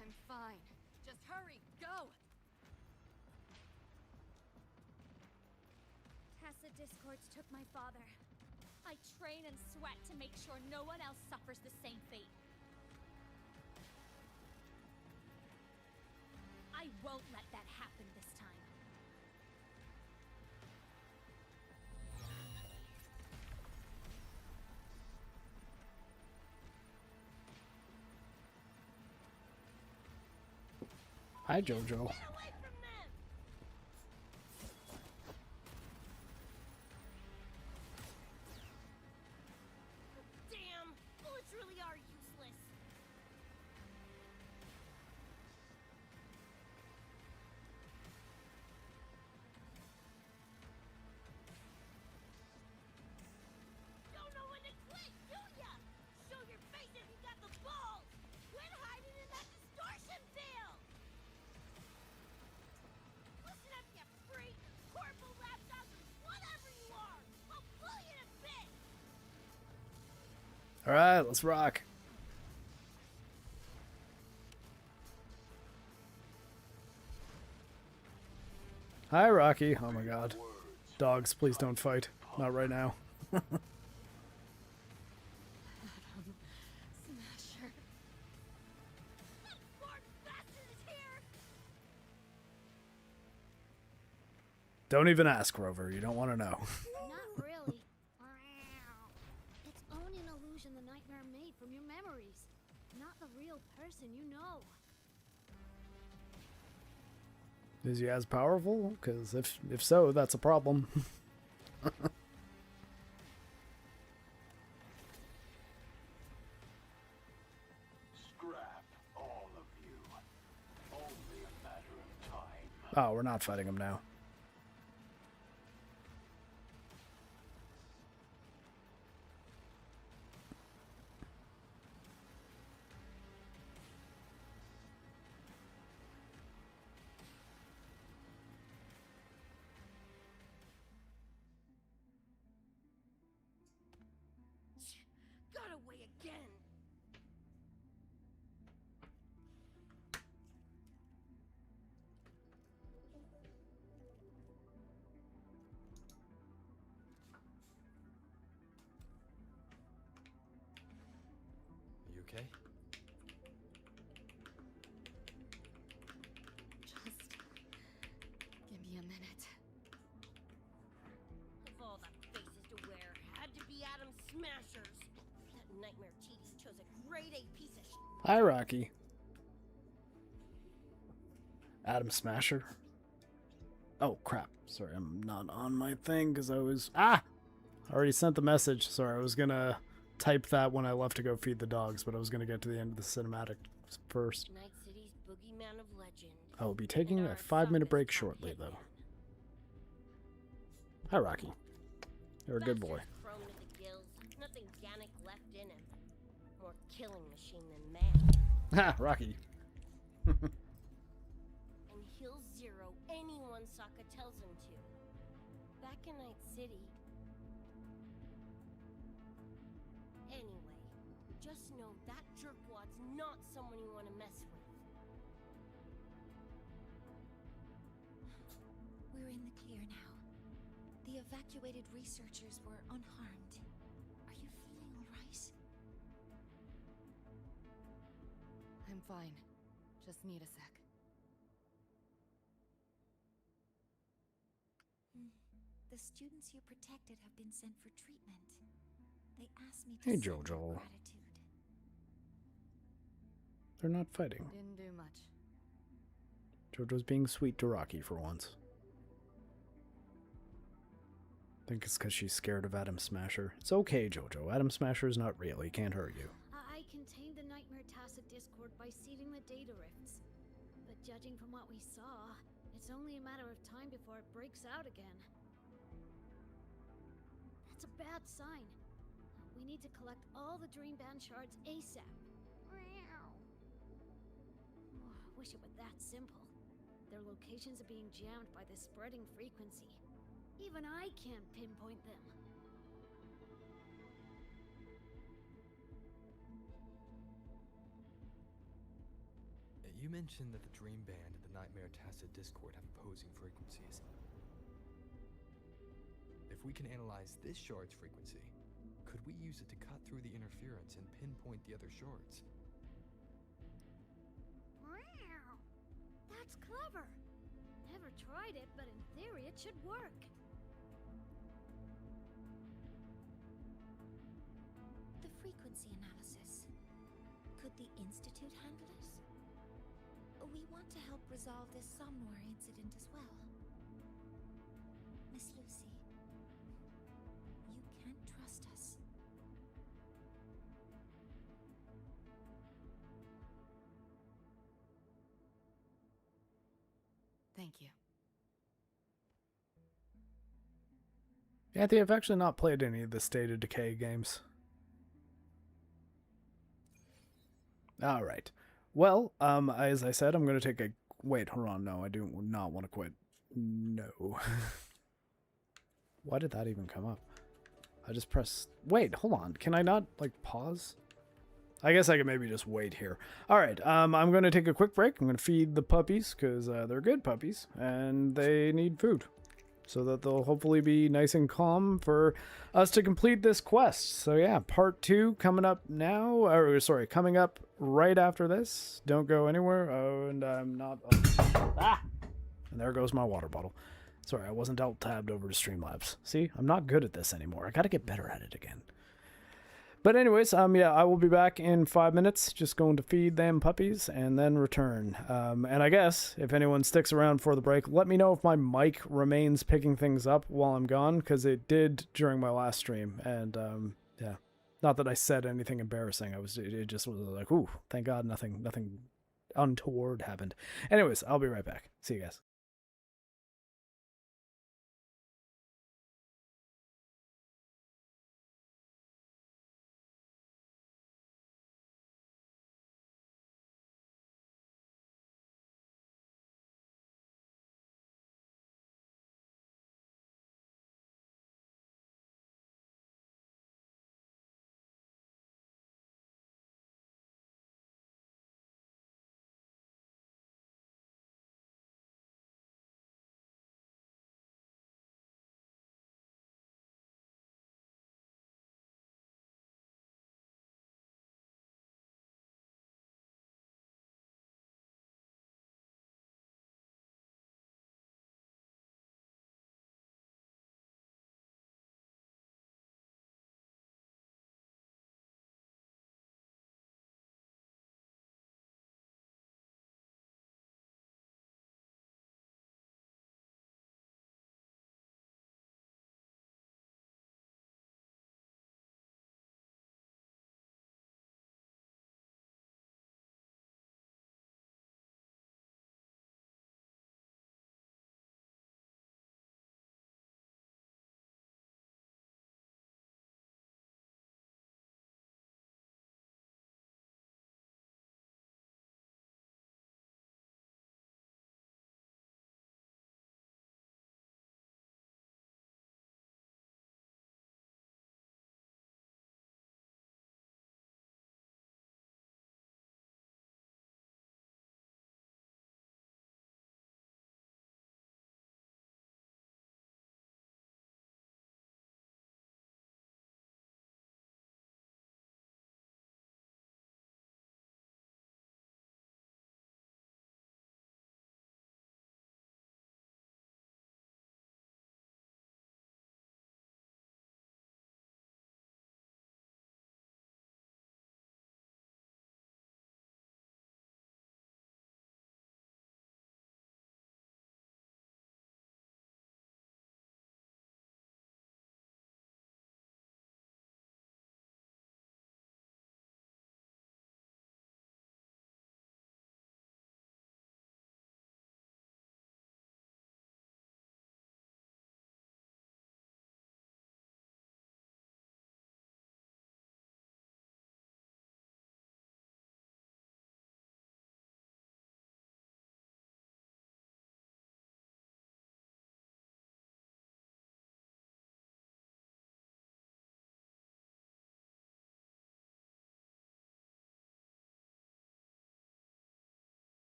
I'm fine. Just hurry, go! Tacit Discords took my father. I train and sweat to make sure no one else suffers the same fate. won't let that happen this time. Hi, Jojo. Damn! Bullets really are useless. Don't know when to quit, do ya? Show your face if you got the balls! Quit hiding in that distortion field! Listen up, you freak! Corporal lapdog, whatever you are! I'll pull you to bits! All right, let's rock. Hi, Rocky. Oh my God. Dogs, please don't fight. Not right now. Smasher. Don't even ask, Rover. You don't want to know. Not really. It's only an illusion the nightmare made from your memories. Not the real person you know. Is he as powerful? Because if so, that's a problem. Scrap, all of you. Only a matter of time. Oh, we're not fighting him now. Got away again! You okay? Just give me a minute. Of all the faces to wear, had to be Adam Smashers. That nightmare cheese chose a grade A piece of Hi, Rocky. Adam Smasher. Oh, crap. Sorry, I'm not on my thing because I was... Ah! I already sent the message. Sorry, I was going to type that when I left to go feed the dogs, but I was going to get to the end of the cinematic first. Night City's boogeyman of legend. I will be taking a 5-minute break shortly, though. Hi, Rocky. You're a good boy. Chrome to the gills, nothing organic left in him. More killing machine than man. Ha, Rocky. And he'll zero anyone Sokka tells him to. Back in Night City. Anyway, just know that jerkwad's not someone you want to mess with. We're in the clear now. The evacuated researchers were unharmed. Are you feeling all right? I'm fine. Just need a sec. The students you protected have been sent for treatment. They asked me to Hey, send their Jojo. gratitude. They're not fighting. Didn't do much. Jojo's being sweet to Rocky for once. I think it's because she's scared of Adam Smasher. It's okay, Jojo. Adam Smasher is not real. He can't hurt you. I contained the Nightmare Tacit Discord by seeding the data rifts. But judging from what we saw, it's only a matter of time before it breaks out again. That's a bad sign. We need to collect all the Dream Band shards ASAP. Wish it were that simple. Their locations are being jammed by the spreading frequency. Even I can't pinpoint them. You mentioned that the Dream Band and the Nightmare Tacit Discord have opposing frequencies. If we can analyze this shard's frequency, could we use it to cut through the interference and pinpoint the other shards? That That's clever. Never tried it, but in theory it should work. The frequency analysis. Could the Institute handle it? We want to help resolve this Somnor incident as well. Miss Lucy, you can trust us. Thank you. Anthony, I've actually not played any of the State of Decay games. All right. Well, as I said, I'm going to take a... Wait, hold on. No, I do not want to quit. No. Why did that even come up? I just press... Wait, hold on. Can I not, like, pause? I guess I can maybe just wait here. All right, I'm going to take a quick break. I'm going to feed the puppies because they're good puppies, and they need food so that they'll hopefully be nice and calm for us to complete this quest. So yeah, part 2 coming up now, or sorry, coming up right after this. Don't go anywhere. Oh, and I'm not... Ah! And there goes my water bottle. Sorry, I wasn't alt-tabbed over to Streamlabs. See, I'm not good at this anymore. I got to get better at it again. But anyways, yeah, I will be back in 5 minutes, just going to feed them puppies and then return. And I guess if anyone sticks around for the break, let me know if my mic remains picking things up while I'm gone, because it did during my last stream. And yeah, not that I said anything embarrassing. It just was like, ooh, thank God, nothing untoward happened. Anyways, I'll be right back. See you guys.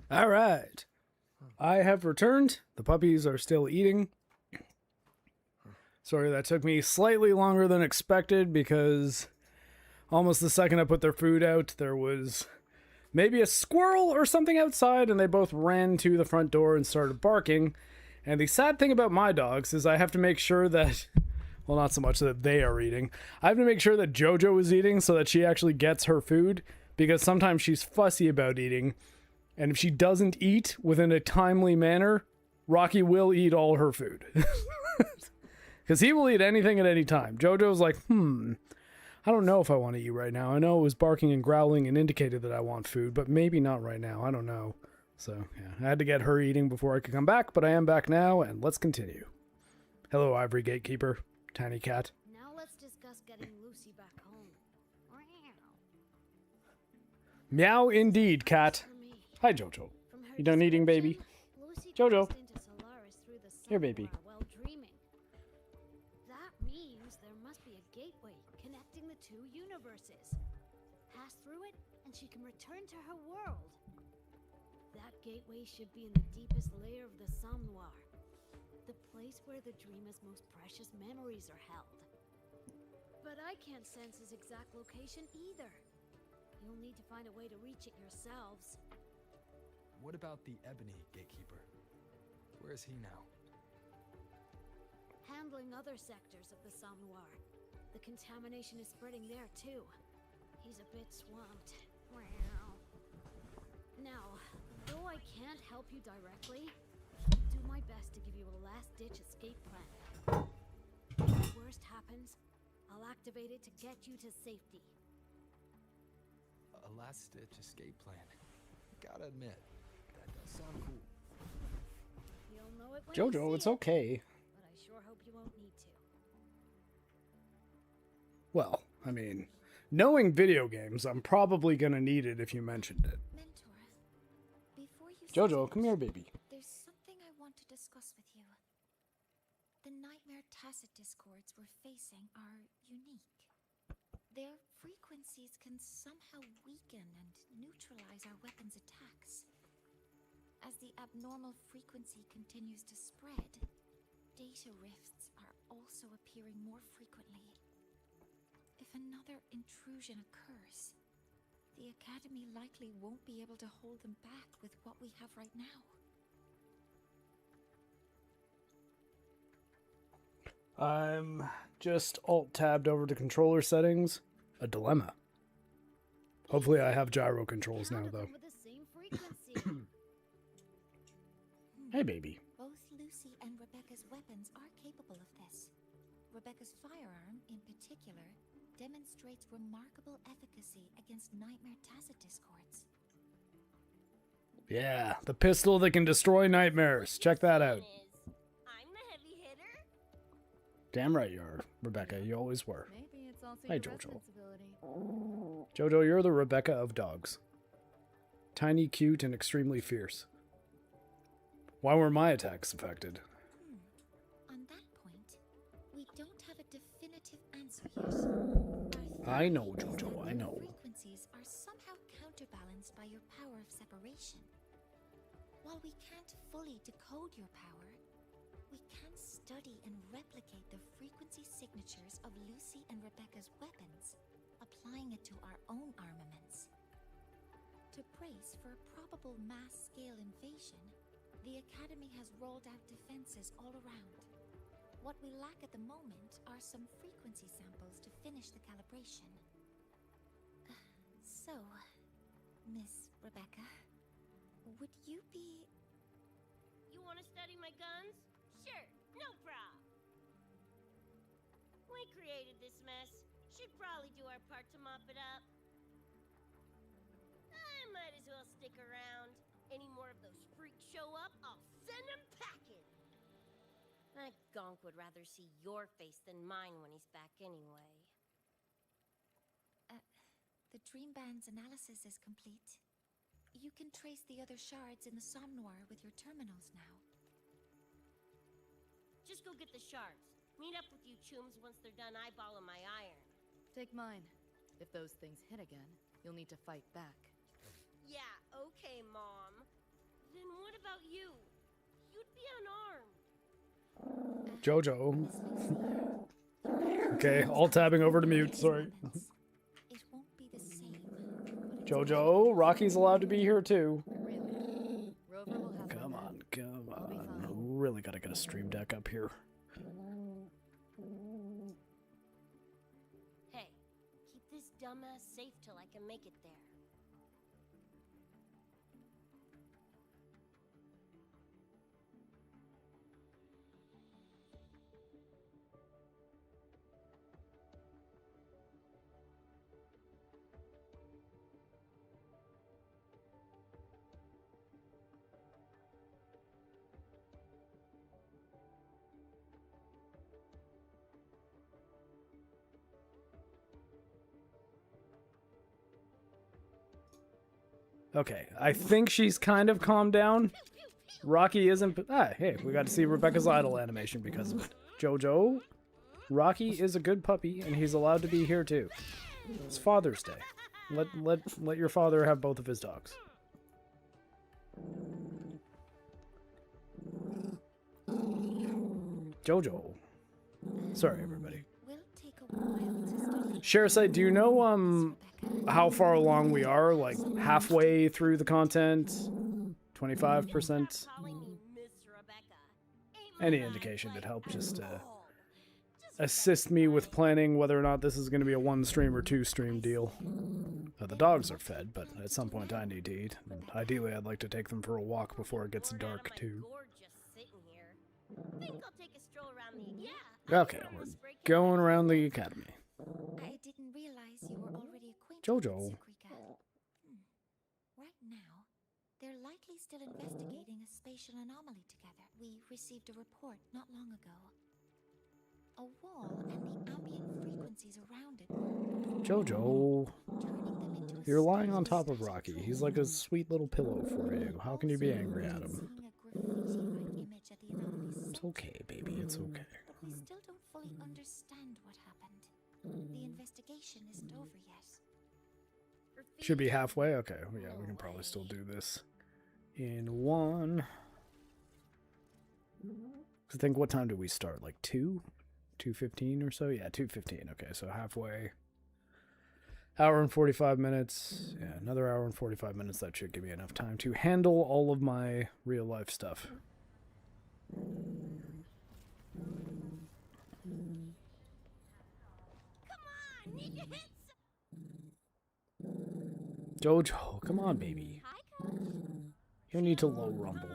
All right. I have returned. The puppies are still eating. Sorry, that took me slightly longer than expected because almost the second I put their food out, there was maybe a squirrel or something outside, and they both ran to the front door and started barking. And the sad thing about my dogs is I have to make sure that, well, not so much that they are eating. I have to make sure that JoJo is eating so that she actually gets her food, because sometimes she's fussy about eating. And if she doesn't eat within a timely manner, Rocky will eat all her food. Because he will eat anything at any time. JoJo's like, I don't know if I want to eat right now. I know it was barking and growling and indicated that I want food, but maybe not right now. I don't know. So, yeah, I had to get her eating before I could come back, but I am back now, and let's continue. Hello, Ivory Gatekeeper. Tiny cat. Now let's discuss getting Lucy back home. Meow indeed, cat. Hi, Jojo. You done eating, baby? Jojo. Here, baby. While dreaming. That means there must be a gateway connecting the two universes. Pass through it, and she can return to her world. That gateway should be in the deepest layer of the Somme Noir, the place where the dreamer's most precious memories are held. But I can't sense his exact location either. You'll need to find a way to reach it yourselves. What about the Ebony Gatekeeper? Where is he now? Handling other sectors of the Somme Noir. The contamination is spreading there too. He's a bit swamped. Now, though I can't help you directly, I'll do my best to give you a last-ditch escape plan. If the worst happens, I'll activate it to get you to safety. A last-ditch escape plan. Gotta admit, that does sound cool. You'll know it when Jojo, you it's see it, okay. but I sure hope you won't need to. Well, I mean, knowing video games, I'm probably gonna need it if you mentioned it. Mentor, before you Jojo, come here, baby. There's something I want to discuss with you. The nightmare tacit discords we're facing are unique. Their frequencies can somehow weaken and neutralize our weapons' attacks. As the abnormal frequency continues to spread, data rifts are also appearing more frequently. If another intrusion occurs, the Academy likely won't be able to hold them back with what we have right now. I'm just alt-tabbed over to controller settings. A dilemma. Hopefully I have gyro controls now, though. With the same frequency. Hey, baby. Both Lucy and Rebecca's weapons are capable of this. Rebecca's firearm, in particular, demonstrates remarkable efficacy against nightmare tacit discords. Yeah, the pistol that can destroy nightmares. Check that out. I'm the heavy hitter. Damn right you are, Rebecca. You always were. Maybe it's also Hi, your Jojo. responsibility. Jojo, you're the Rebecca of dogs. Tiny, cute, and extremely fierce. Why were my attacks affected? On that point, we don't have a definitive answer yet. I know, Jojo, I know. Frequencies are somehow counterbalanced by your power of separation. While we can't fully decode your power, we can study and replicate the frequency signatures of Lucy and Rebecca's weapons, applying it to our own armaments. To brace for a probable mass-scale invasion, the Academy has rolled out defenses all around. What we lack at the moment are some frequency samples to finish the calibration. So, Miss Rebecca, would you be... You want to study my guns? Sure, no prob. We created this mess. Should probably do our part to mop it up. I might as well stick around. Any more of those freaks show up, I'll send them packing. That gonk would rather see your face than mine when he's back anyway. The Dream Band's analysis is complete. You can trace the other shards in the Somme Noir with your terminals now. Just go get the shards. Meet up with you chooms once they're done eyeballing my iron. Take mine. If those things hit again, you'll need to fight back. Yeah, okay, Mom. about you? You'd be unarmed. Jojo. Okay, all tabbing over to mute, sorry. It won't be the same. Jojo, Rocky's allowed to be here too. Rover will have Come my on, back. come I'll be on. fine. Really gotta get a stream deck up here. Hey, keep this dumbass safe till I can make it there. Okay, I think she's kind of calmed down. Rocky isn't. Ah, hey, we got to see Rebecca's idol animation because of it. Jojo, Rocky is a good puppy, and he's allowed to be here too. It's Father's Day. Let your father have both of his dogs. Jojo. Sorry, everybody. Will take a while to study. Sharasite, do you know how far along we are? Like halfway through the content? 25%? Any indication would help just assist me with planning whether or not this is going to be a 1-stream or 2-stream deal. The dogs are fed, but at some point I need to eat. And ideally, I'd like to take them for a walk before it gets dark, too. Okay, we're going around the academy. I didn't realize you were already acquainted Jojo. with Sukrika. Right now, they're likely still investigating a spatial anomaly together. We received a report not long ago. A wall and the ambient frequencies around it Jojo, turning them into a you're lying on static top of Rocky. He's like a sweet little pillow for you. How can you be angry at him? seeing a graffiti-like image at the anomaly's It's okay, baby. It's okay. But we still don't fully understand what happened. The investigation isn't over yet. Should be halfway? Okay, well, yeah, we can probably still do this in one. I think, what time did we start? Like 2? 2:15 or so? Yeah, 2:15. Okay, so halfway. Hour and 45 minutes. Yeah, another hour and 45 minutes. That should give me enough time to handle all of my real life stuff. Jojo, come on, baby. You don't need to low rumble.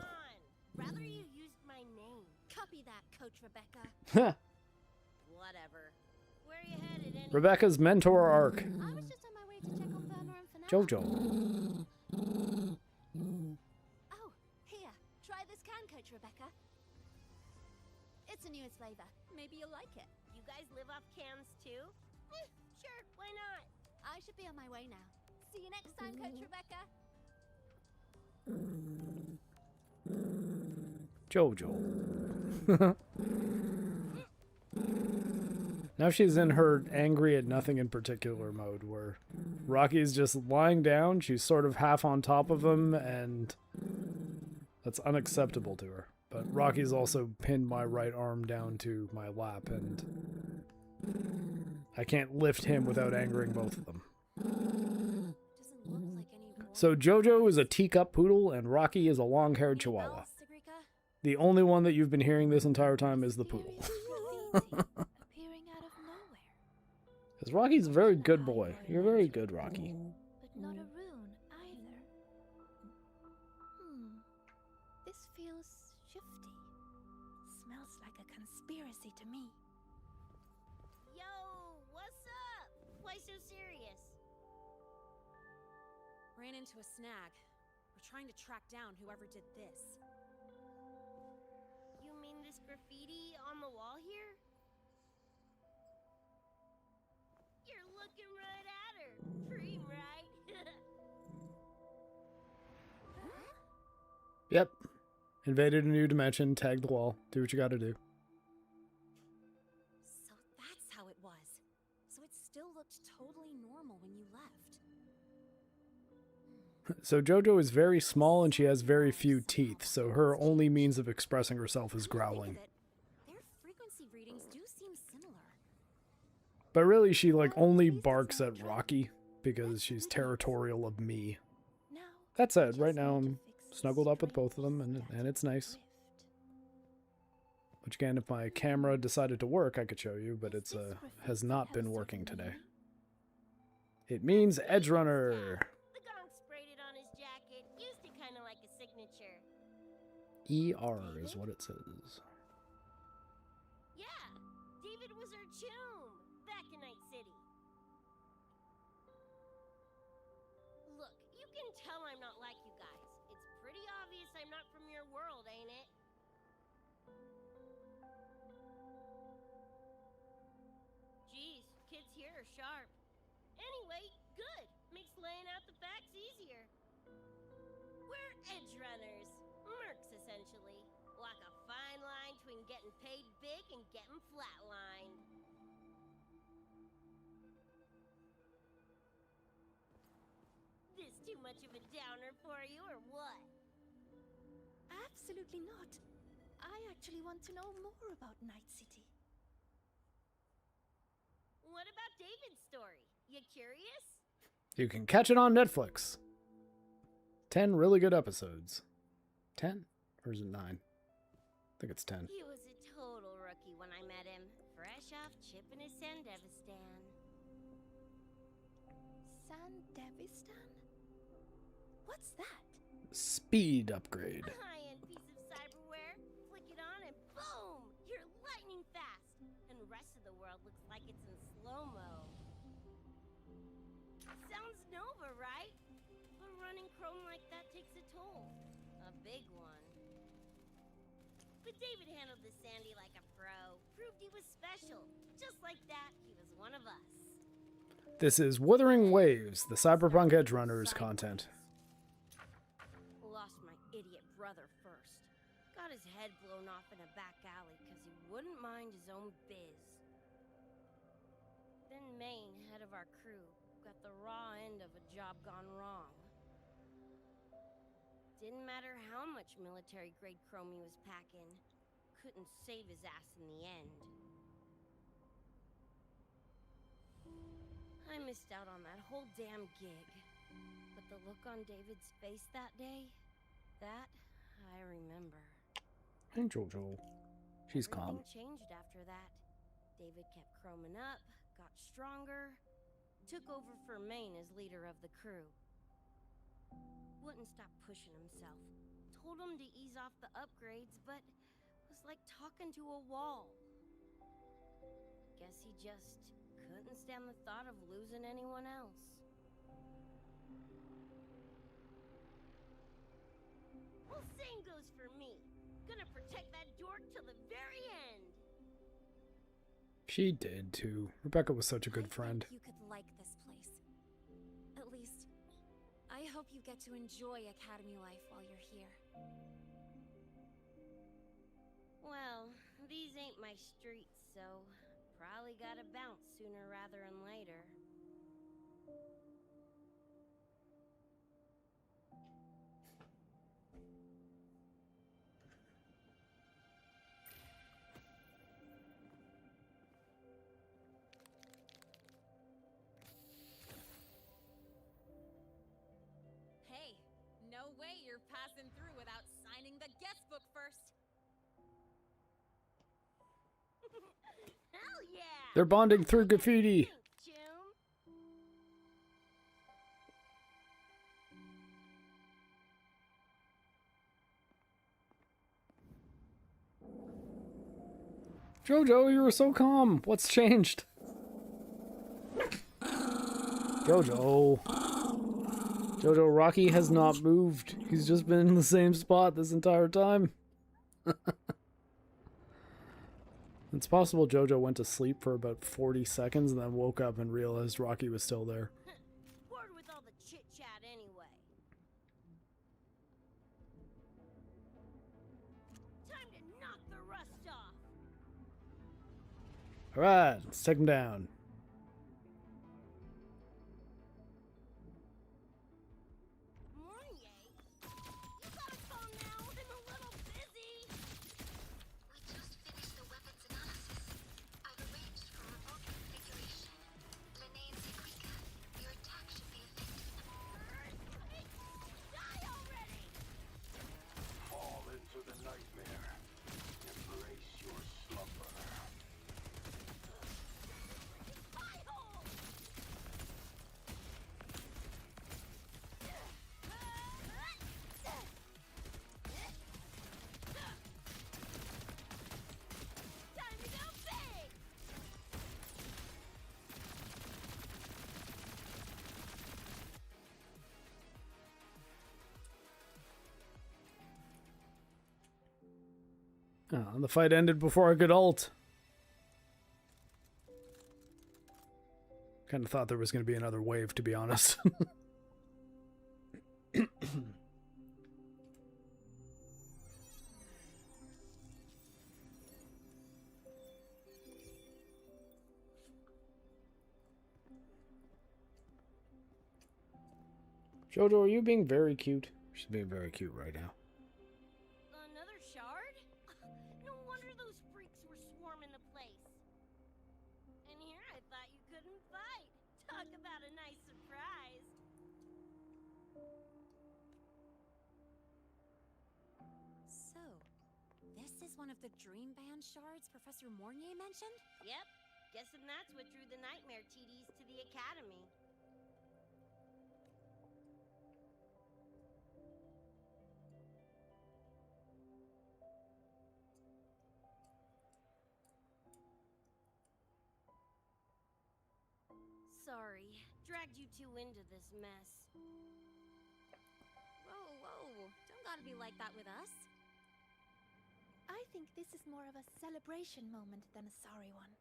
Rather you used my name. Copy that, Coach Rebecca. Whatever. Where are you headed anyway? Rebecca's mentor arc. I was just on my way to check on Firma and Finale. Jojo. Oh, here. Try this can, Coach Rebecca. It's a newest flavor. Maybe you'll like it. You guys live off cans too? Sure, why not? I should be on my way now. See you next time, Coach Rebecca. Jojo. Now she's in her angry at nothing in particular mode where Rocky's just lying down, she's sort of half on top of him, and that's unacceptable to her. But Rocky's also pinned my right arm down to my lap, and I can't lift him without angering both of them. So Jojo is a teacup poodle, and Rocky is a long-haired chihuahua. The only one that you've been hearing this entire time is the poodle. Appearing out of nowhere. Because Rocky's a very good boy. You're very good, Rocky. But not a rune either. This feels shifty. Smells like a conspiracy to me. Yo, what's up? Why so serious? Ran into a snag. We're trying to track down whoever did this. You mean this graffiti on the wall here? You're looking right at her. Dream, right? Yep. Invaded a new dimension, tagged the wall. Do what you gotta do. So that's how it was. So it still looked totally normal when you left. So JoJo is very small and she has very few teeth, so her only means of expressing herself is growling. Their frequency readings do seem similar. But really, she like only barks at Rocky because she's territorial of me. That said, right now I'm snuggled up with both of them and it's nice. Which again, if my camera decided to work, I could show you, but it's has not been working today. It means Edgerunner. The Gonk sprayed it on his jacket. Used it kind of like a signature. ER is what it says. Yeah, David was our chum back in Night City. Look, you can tell I'm not like you guys. It's pretty obvious I'm not from your world, ain't it? Geez, kids here are sharp. Anyway, good. Makes laying out the facts easier. We're Edgerunners. Mercs, essentially. Walk a fine line between getting paid big and getting flatlined. This too much of a downer for you, or what? Absolutely not. I actually want to know more about Night City. What about David's story? You curious? You can catch it on Netflix. 10 really good episodes. 10? Or is it 9? I think it's 10. He was a total rookie when I met him. Fresh off chipping his Sandevistan. Sandevistan? What's that? Speed upgrade. A high-end piece of cyberware. Flick it on and boom! You're lightning fast. And the rest of the world looks like it's in slow-mo. Sounds Nova, right? But running chrome like that takes a toll. A big one. But David handled the Sandy like a pro. Proved he was special. Just like that, he was one of us. This is Wuthering Waves, the Cyberpunk Edgerunners content. Lost my idiot brother first. Got his head blown off in a back alley because he wouldn't mind his own biz. Then Maine, head of our crew, got the raw end of a job gone wrong. Didn't matter how much military-grade chrome he was packing. Couldn't save his ass in the end. I missed out on that whole damn gig. But the look on David's face that day, that I remember. And JoJo. She's calm. Everything changed after that. David kept chroming up, got stronger, took over for Maine as leader of the crew. Wouldn't stop pushing himself. Told him to ease off the upgrades, but was like talking to a wall. Guess he just couldn't stand the thought of losing anyone else. Well, same goes for me. Gonna protect that dork till the very end. She did too. Rebecca was such a good friend. You could like this place. At least, I hope you get to enjoy Academy life while you're here. Well, these ain't my streets, so probably gotta bounce sooner rather than later. Hey, no way you're passing through without signing the guest book first. Hell yeah! They're bonding through graffiti. JoJo, you were so calm. What's changed? JoJo. JoJo, Rocky has not moved. He's just been in the same spot this entire time. It's possible JoJo went to sleep for about 40 seconds and then woke up and realized Rocky was still there. Bored with all the chit-chat anyway. Time to knock the rust off. Alright, let's take him down. Oh, the fight ended before I could ult. Kind of thought there was going to be another wave, to be honest. Jojo, are you being very cute? She's being very cute right now. Another shard? No wonder those freaks were swarming the place. And here I thought you couldn't fight. Talk about a nice surprise. So, this is one of the Dream Band shards Professor Mornier mentioned? Yep. Guessing that's what drew the Nightmare TDs to the Academy. Sorry, dragged you two into this mess. Whoa, whoa. Don't gotta be like that with us. I think this is more of a celebration moment than a sorry one.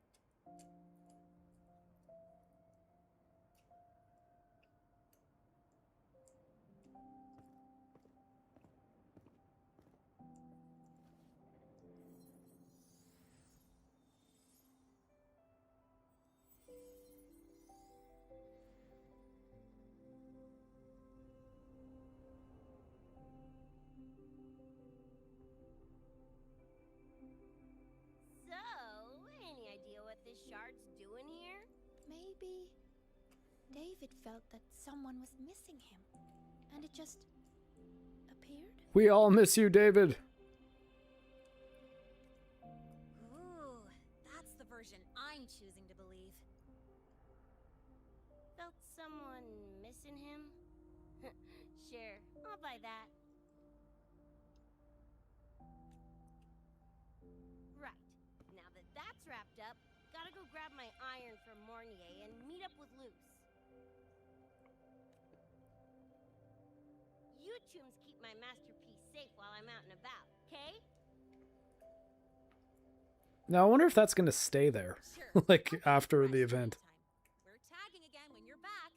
So, any idea what this shard's doing here? Maybe David felt that someone was missing him, and it just appeared? We all miss you, David. Ooh, that's the version I'm choosing to believe. Felt someone missing him? Sure, I'll buy that. Right, now that that's wrapped up, gotta go grab my iron from Mornier and meet up with Luce. You tombs keep my masterpiece safe while I'm out and about, okay? Now I wonder if that's gonna stay there, Sure. like after the event. We're tagging again when you're back.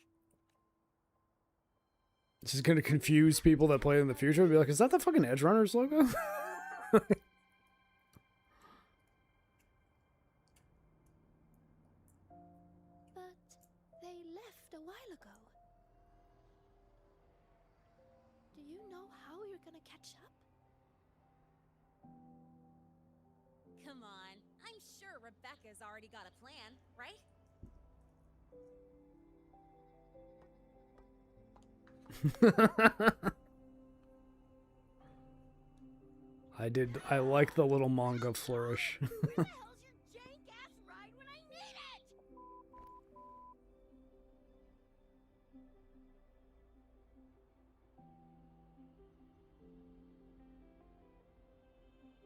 This is gonna confuse people that play in the future. Be like, is that the fucking Edgerunners logo? But they left a while ago. Do you know how you're gonna catch up? Come on. I'm sure Rebecca's already got a plan, right? I like the little manga flourish. Where the hell's your jank ass ride when I need it?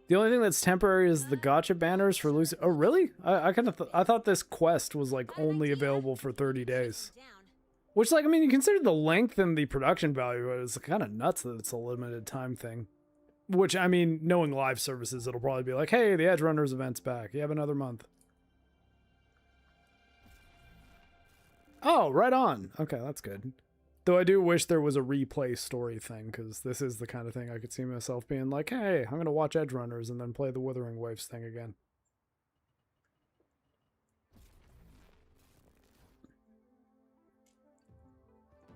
The only thing that's temporary is the gotcha banners for Lucy. Oh, really? I kind of I thought this quest was like only available for 30 days. Which, like, I mean, you consider the length and the production value, it's kind of nuts that it's a limited time thing. Which, I mean, knowing live services, it'll probably be like, hey, the Edgerunners event's back. You have another month. Oh, right on. Okay, that's good. Though I do wish there was a replay story thing, because this is the kind of thing I could see myself being like, hey, I'm going to watch Edgerunners and then play the Wuthering Waves thing again.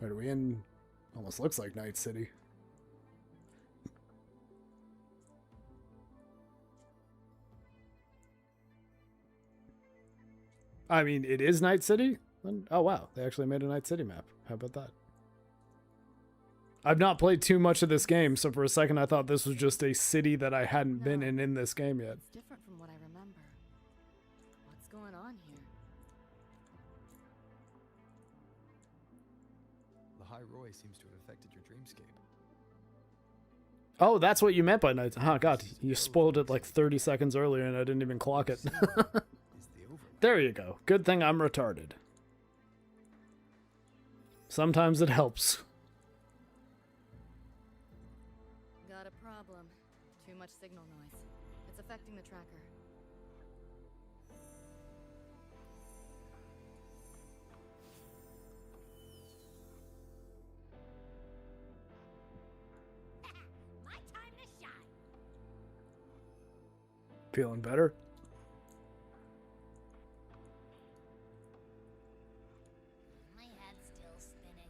Wait, are we in? Almost looks like Night City. I mean, it is Night City? Oh, wow. They actually made a Night City map. How about that? I've not played too much of this game, so for a second I thought this was just a city that I hadn't been in this game yet. It's different from what I remember. What's going on here? The High Roy seems to have affected your dreamscape. Oh, that's what you meant by night. Oh, God. You spoiled it like 30 seconds earlier and I didn't even clock it. There you go. Good thing I'm retarded. Sometimes it helps. Got a problem. Too much signal noise. It's affecting the tracker. My time to shine. Feeling better? My head's still spinning.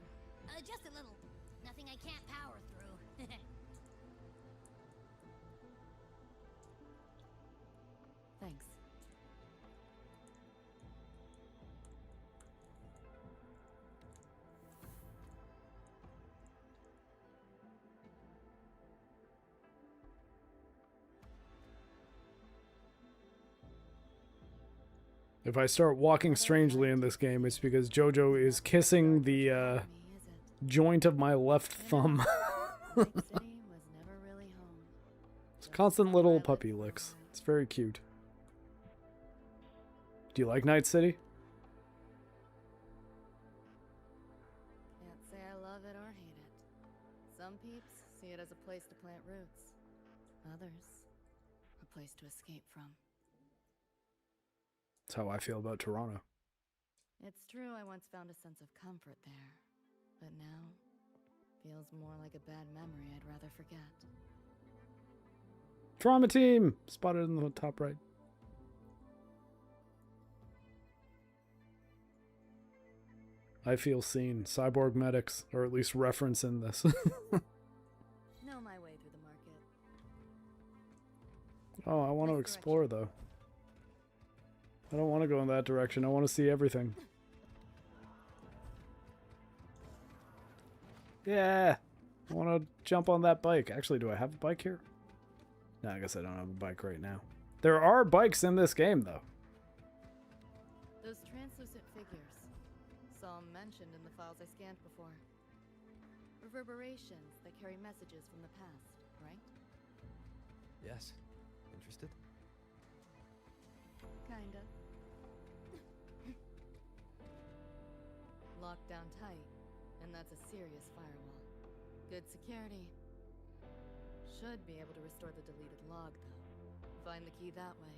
Just a little. Nothing I can't power through. Thanks. If I start walking strangely in this game, it's because Jojo is kissing the joint of my left thumb. It's constant little puppy licks. It's very cute. Do you like Night City? Can't say I love it or hate it. Some peeps see it as a place to plant roots. Others, a place to escape from. That's how I feel about Toronto. It's true I once found a sense of comfort there, but now feels more like a bad memory I'd rather forget. Trauma team! Spotted in the top right. I feel seen. Cyborg medics, or at least reference in this. Know my way through the market. Oh, I want to explore though. I don't want to go in that direction. I want to see everything. Yeah! I want to jump on that bike. Actually, do I have a bike here? No, I guess I don't have a bike right now. There are bikes in this game, though. Those translucent figures. Saw them mentioned in the files I scanned before. Reverberations that carry messages from the past, right? Yes. Interested? Kinda. Locked down tight, and that's a serious firewall. Good security. Should be able to restore the deleted log, though. Find the key that way.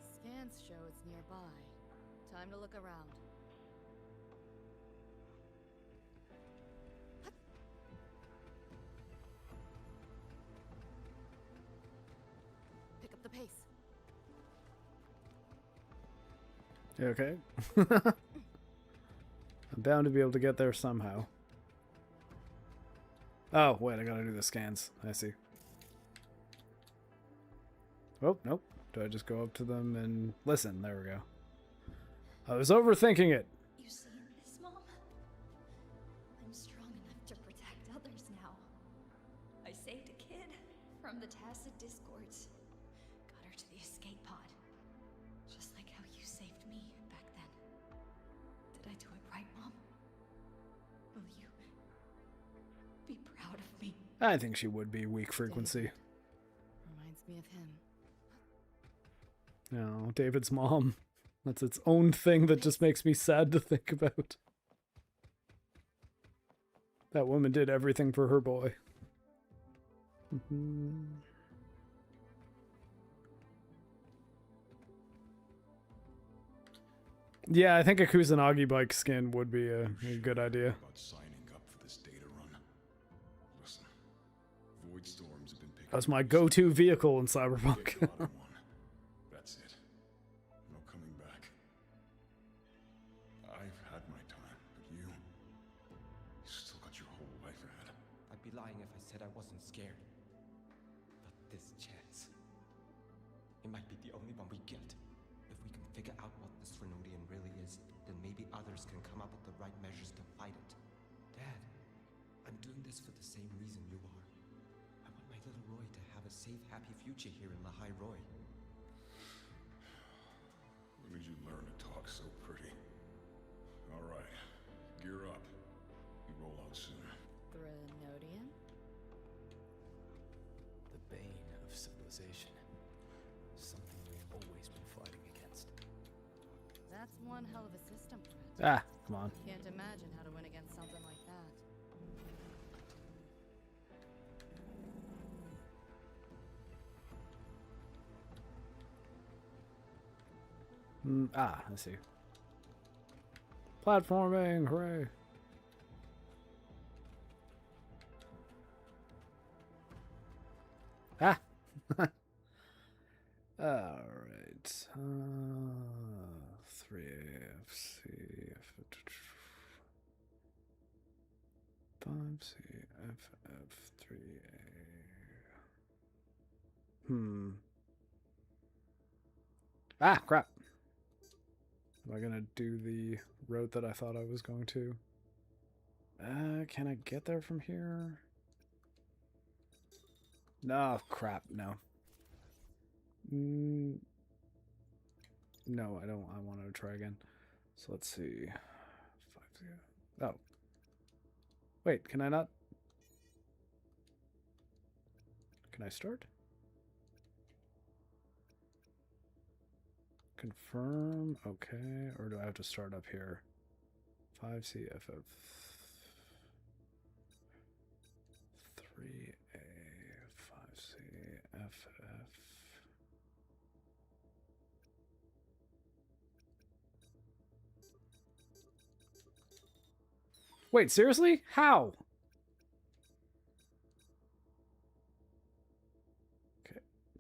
Scans show it's nearby. Time to look around. Pick up the pace. You okay? I'm bound to be able to get there somehow. Oh, wait, I gotta do the scans. I see. Oh, nope. Do I just go up to them and listen? There we go. I was overthinking it. You see this, Mom? I'm strong enough to protect others now. I saved a kid from the tacit discords. Got her to the escape pod. Just like how you saved me back then. Did I do it right, Mom? Will you be proud of me? I think she would be weak frequency. Reminds me of him. No, David's mom. That's its own thing that just makes me sad to think about. That woman did everything for her boy. Yeah, I think a Kusanagi bike skin would be a good idea. About signing up for this data run. Listen, void storms have been picking That's my go-to vehicle in Cyberpunk. That's it. No coming back. I've had my time, but you still got your whole life ahead. I'd be lying if I said I wasn't scared. But this chance, it might be the only one we get. If we can figure out what this Renodian really is, then maybe others can come up with the right measures to fight it. Dad, I'm doing this for the same reason you are. I want my little Roy to have a safe, happy future here in Lahai Roy. When did you learn to talk so pretty? All right, gear up. We roll out soon. Renodian? The bane of civilization. Something we've always been fighting against. That's one hell of a system, Fred. Ah, come on. Can't imagine how to win against something like that. I see. Platforming, hooray. Ah! Alright. 3FC. 5C, FF, 3A. Ah, crap. Am I gonna do the route that I thought I was going to? Can I get there from here? No, crap, no. No, I don't. I want to try again. So let's see. 5-0. Oh. Wait, can I not? Can I start? Confirm. Okay. Or do I have to start up here? 5CFF 3A 5CFF. Wait, seriously? How? Okay.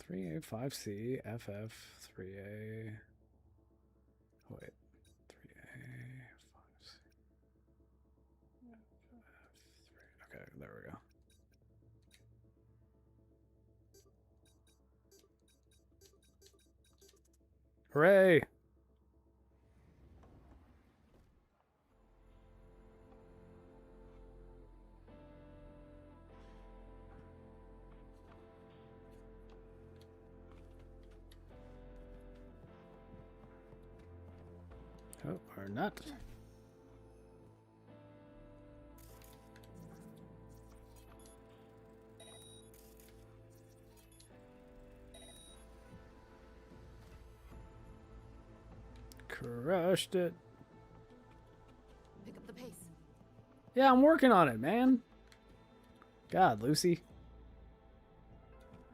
3A 5C FF 3A. Oh, wait. 3A 5C. Okay, there we go. Hooray! Oh, or not. Crushed it. Pick up the pace. Yeah, I'm working on it, man. God, Lucy.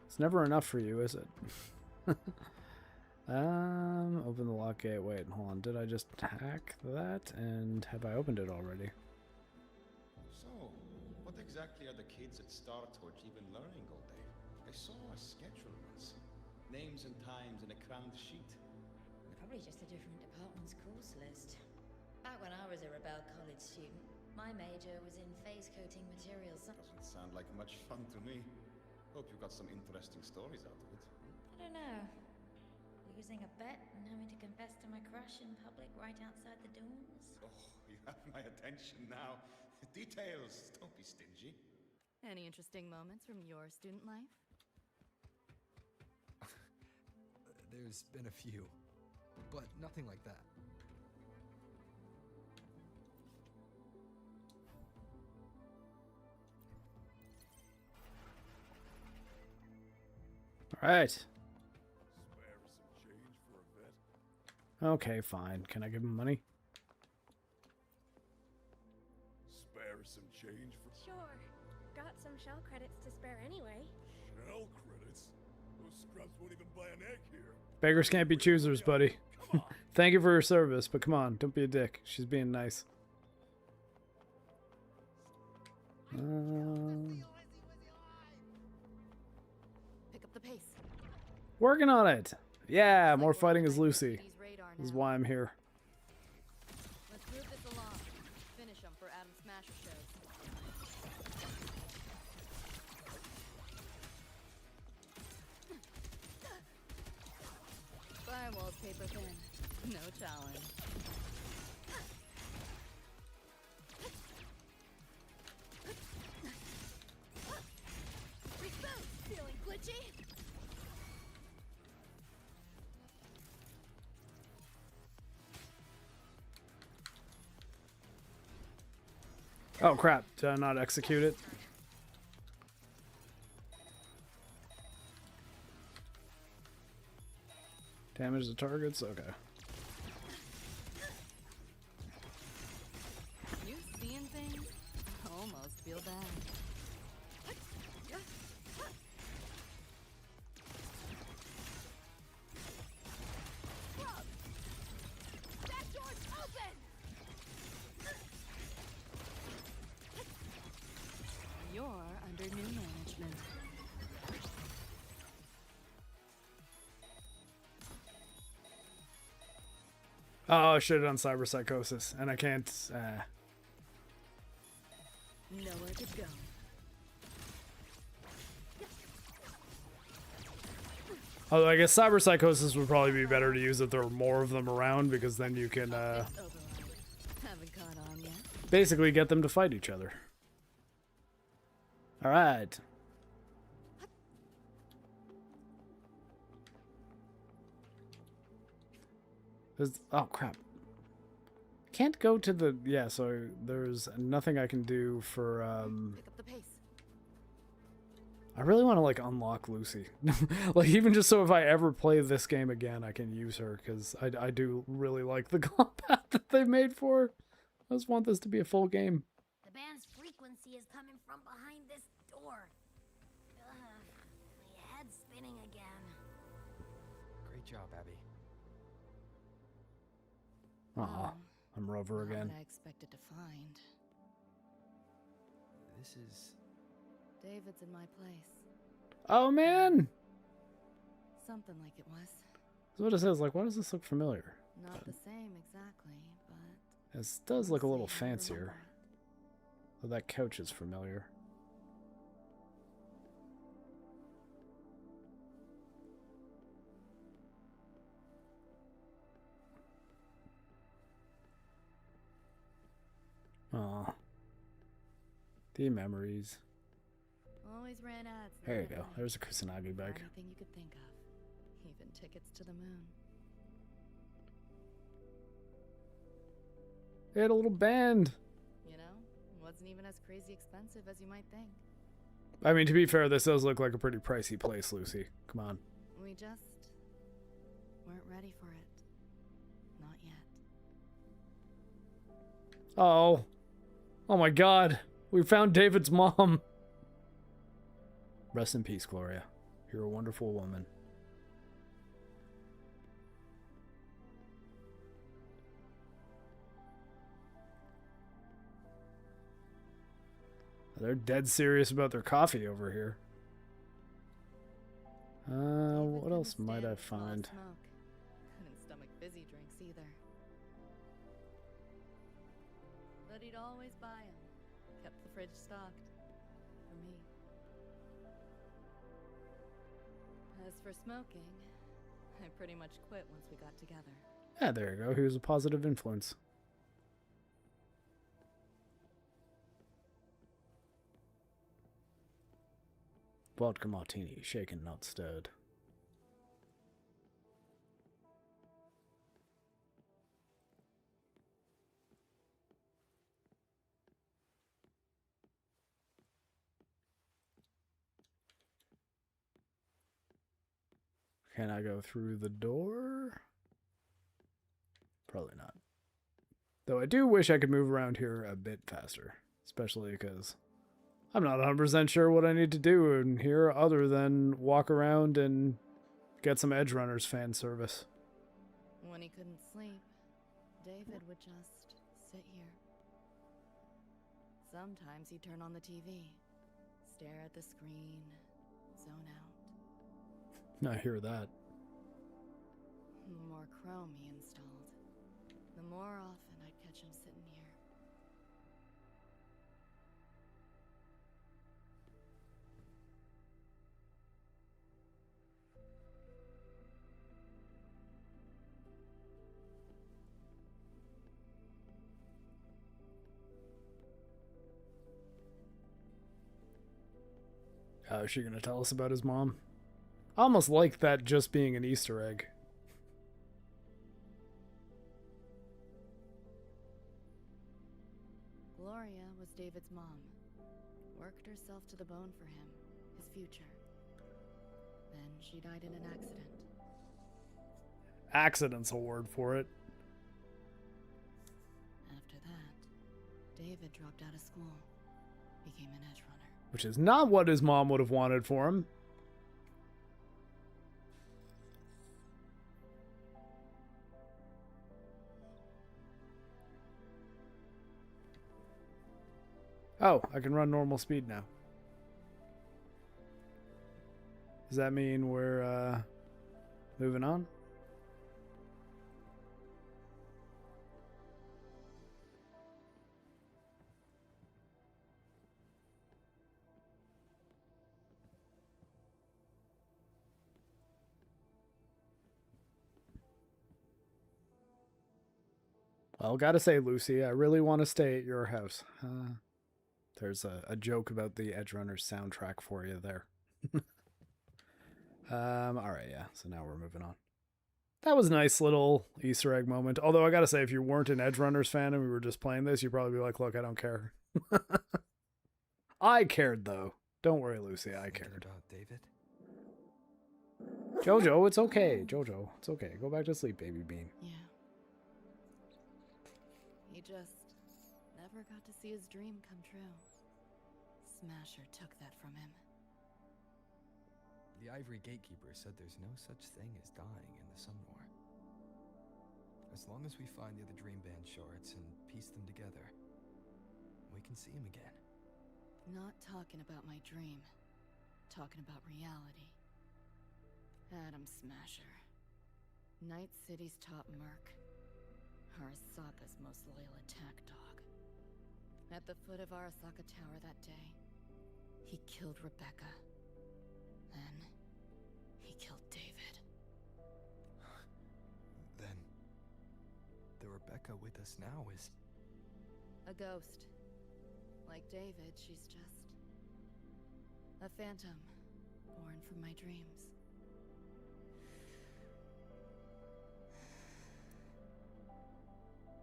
It's never enough for you, is it? Open the lock gate. Wait, hold on. Did I just hack that? And have I opened it already? So, what exactly are the kids at Star Torch even learning all day? I saw a schedule once. Names and times in a crammed sheet. Probably just a different department's course list. Back when I was a Rebel College student, my major was in phase coating materials. Doesn't sound like much fun to me. Hope you got some interesting stories out of it. I don't know. Losing a bet and having to confess to my crush in public right outside the dorms. Oh, you have my attention now. Details, don't be stingy. Any interesting moments from your student life? There's been a few, but nothing like that. All right. Spare some change for a vet. Okay, fine. Can I give him money? Spare some change for... Sure. Got some shell credits to spare anyway. Shell credits? Those scrubs won't even buy an egg here. Beggars can't be choosers, buddy. Thank you for your service, but come on, don't be a dick. She's being nice. Pick up the pace. Working on it. Yeah, more fighting as Lucy. This is why I'm here. Let's move this along. Finish them for Adam Smasher shows. Firewall's paper thin. No challenge. Feeling glitchy? Oh crap, did I not execute it? Damage the targets? Okay. You seeing things? Almost feel bad. treatment. Oh, I should have done cyberpsychosis, and I can't. Nowhere to go. Although I guess cyberpsychosis would probably be better to use if there were more of them around, because then you can Haven't caught on yet. basically get them to fight each other. All right. Oh crap. Can't go to the so there's nothing I can do for Pick up the pace. I really want to like unlock Lucy. Like even just so if I ever play this game again I can use her, because I do really like the combat that they made for her. I just want this to be a full game. The band's frequency is coming from behind this door. My head's spinning again. Great job, Abby. Aw, I'm Rover Not again. what I expected to find. This is... David's in my place. Oh man! Something like it was. That's what it says. Like, why does this look familiar? Not the same exactly, but This does look a little Honestly, I remember fancier. Oh, that couch is familiar. Aw. The memories. always ran ads. There you late at go. night There's a Kusanagi for bag. Anything you could think of. Even tickets to the moon. They had a little band. You know, it wasn't even as crazy expensive as you might think. I mean, to be fair, this does look like a pretty pricey place, Lucy. Come on. We just weren't ready for it. Not yet. Oh. Oh my god. We found David's mom. Rest in peace, Gloria. You're a wonderful woman. They're dead serious about their coffee over here. What else might I find? Smoke. Couldn't stomach fizzy drinks either. But he'd always buy 'em. Kept the fridge stocked. For me. As for smoking, I pretty much quit once we got together. Yeah, there you go. He was a positive influence. Vodka martini, shaken, not stirred. Can I go through the door? Probably not. Though I do wish I could move around here a bit faster, especially because I'm not 100% sure what I need to do in here other than walk around and get some Edgerunners fan service. When he couldn't sleep, David would just sit here. Sometimes he'd turn on the TV, stare at the screen, zone out. I hear that. The more Chrome he installed, the more often I'd catch him sitting here. How is she going to tell us about his mom? I almost like that just being an Easter egg. Gloria was David's mom. Worked herself to the bone for him, his future. Then she died in an accident. Accident's a word for it. After that, David dropped out of school, became an Edgerunner. Which is not what his mom would have wanted for him. Oh, I can run normal speed now. Does that mean we're moving on? Well, gotta say, Lucy, I really want to stay at your house. There's a joke about the Edgerunners soundtrack for you there. Alright, yeah, so now we're moving on. That was a nice little Easter egg moment. Although I gotta say, if you weren't an Edgerunners fan and we were just playing this, you'd probably be like, look, I don't care. I cared, though. Don't worry, Lucy, I cared. About David? Jojo, it's okay. Jojo, it's okay. Go back to sleep, baby bean. Yeah. He just never got to see his dream come true. Smasher took that from him. The Ivory Gatekeeper said there's no such thing as dying in the Sumnor. As long as we find the other Dream Band shards and piece them together, we can see him again. Not talking about my dream. Talking about reality. Adam Smasher. Night City's top merc. Arasaka's most loyal attack dog. At the foot of Arasaka Tower that day, he killed Rebecca. Then, he killed David. Then, the Rebecca with us now is... A ghost. Like David, she's just... a phantom, born from my dreams.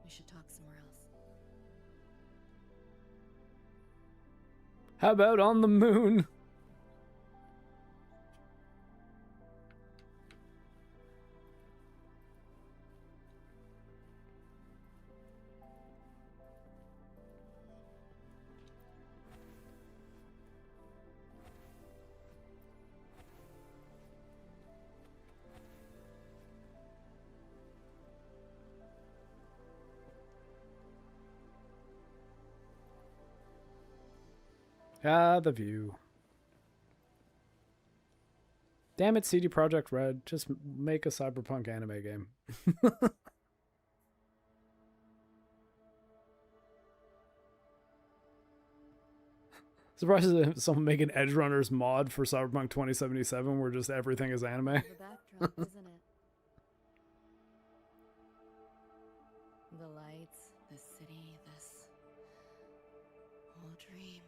We should talk somewhere else. How about on the moon? Ah, the view. Damn it, CD Projekt Red. Just make a Cyberpunk anime game. Surprised that someone make an Edgerunners mod for Cyberpunk 2077 where just everything is anime. The backdrop, isn't it? The lights, the city, this whole dream.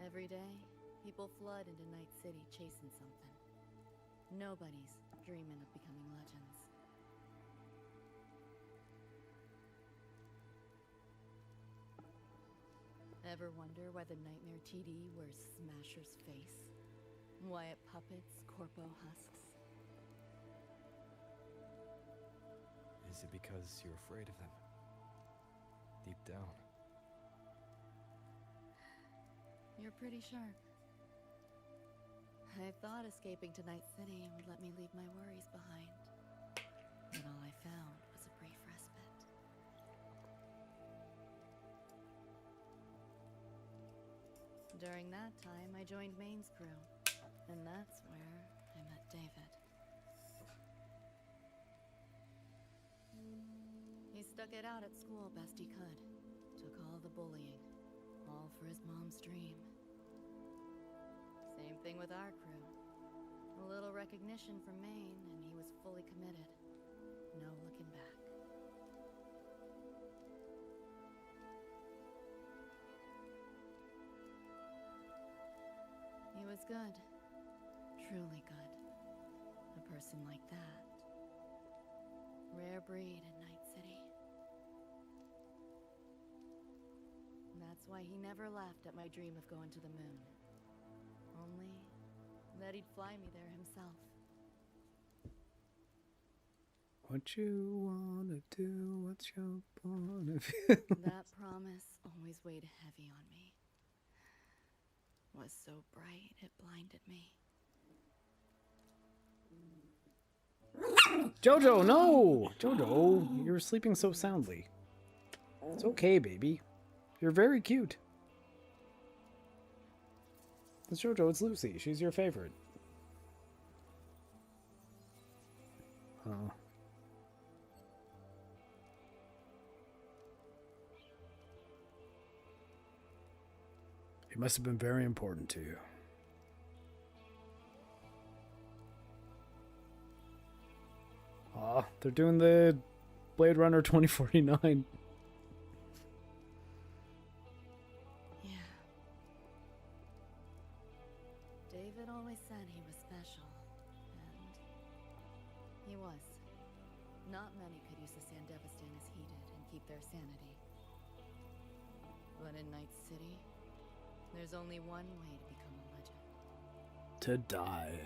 Every day, people flood into Night City chasing something. Nobody's dreaming of becoming legends. Ever wonder why the Nightmare TD wears Smasher's face? Why it puppets Corpo husks? Is it because you're afraid of them? Deep down. You're pretty sharp. I thought escaping to Night City would let me leave my worries behind. But all I found was a brief respite. During that time, I joined Maine's crew. And that's where I met David. He stuck it out at school best he could. Took all the bullying. All for his mom's dream. Same thing with our crew. A little recognition from Maine, and he was fully committed. No looking back. He was good. Truly good. A person like that. Rare breed in Night City. That's why he never laughed at my dream of going to the moon. Only that he'd fly me there himself. What you wanna do, what's your point of view? That promise always weighed heavy on me. Was so bright it blinded me. Jojo, no! Jojo, you're sleeping so soundly. It's okay, baby. You're very cute. It's Jojo, it's Lucy. She's your favorite. Oh. He must have been very important to you. Aw, they're doing the Blade Runner 2049. Yeah. David always said he was special, and he was. Not many could use the Sandevastan as he did and keep their sanity. But in Night City, there's only one way to become a legend. To die.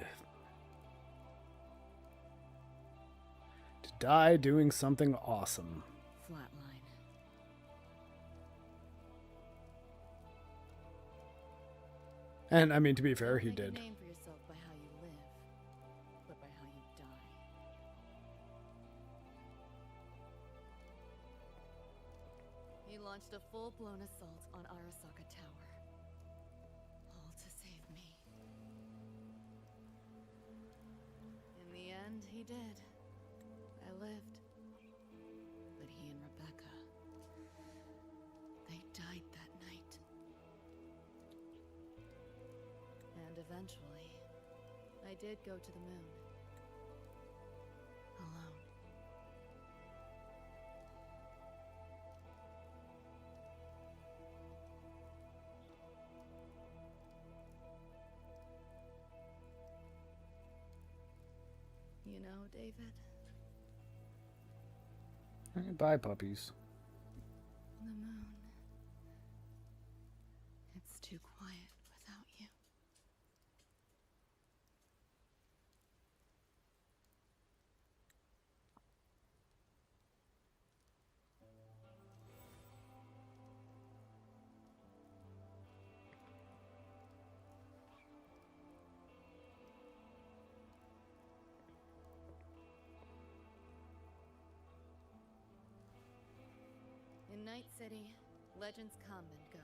To die doing something awesome. Flatline. And I mean, to be fair, he Don't make a did. name for yourself by how you live, but by how you die. He launched a full-blown assault on Arasaka Tower. All to save me. In the end, he did. I lived. But he and Rebecca, they died that night. And eventually, I did go to the moon. Alone. You know, David, Bye, puppies. the moon, it's too quiet without you. In Night City, legends come and go.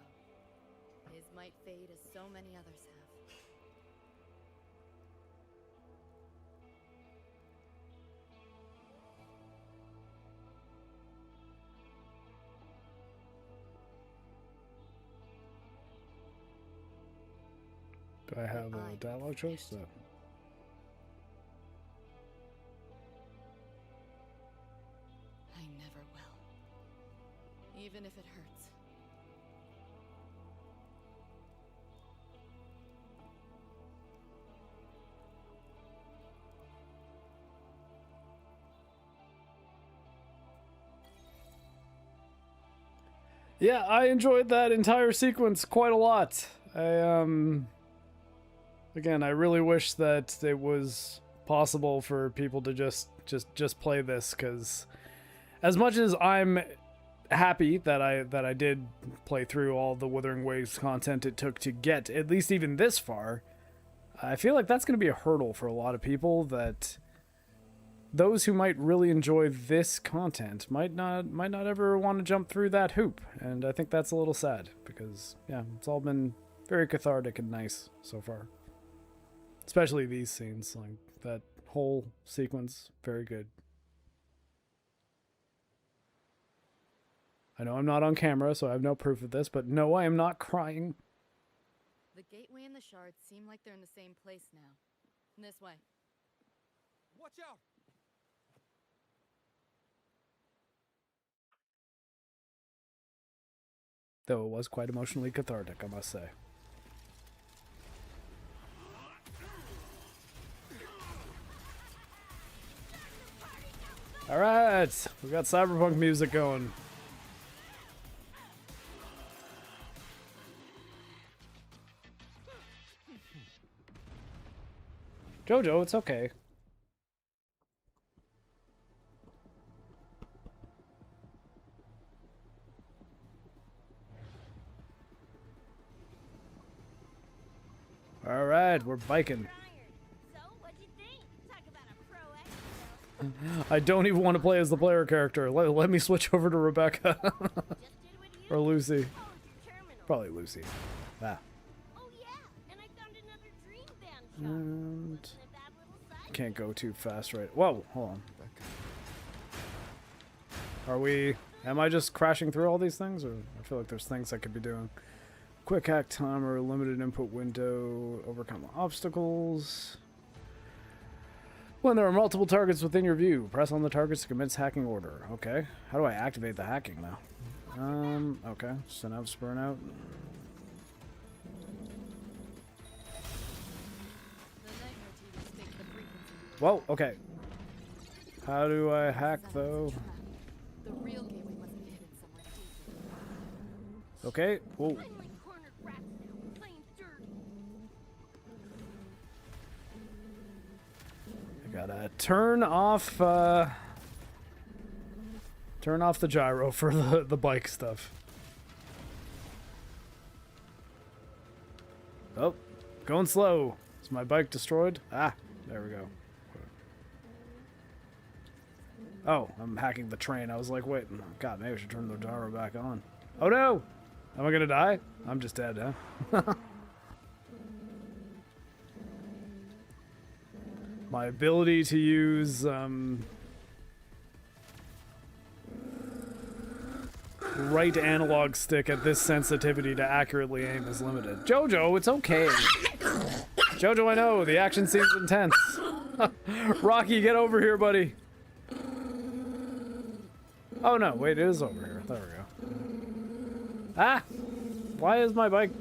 His might fade as so many others have. Do I have a dialogue choice? No. I never will. Even if it hurts. Yeah, I enjoyed that entire sequence quite a lot. Again, I really wish that it was possible for people to just play this, because as much as I'm happy that I did play through all the Wuthering Waves content it took to get at least even this far, I feel like that's going to be a hurdle for a lot of people, that those who might really enjoy this content might not ever want to jump through that hoop. And I think that's a little sad, because yeah, it's all been very cathartic and nice so far. Especially these scenes, like that whole sequence, very good. I know I'm not on camera, so I have no proof of this, but no, I am not crying. The gateway and the shards seem like they're in the same place now. This way. Watch out! Though it was quite emotionally cathartic, I must say. Alright, we got cyberpunk music going. Jojo, it's okay. Alright, we're biking. So, what'd you think? Talk about a pro expo. I don't even want to play as the player character. Let me switch over to Rebecca. Or Lucy. Probably Lucy. Ah. And can't go too fast, right? Whoa, hold on. Are we... Am I just crashing through all these things? Or I feel like there's things I could be doing. Quick hack timer, limited input window, overcome obstacles. When there are multiple targets within your view, press on the targets to commence hacking order. Okay. How do I activate the hacking now? Okay. Synapse burnout. Whoa, okay. How do I hack though? Okay. Whoa. I gotta turn off the gyro for the bike stuff. Oh, going slow. Is my bike destroyed? Ah, there we go. Oh, I'm hacking the train. I was like, wait, God, maybe I should turn the gyro back on. Oh no! Am I gonna die? I'm just dead, huh? My ability to use, right analog stick at this sensitivity to accurately aim is limited. Jojo, it's okay. Jojo, I know, the action seems intense. Rocky, get over here, buddy. Oh no, wait, it is over here. There we go. Ah! Why is my bike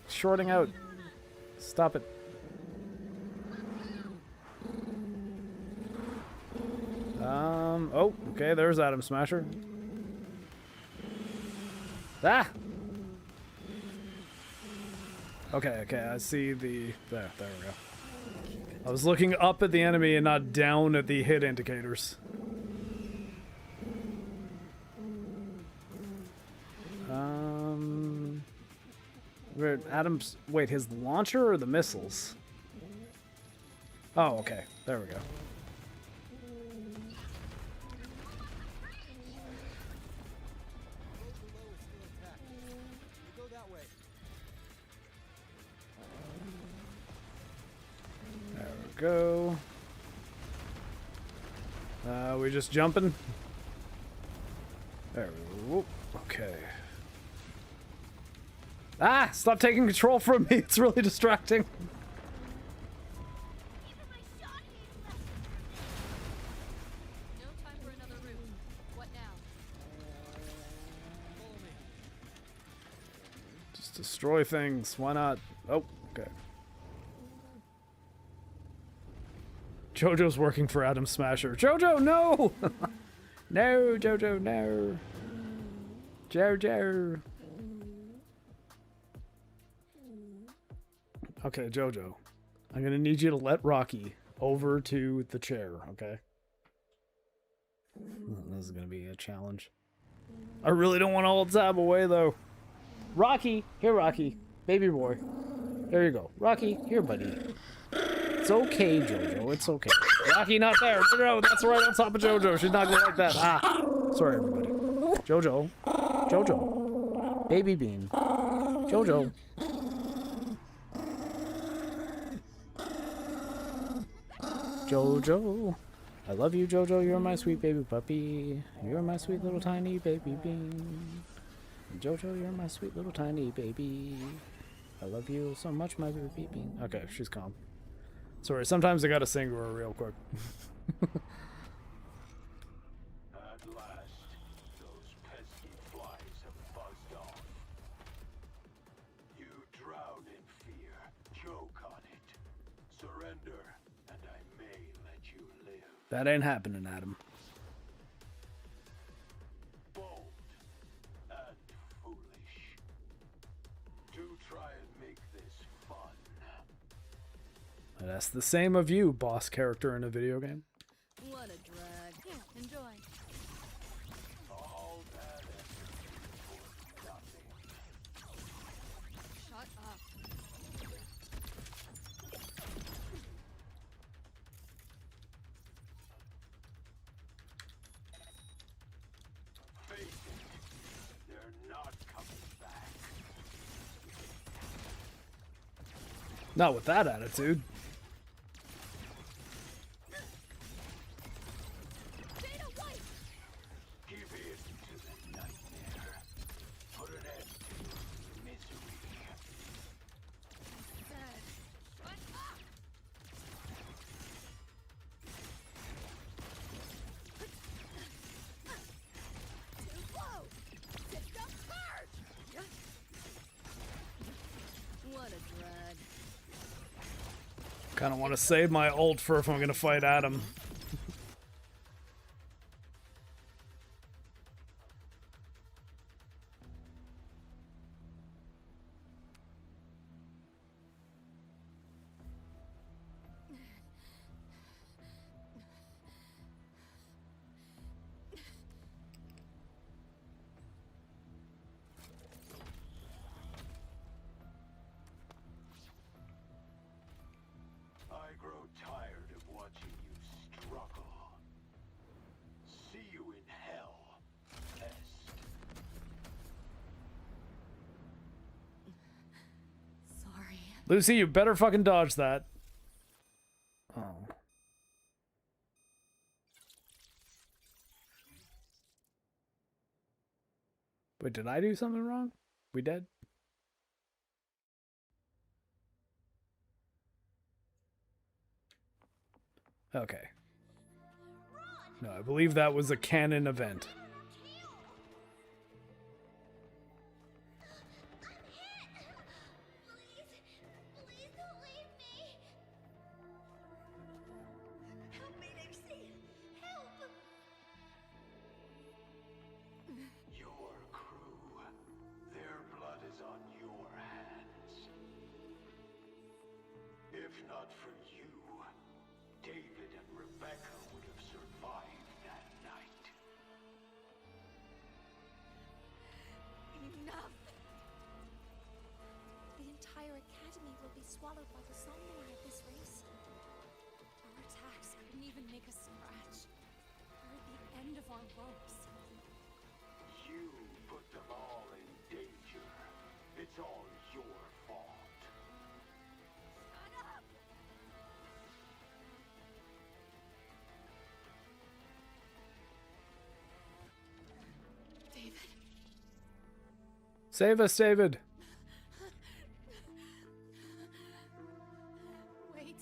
shorting out? Stop it. Oh, okay, there's Atom Smasher. Ah! Okay, I see the... There we go. I was looking up at the enemy and not down at the hit indicators. Adam's... Wait, his launcher or the missiles? Oh, okay. There we go. There we go. We just jumping? There we go. Okay. Ah! Stop taking control from me! It's really distracting. Just destroy things. Why not? Oh, okay. Jojo's working for Atom Smasher. Jojo, no! No, Jojo, no. Jojo. Okay, Jojo. I'm gonna need you to let Rocky over to the chair, okay? This is gonna be a challenge. I really don't want to hold Tab away, though. Rocky! Here, Rocky. Baby boy. There you go. Rocky, here, buddy. It's okay, Jojo. It's okay. Rocky, not there. No, that's right on top of Jojo. She's not gonna like that. Ah! Sorry, everybody. Jojo. Jojo. Baby Bean. Jojo. Jojo. I love you, Jojo. You're my sweet baby puppy. You're my sweet little tiny baby bean. Jojo, you're my sweet little tiny baby. I love you so much, my baby bean. Okay, she's calm. Sorry, sometimes I gotta sing to her real quick. At last, those pesky flies have buzzed off. You drown in fear, choke on it. Surrender, and I may let you live. That ain't happening, Adam. Bold and foolish. Do try and make this fun. That's the same of you, boss character in a video game. What a drag. Here, enjoy. All that effort for nothing. Shut up. Not with that attitude. Give in to the nightmare. Put an end to your misery. What a drag. Kind of want to save my ult for if I'm gonna fight Adam. I grow tired of watching you struggle. See you in hell, pest. Sorry. Lucy, you better fucking dodge that. Oh. Wait, did I do something wrong? We dead? Okay. No, I believe that was a canon event. Your crew, their blood is on your hands. If not for you, David and Rebecca would have survived that night. Enough! The entire academy will be swallowed by the Somnor at this race. Our attacks couldn't even make a scratch. We're at the end of our ropes. You put them all in danger. It's all your fault. Shut up! David. Save us, David. Wait.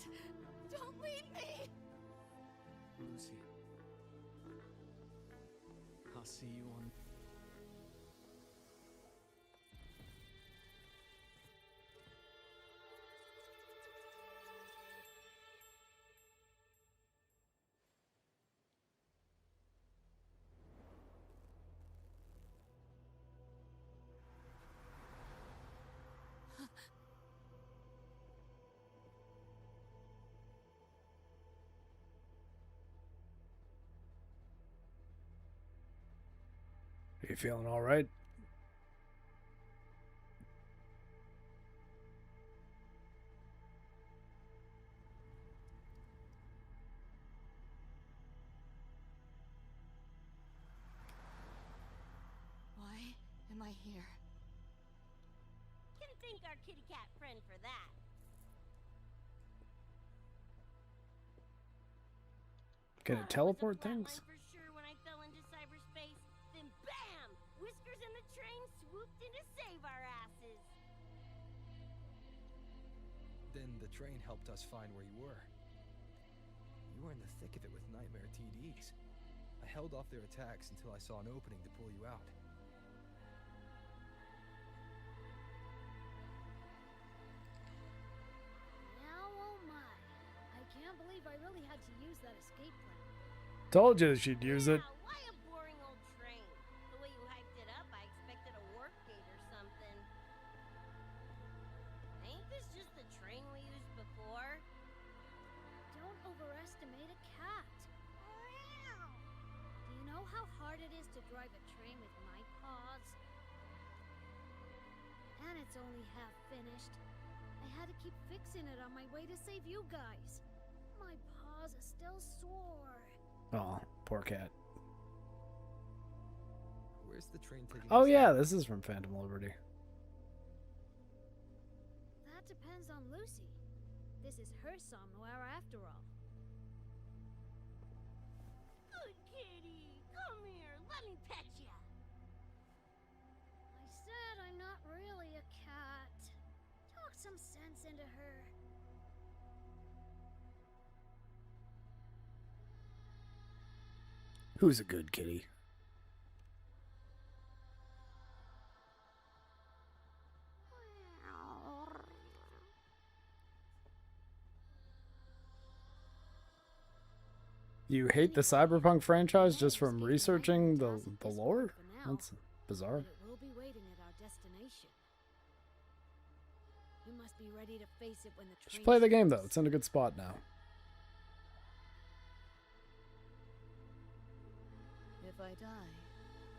Don't leave me! Lucy. I'll see you on... Are you feeling all right? Why am I here? Can thank our kitty cat friend for that. Can it teleport things? For sure when I fell into cyberspace, then bam! Whiskers and the train swooped in to save our asses. Then the train helped us find where you were. You were in the thick of it with Nightmare TDs. I held off their attacks until I saw an opening to pull you out. Now, oh my. I can't believe I really had to use that escape plan. Told you she'd use it. Why a boring old train? The way you hyped it up, I expected a work gate or something. Ain't this just the train we used before? Don't overestimate a cat. Do you know how hard it is to drive a train with my paws? And it's only half finished. I had to keep fixing it on my way to save you guys. My paws are still sore. Oh, poor cat. Where's the train taking Oh us yeah, now? this is from Phantom Liberty. That depends on Lucy. this is her somewhere after all. Good kitty! Come here, let me pet ya! I said I'm not really a cat. Talk some sense into her. Who's a good kitty? You hate the Cyberpunk franchise just from researching the lore? That's bizarre. But it will be waiting at our destination. You must be ready to face it when the train Just play the game though. starts. It's in a good spot now. If I die,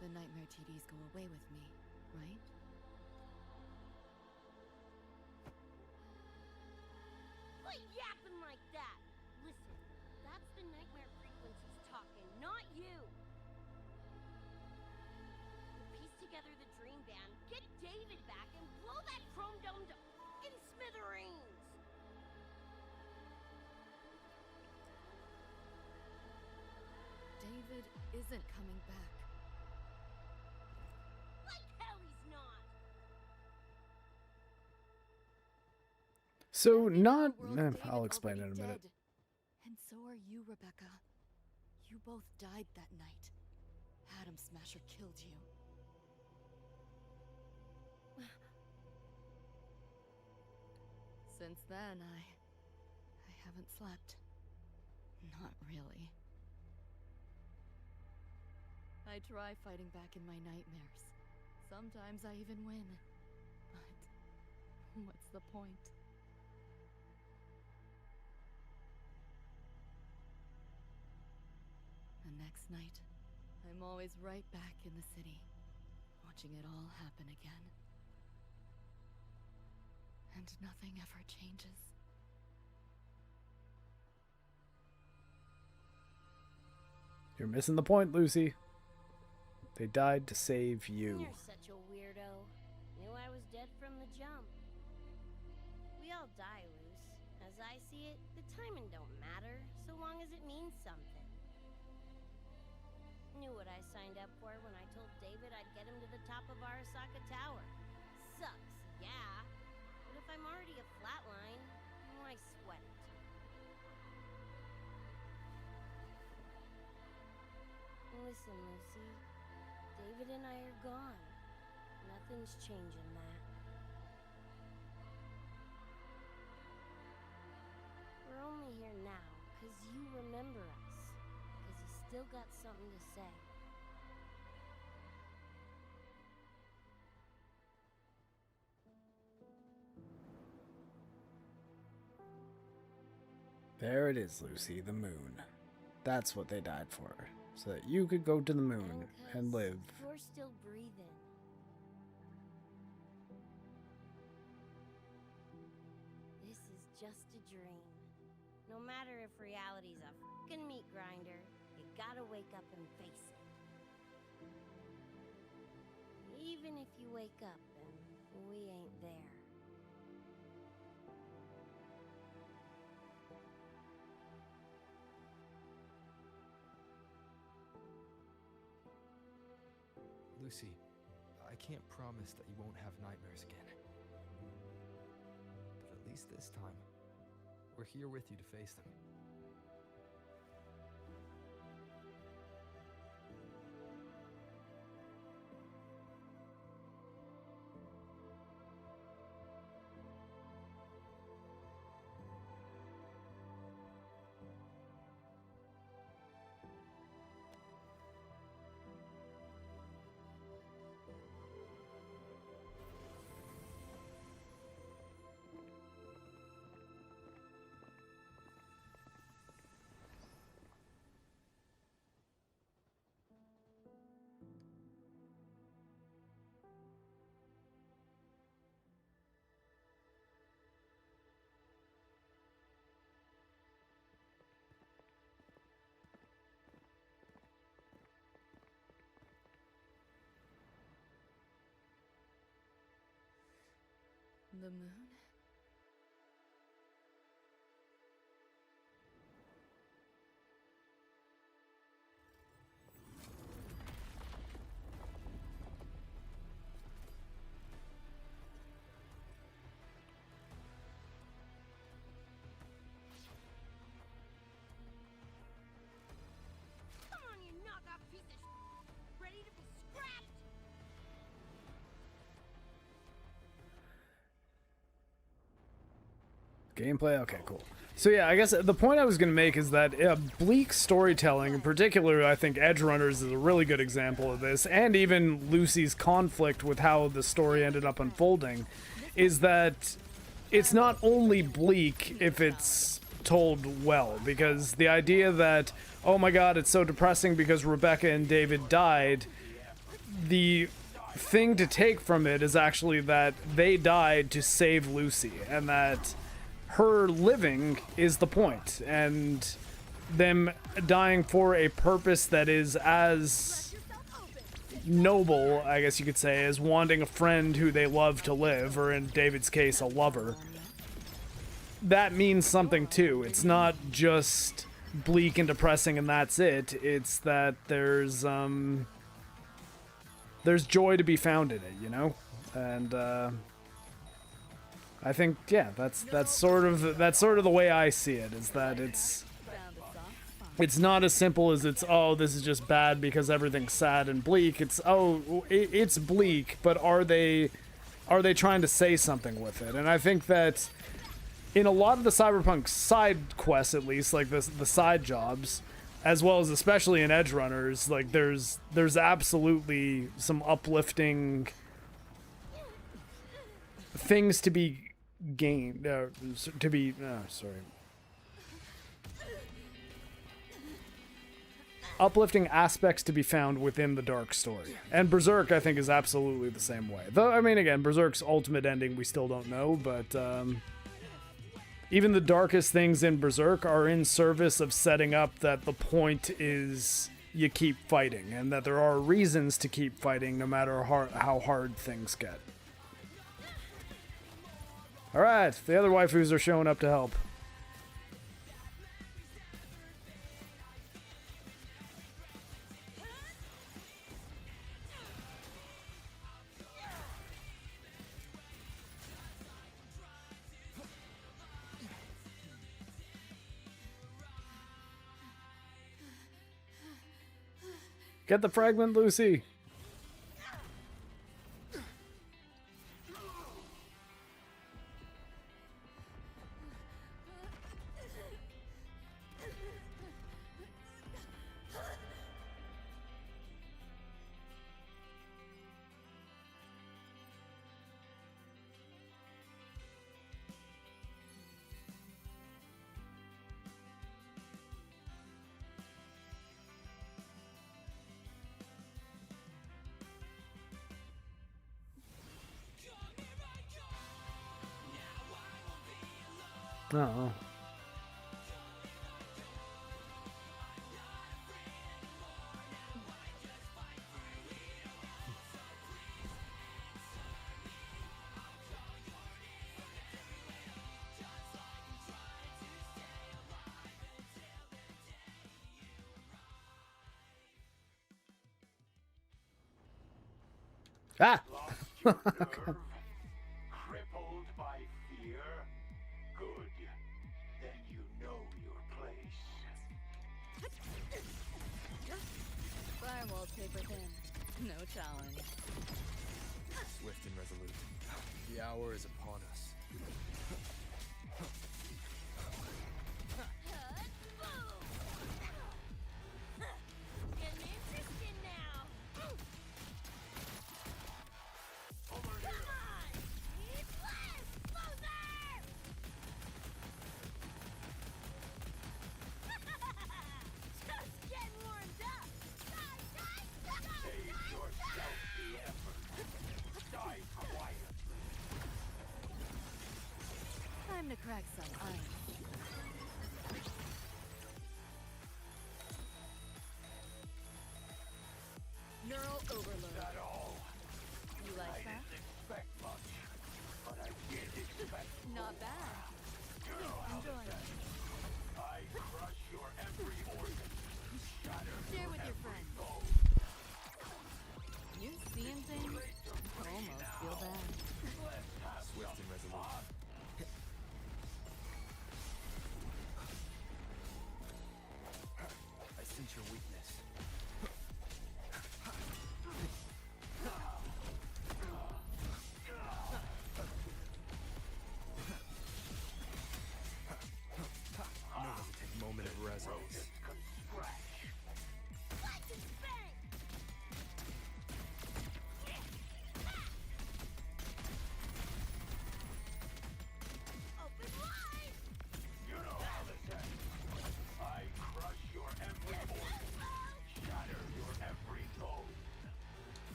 the nightmare TDs go away with me, right? Quit yapping like that! Listen, that's the nightmare frequencies talking, not you! We'll piece together the dream band, get David back, and blow that chrome dome to f***ing smithereens! David isn't coming back. Like hell he's not! So not. David's I'll explain in a already minute. dead. And so are you, Rebecca. You both died that night. Atom Smasher killed you. Since then, I haven't slept. Not really. I try fighting back in my nightmares. Sometimes I even win. But what's the point? The next night, I'm always right back in the city, watching it all happen again. And nothing ever changes. You're missing the point, Lucy. They died to save you. You're such a weirdo. Knew I was dead from the jump. We all die, Luce. As I see it, the timing don't matter, so long as it means something. Knew what I signed up for when I told David I'd get him to the top of Arasaka Tower. Sucks, yeah. But if I'm already a flatline, why sweat it? Listen, Lucy. David and I are gone. Nothing's changing that. We're only here now because you remember us. Because you still got something to say. There it is, Lucy, the moon. That's what they died for. So that you could go to the moon and live. You're still breathing. This is just a dream. No matter if reality's a fucking meat grinder, you gotta wake up and face it. Even if you wake up and we ain't there. Lucy, I can't promise that you won't have nightmares again. But at least this time, we're here with you to face them. The moon? Gameplay? Okay, cool. So yeah, I guess the point I was going to make is that bleak storytelling, in particular, I think Edgerunners is a really good example of this, and even Lucy's conflict with how the story ended up unfolding, is that it's not only bleak if it's told well, because the idea that, oh my god, it's so depressing because Rebecca and David died, the thing to take from it is actually that they died to save Lucy, and that her living is the point, and them dying for a purpose that is as noble, I guess you could say, as wanting a friend who they love to live, or in David's case, a lover. That means something too. It's not just bleak and depressing and that's it. It's that there's joy to be found in it, you know? And I think, yeah, that's sort of the way I see it, is that it's not as simple as it's, oh, this is just bad because everything's sad and bleak. It's, oh, it's bleak, but are they trying to say something with it? And I think that in a lot of the Cyberpunk side quests, at least, like the side jobs, as well as especially in Edgerunners, like there's absolutely some uplifting things to be gained, uplifting aspects to be found within the dark story. And Berserk, I think, is absolutely the same way. Though, I mean, again, Berserk's ultimate ending we still don't know, but even the darkest things in Berserk are in service of setting up that the point is you keep fighting, and that there are reasons to keep fighting no matter how hard things get. Alright, the other waifus are showing up to help. Get the fragment, Lucy! Oh. Ah! Crippled by fear? Good. Then you know your place. Firewall paper thin. No challenge. Swift and resolute. The hour is upon us. Getting interesting now. Come on! Eat less, loser! Just getting warmed up. Save yourself the effort. Die quiet. Time to crack some ice. Neural overload. Not all. You like I that? didn't expect much, but I did expect Not bad. You know how to Enjoy. say. I crush your every organ. Shatter Share with your every friends. bone. You seeing things? Almost feel bad. Swift and resolute.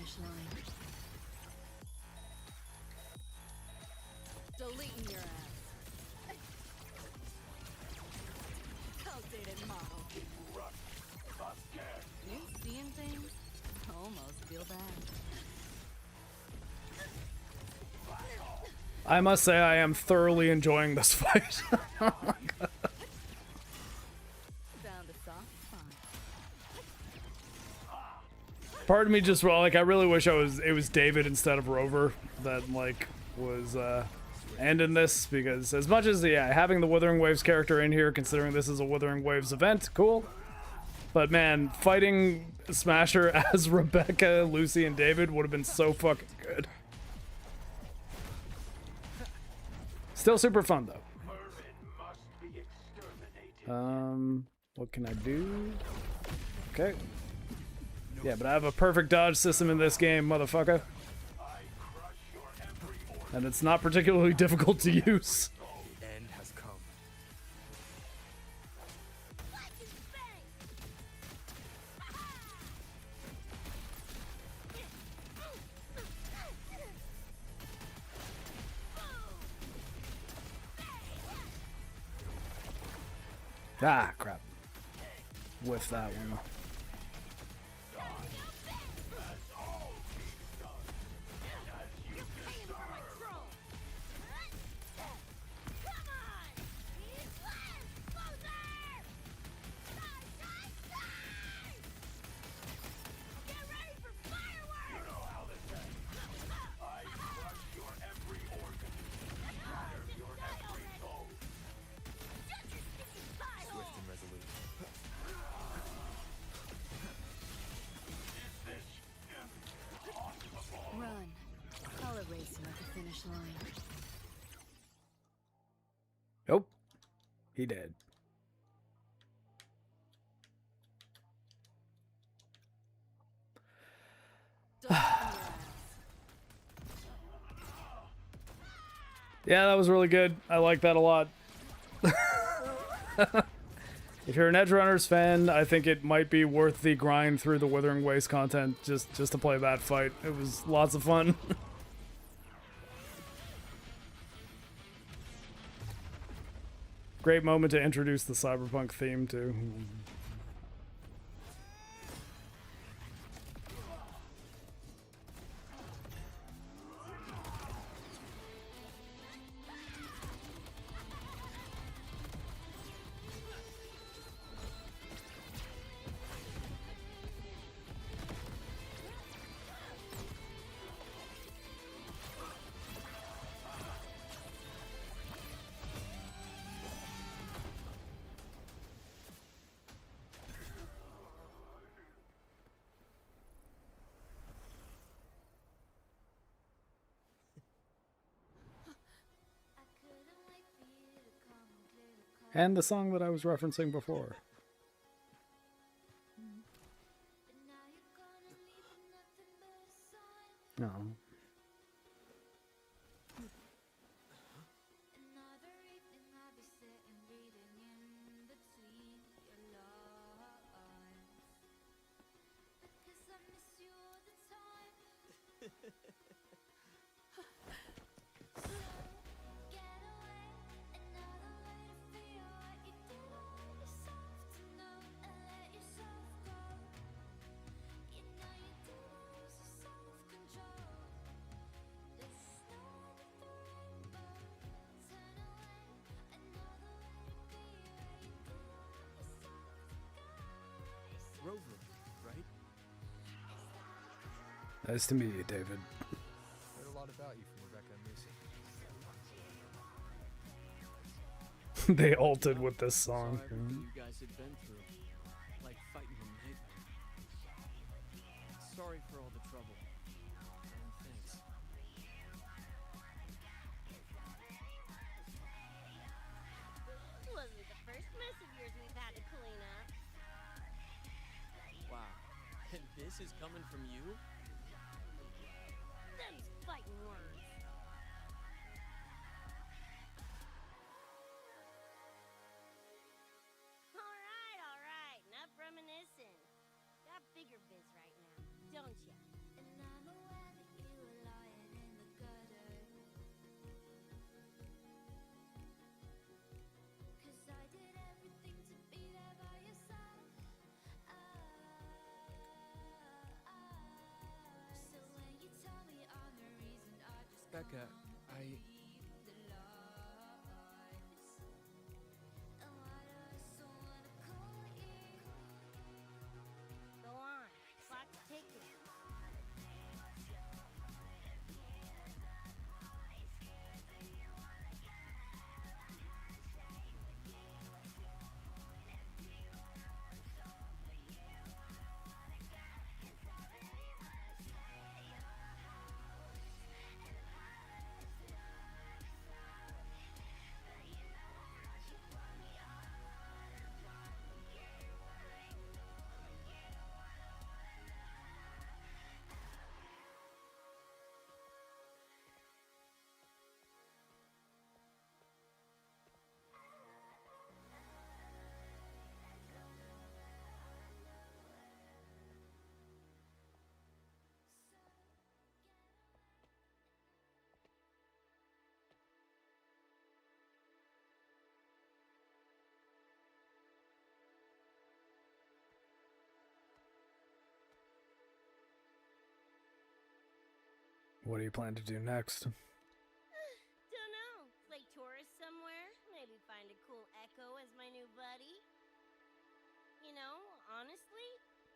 finish line. Deleting your ass. Outdated model. You seeing things? Almost feel bad. I must say I am thoroughly enjoying this fight. Oh my God. Found a soft spot. Part of me just like I really wish it was David instead of Rover that like was ending this, because as much as having the Wuthering Waves character in here, considering this is a Wuthering Waves event, cool. But man, fighting Smasher as Rebecca, Lucy, and David would have been so fucking good. Still super fun though. What can I do? Okay. Yeah, but I have a perfect dodge system in this game, motherfucker. And it's not particularly difficult to use. The end has come. Ah, crap. With that one. Swift and resolute. Run. I'll erase him at the finish line. Nope. He did. Yeah, that was really good. I like that a lot. If you're an Edgerunners fan, I think it might be worth the grind through the Wuthering Waves content just to play that fight. It was lots of fun. Great moment to introduce the Cyberpunk theme too. And the song that I was referencing before. No. Rover, right? Nice to meet you, David. Heard a lot about you from Rebecca and Lucy. They altered with this song. Saw everything you guys had been through, like fighting a nightmare. Sorry for all the trouble. And thanks. Wasn't the first mess of yours we've had to clean up. Wow. And this is coming from you? Them's fighting words. All right, enough reminiscing. Got bigger biz right now, don't ya? Becca, Go on, clock's ticking. What do you plan to do next? Dunno. Play tourist somewhere? Maybe find a cool Echo as my new buddy? You know, honestly,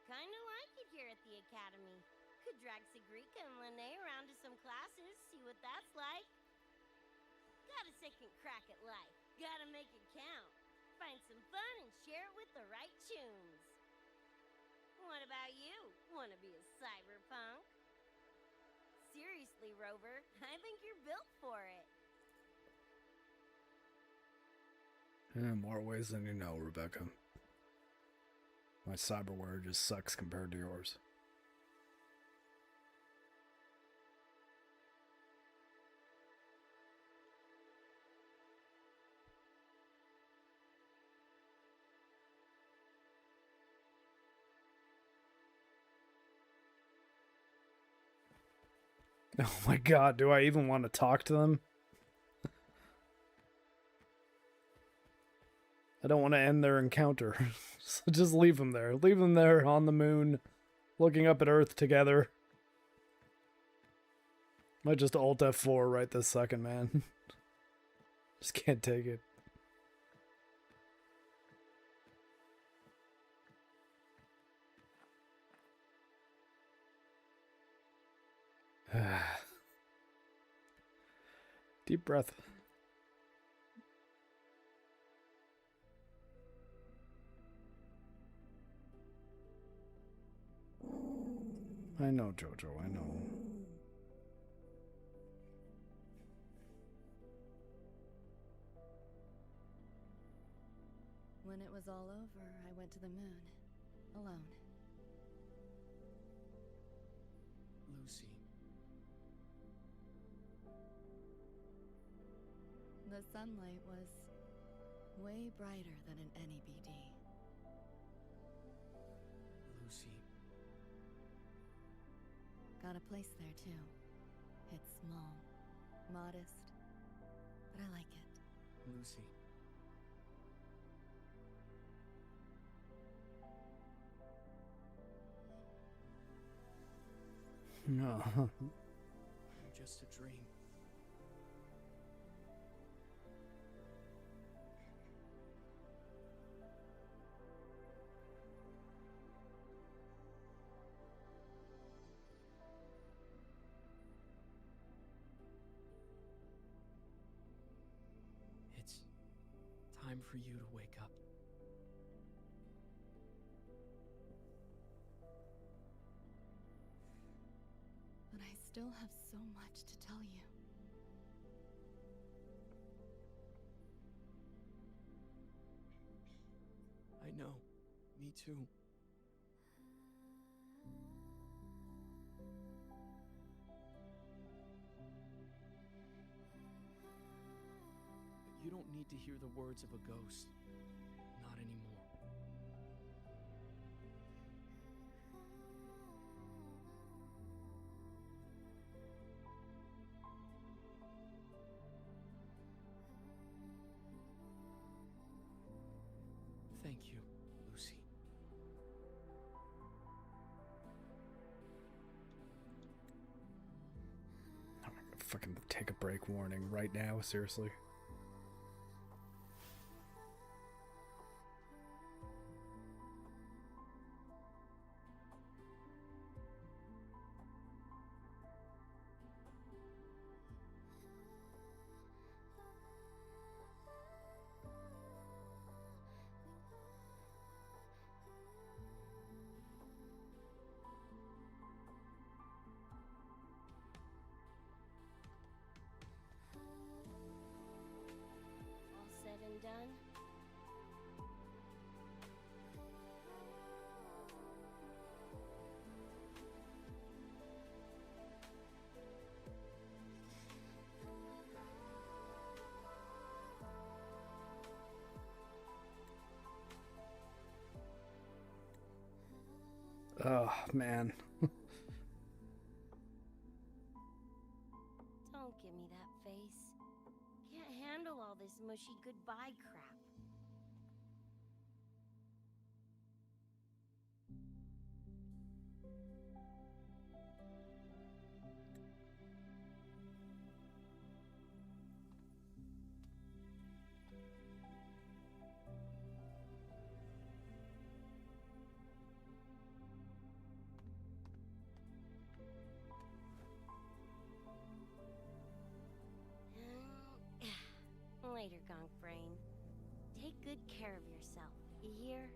kinda like it here at the Academy. Could drag Sigrika and Lene around to some classes, see what that's like. Got a second crack at life. Gotta make it count. Find some fun and share it with the right tunes. What about you? Wanna be a cyberpunk? Seriously, Rover, I think you're built for it. In more ways than you know, Rebecca. My cyberware just sucks compared to yours. Oh my god, do I even want to talk to them? I don't want to end their encounter. So just leave them there. Leave them there on the moon, looking up at Earth together. Might just Alt F4 right this second, man. Just can't take it. Deep breath. I know, Jojo, I know. When it was all over, I went to the moon. Alone. Lucy. The sunlight was way brighter than in any BD. Lucy. Got a place there too. It's small, modest, but I like it. Lucy. No. I'm just a dream. It's time for you to wake up. But I still have so much to tell you. I know. Me too. But you don't need to hear the words of a ghost. Not anymore. Thank you, Lucy. I'm gonna fucking take a break warning right now, seriously. All said and done? Oh, man. Don't give me that face. Can't handle all this mushy goodbye crap. Later, Gonk Brain. Take good care of yourself, you hear?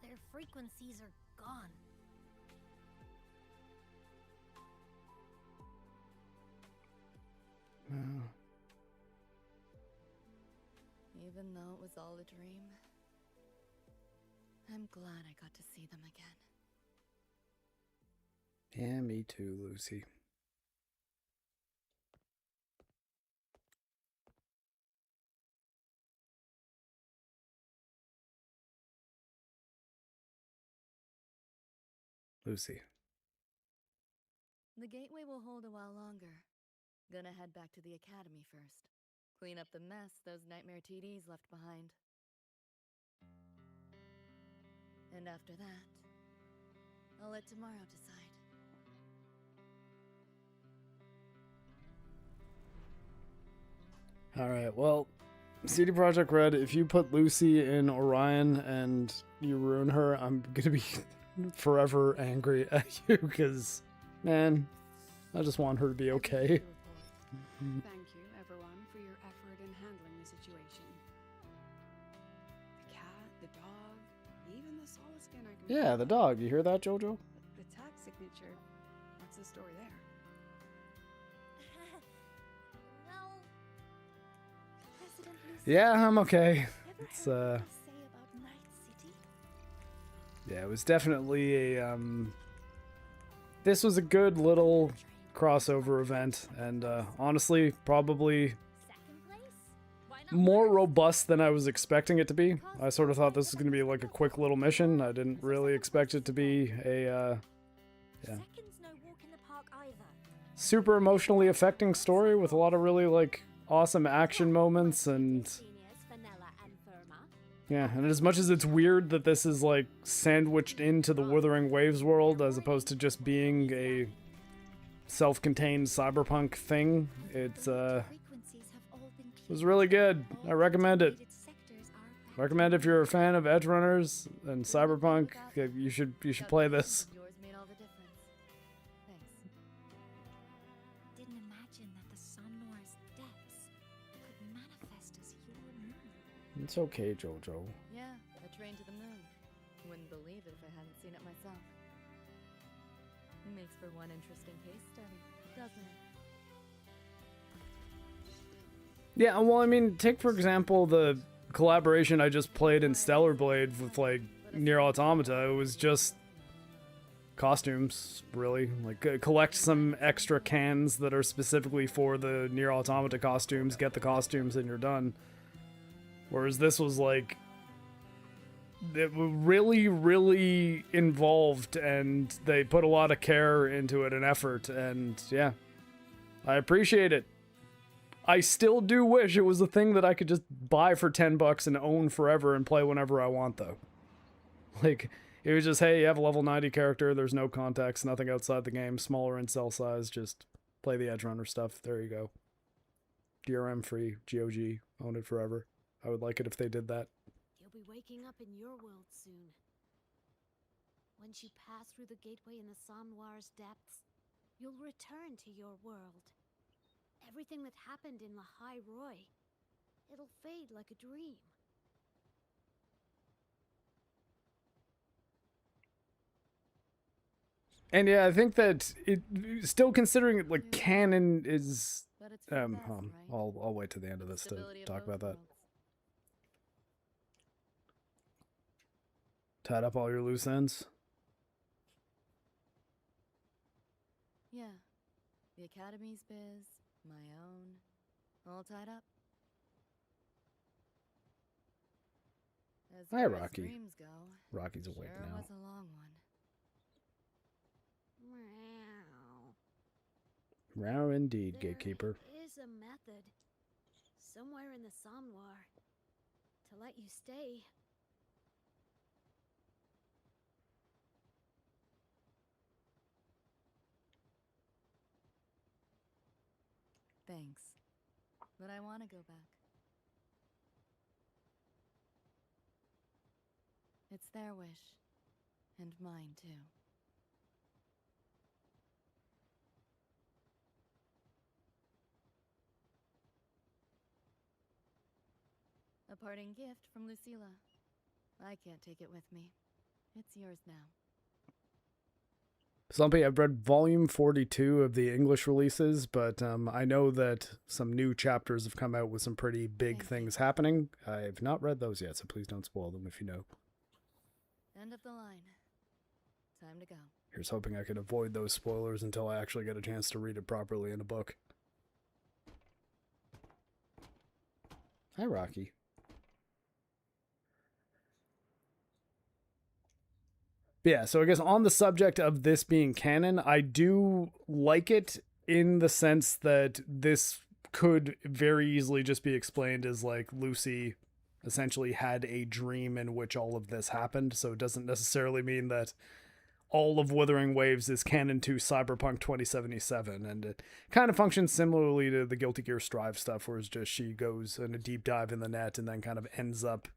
Their frequencies are gone. Even though it was all a dream, I'm glad I got to see them again. Yeah, me too, Lucy. Lucy. The gateway will hold a while longer. Gonna head back to the academy first. Clean up the mess those nightmare TDs left behind. And after that, I'll let tomorrow decide. Alright, well, CD Projekt Red, if you put Lucy in Orion and you ruin her, I'm gonna be forever angry at you, because, man, I just want her to be okay. Thank you, everyone, for your effort in handling the situation. The cat, the dog, even the solid skin I can... Yeah, the dog. You hear that, Jojo? The tag signature. What's the story there? Well, President Lucy, Yeah, I'm okay. It's, say about Night City? yeah, it was definitely a, this was a good little crossover event, and, honestly, probably more robust than I was expecting it to be. I sort of thought this was going to be like a quick little mission. I didn't really expect it to be a, yeah, super emotionally affecting story with a lot of really, like, awesome action moments, and yeah, and as much as it's weird that this is, like, sandwiched into the Wuthering Waves world as opposed to just being a self-contained cyberpunk thing, it's, it was really good. I recommend it. Recommend if you're a fan of Edgerunners and Cyberpunk, you should play this. Yours made all the difference. Thanks. Didn't imagine that the Somnor's depths could manifest as your moon. It's okay, Jojo. Yeah, a train to the moon. Wouldn't believe it if I hadn't seen it myself. Makes for one interesting case study, doesn't it? Yeah, well, I mean, take for example the collaboration I just played in Stellar Blade with like Nier Automata. It was just costumes, really. Like collect some extra cans that are specifically for the Nier Automata costumes, get the costumes, and you're done. Whereas this was like it was really, really involved, and they put a lot of care into it and effort, and yeah, I appreciate it. I still do wish it was a thing that I could just buy for $10 and own forever and play whenever I want, though. Like, it was just, hey, you have a level 90 character, there's no context, nothing outside the game, smaller in cell size, just play the Edgerunner stuff, there you go. DRM free, GOG, own it forever. I would like it if they did that. You'll be waking up in your world soon. Once you pass through the gateway in the Somnoir's depths, you'll return to your world. Everything that happened in La High Roy, it'll fade like a dream. And yeah, I think that it still considering it like canon is I'll wait to the end of this to talk about that. Tied up all your loose ends. Yeah. The Academy's biz, my own, all tied up. As Hi, far as Rocky. dreams go, Rocky's awake sure now. was a long one. Rare indeed, gatekeeper. There is a method, somewhere in the Somnoir, to let you stay. Thanks. But I want to go back. It's their wish. And mine, too. A parting gift from Lucilla. I can't take it with me. It's yours now. Slumpy, I've read volume 42 of the English releases, but I know that some new chapters have come out with some pretty big things happening. I've not read those yet, so please don't spoil them if you know. End of the line. Time to go. Here's hoping I can avoid those spoilers until I actually get a chance to read it properly in a book. Hi, Rocky. Yeah, so I guess on the subject of this being canon, I do like it in the sense that this could very easily just be explained as like Lucy essentially had a dream in which all of this happened, so it doesn't necessarily mean that all of Wuthering Waves is canon to Cyberpunk 2077, and it kind of functions similarly to the Guilty Gear Strive stuff, where it's just she goes in a deep dive in the net and then kind of ends up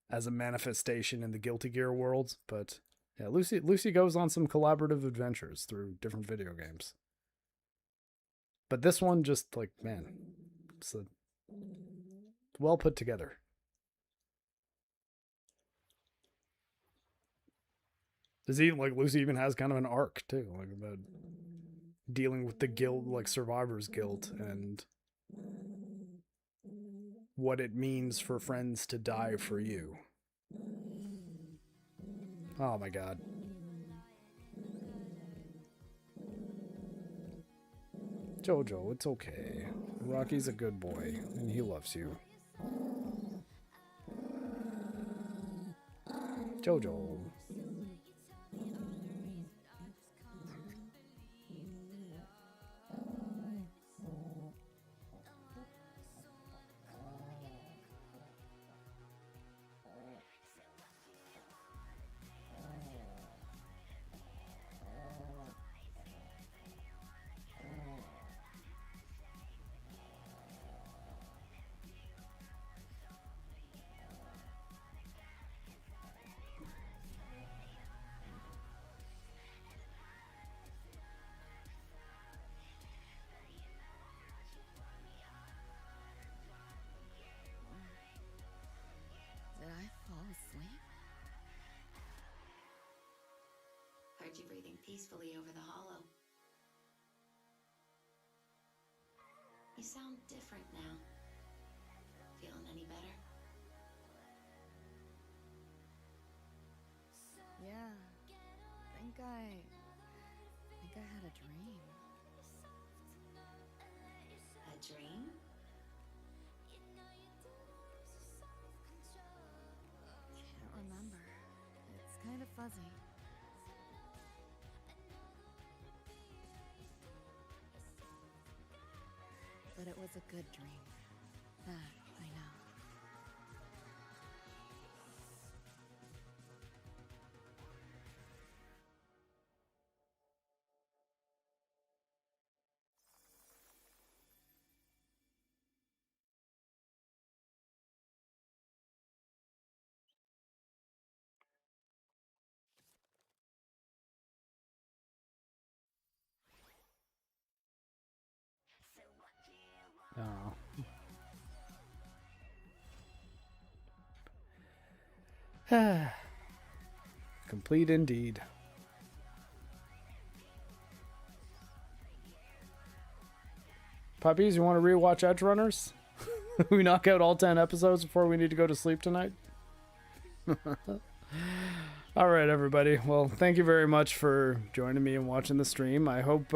as a manifestation in the Guilty Gear world, but yeah, Lucy goes on some collaborative adventures through different video games. But this one just, like, man, it's well put together. Lucy even has kind of an arc, too, like, about dealing with the guilt, like, survivor's guilt, and what it means for friends to die for you. Oh my god. Jojo, it's okay. Rocky's a good boy, and he loves you. Jojo. Did I fall asleep? Heard you breathing peacefully over the hollow. You sound different now. I had a dream. A dream? Can't remember. It's kind of fuzzy. But it was a good dream. That I know. Oh. Complete indeed. Puppies, you want to rewatch Edgerunners? We knock out all 10 episodes before we need to go to sleep tonight? All right, everybody. Well, thank you very much for joining me and watching the stream. I hope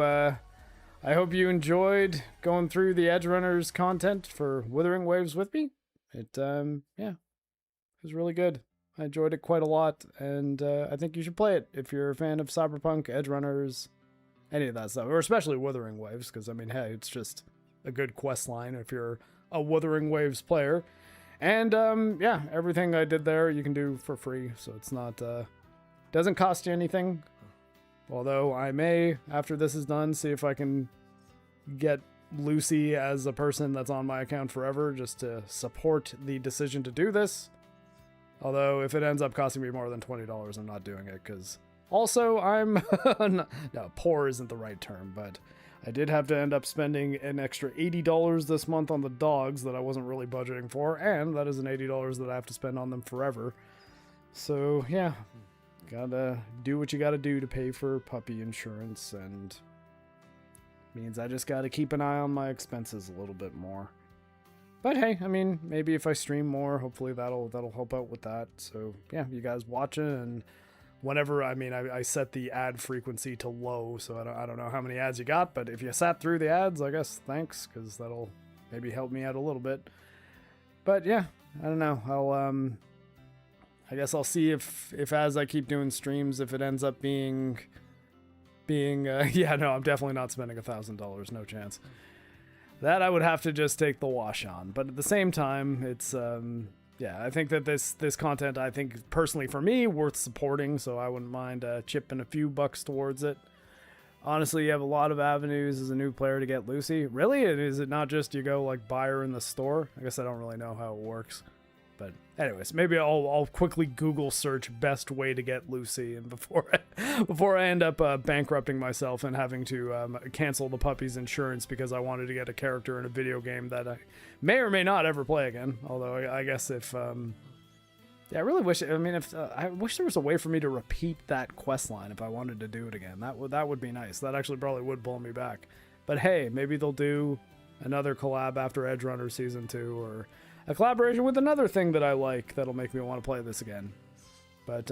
you enjoyed going through the Edgerunners content for Wuthering Waves with me. It was really good. I enjoyed it quite a lot, and I think you should play it if you're a fan of Cyberpunk, Edgerunners, any of that stuff, or especially Wuthering Waves, because, I mean, hey, it's just a good quest line if you're a Wuthering Waves player. And, yeah, everything I did there you can do for free, so it's not, doesn't cost you anything. Although I may, after this is done, see if I can get Lucy as a person that's on my account forever, just to support the decision to do this. Although, if it ends up costing me more than $20, I'm not doing it, because also I'm... no, poor isn't the right term, but I did have to end up spending an extra $80 this month on the dogs that I wasn't really budgeting for, and that is an $80 that I have to spend on them forever. So, yeah, gotta do what you gotta do to pay for puppy insurance, and means I just gotta keep an eye on my expenses a little bit more. But hey, I mean, maybe if I stream more, hopefully that'll help out with that. So yeah, you guys watching, and whenever, I mean, I set the ad frequency to low, so I don't know how many ads you got, but if you sat through the ads, I guess thanks, because that'll maybe help me out a little bit. But yeah, I don't know. I guess I'll see if as I keep doing streams, if it ends up being yeah, no, I'm definitely not spending $1,000, no chance. That I would have to just take the wash on. But at the same time, it's, yeah, I think that this content, I think, personally for me, worth supporting, so I wouldn't mind chipping a few bucks towards it. Honestly, you have a lot of avenues as a new player to get Lucy. Really? Is it not just you go, like, buy her in the store? I guess I don't really know how it works. But anyways, maybe I'll quickly Google search best way to get Lucy, and before I end up bankrupting myself and having to cancel the puppy's insurance because I wanted to get a character in a video game that I may or may not ever play again. Although I guess if yeah, I really wish. I mean, if I wish there was a way for me to repeat that quest line if I wanted to do it again. That would be nice. That actually probably would pull me back. But hey, maybe they'll do another collab after Edgerunners Season 2, or a collaboration with another thing that I like that'll make me want to play this again. But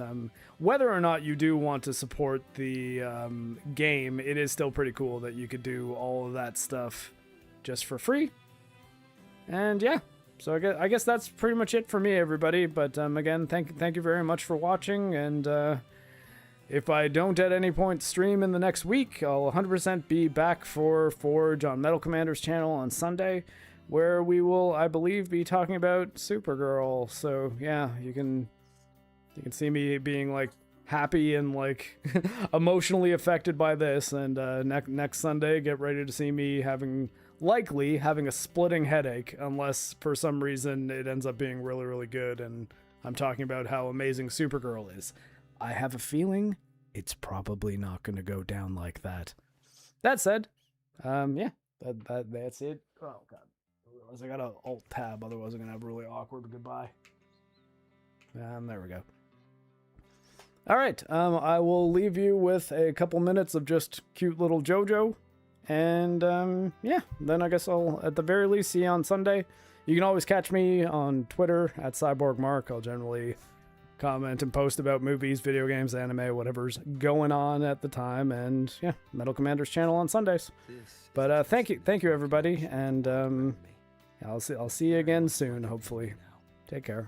whether or not you do want to support the game, it is still pretty cool that you could do all of that stuff just for free. And yeah, so I guess that's pretty much it for me, everybody. But again, thank you very much for watching. And if I don't at any point stream in the next week, I'll 100% be back for Forge on Metal Commander's channel on Sunday, where we will, I believe, be talking about Supergirl. So yeah, you can see me being like happy and like emotionally affected by this. And next Sunday, get ready to see me likely having a splitting headache, unless for some reason it ends up being really, really good and I'm talking about how amazing Supergirl is. I have a feeling it's probably not going to go down like that. That said, yeah, that's it. Oh god. I got an alt tab, otherwise I'm gonna have a really awkward goodbye. There we go. All right, I will leave you with a couple minutes of just cute little JoJo, and yeah, then I guess I'll at the very least see you on Sunday. You can always catch me on Twitter at CyborgMark. I'll generally comment and post about movies, video games, anime, whatever's going on at the time. And yeah, Metal Commander's channel on Sundays. But thank you everybody, and I'll see you again soon, hopefully. Take care.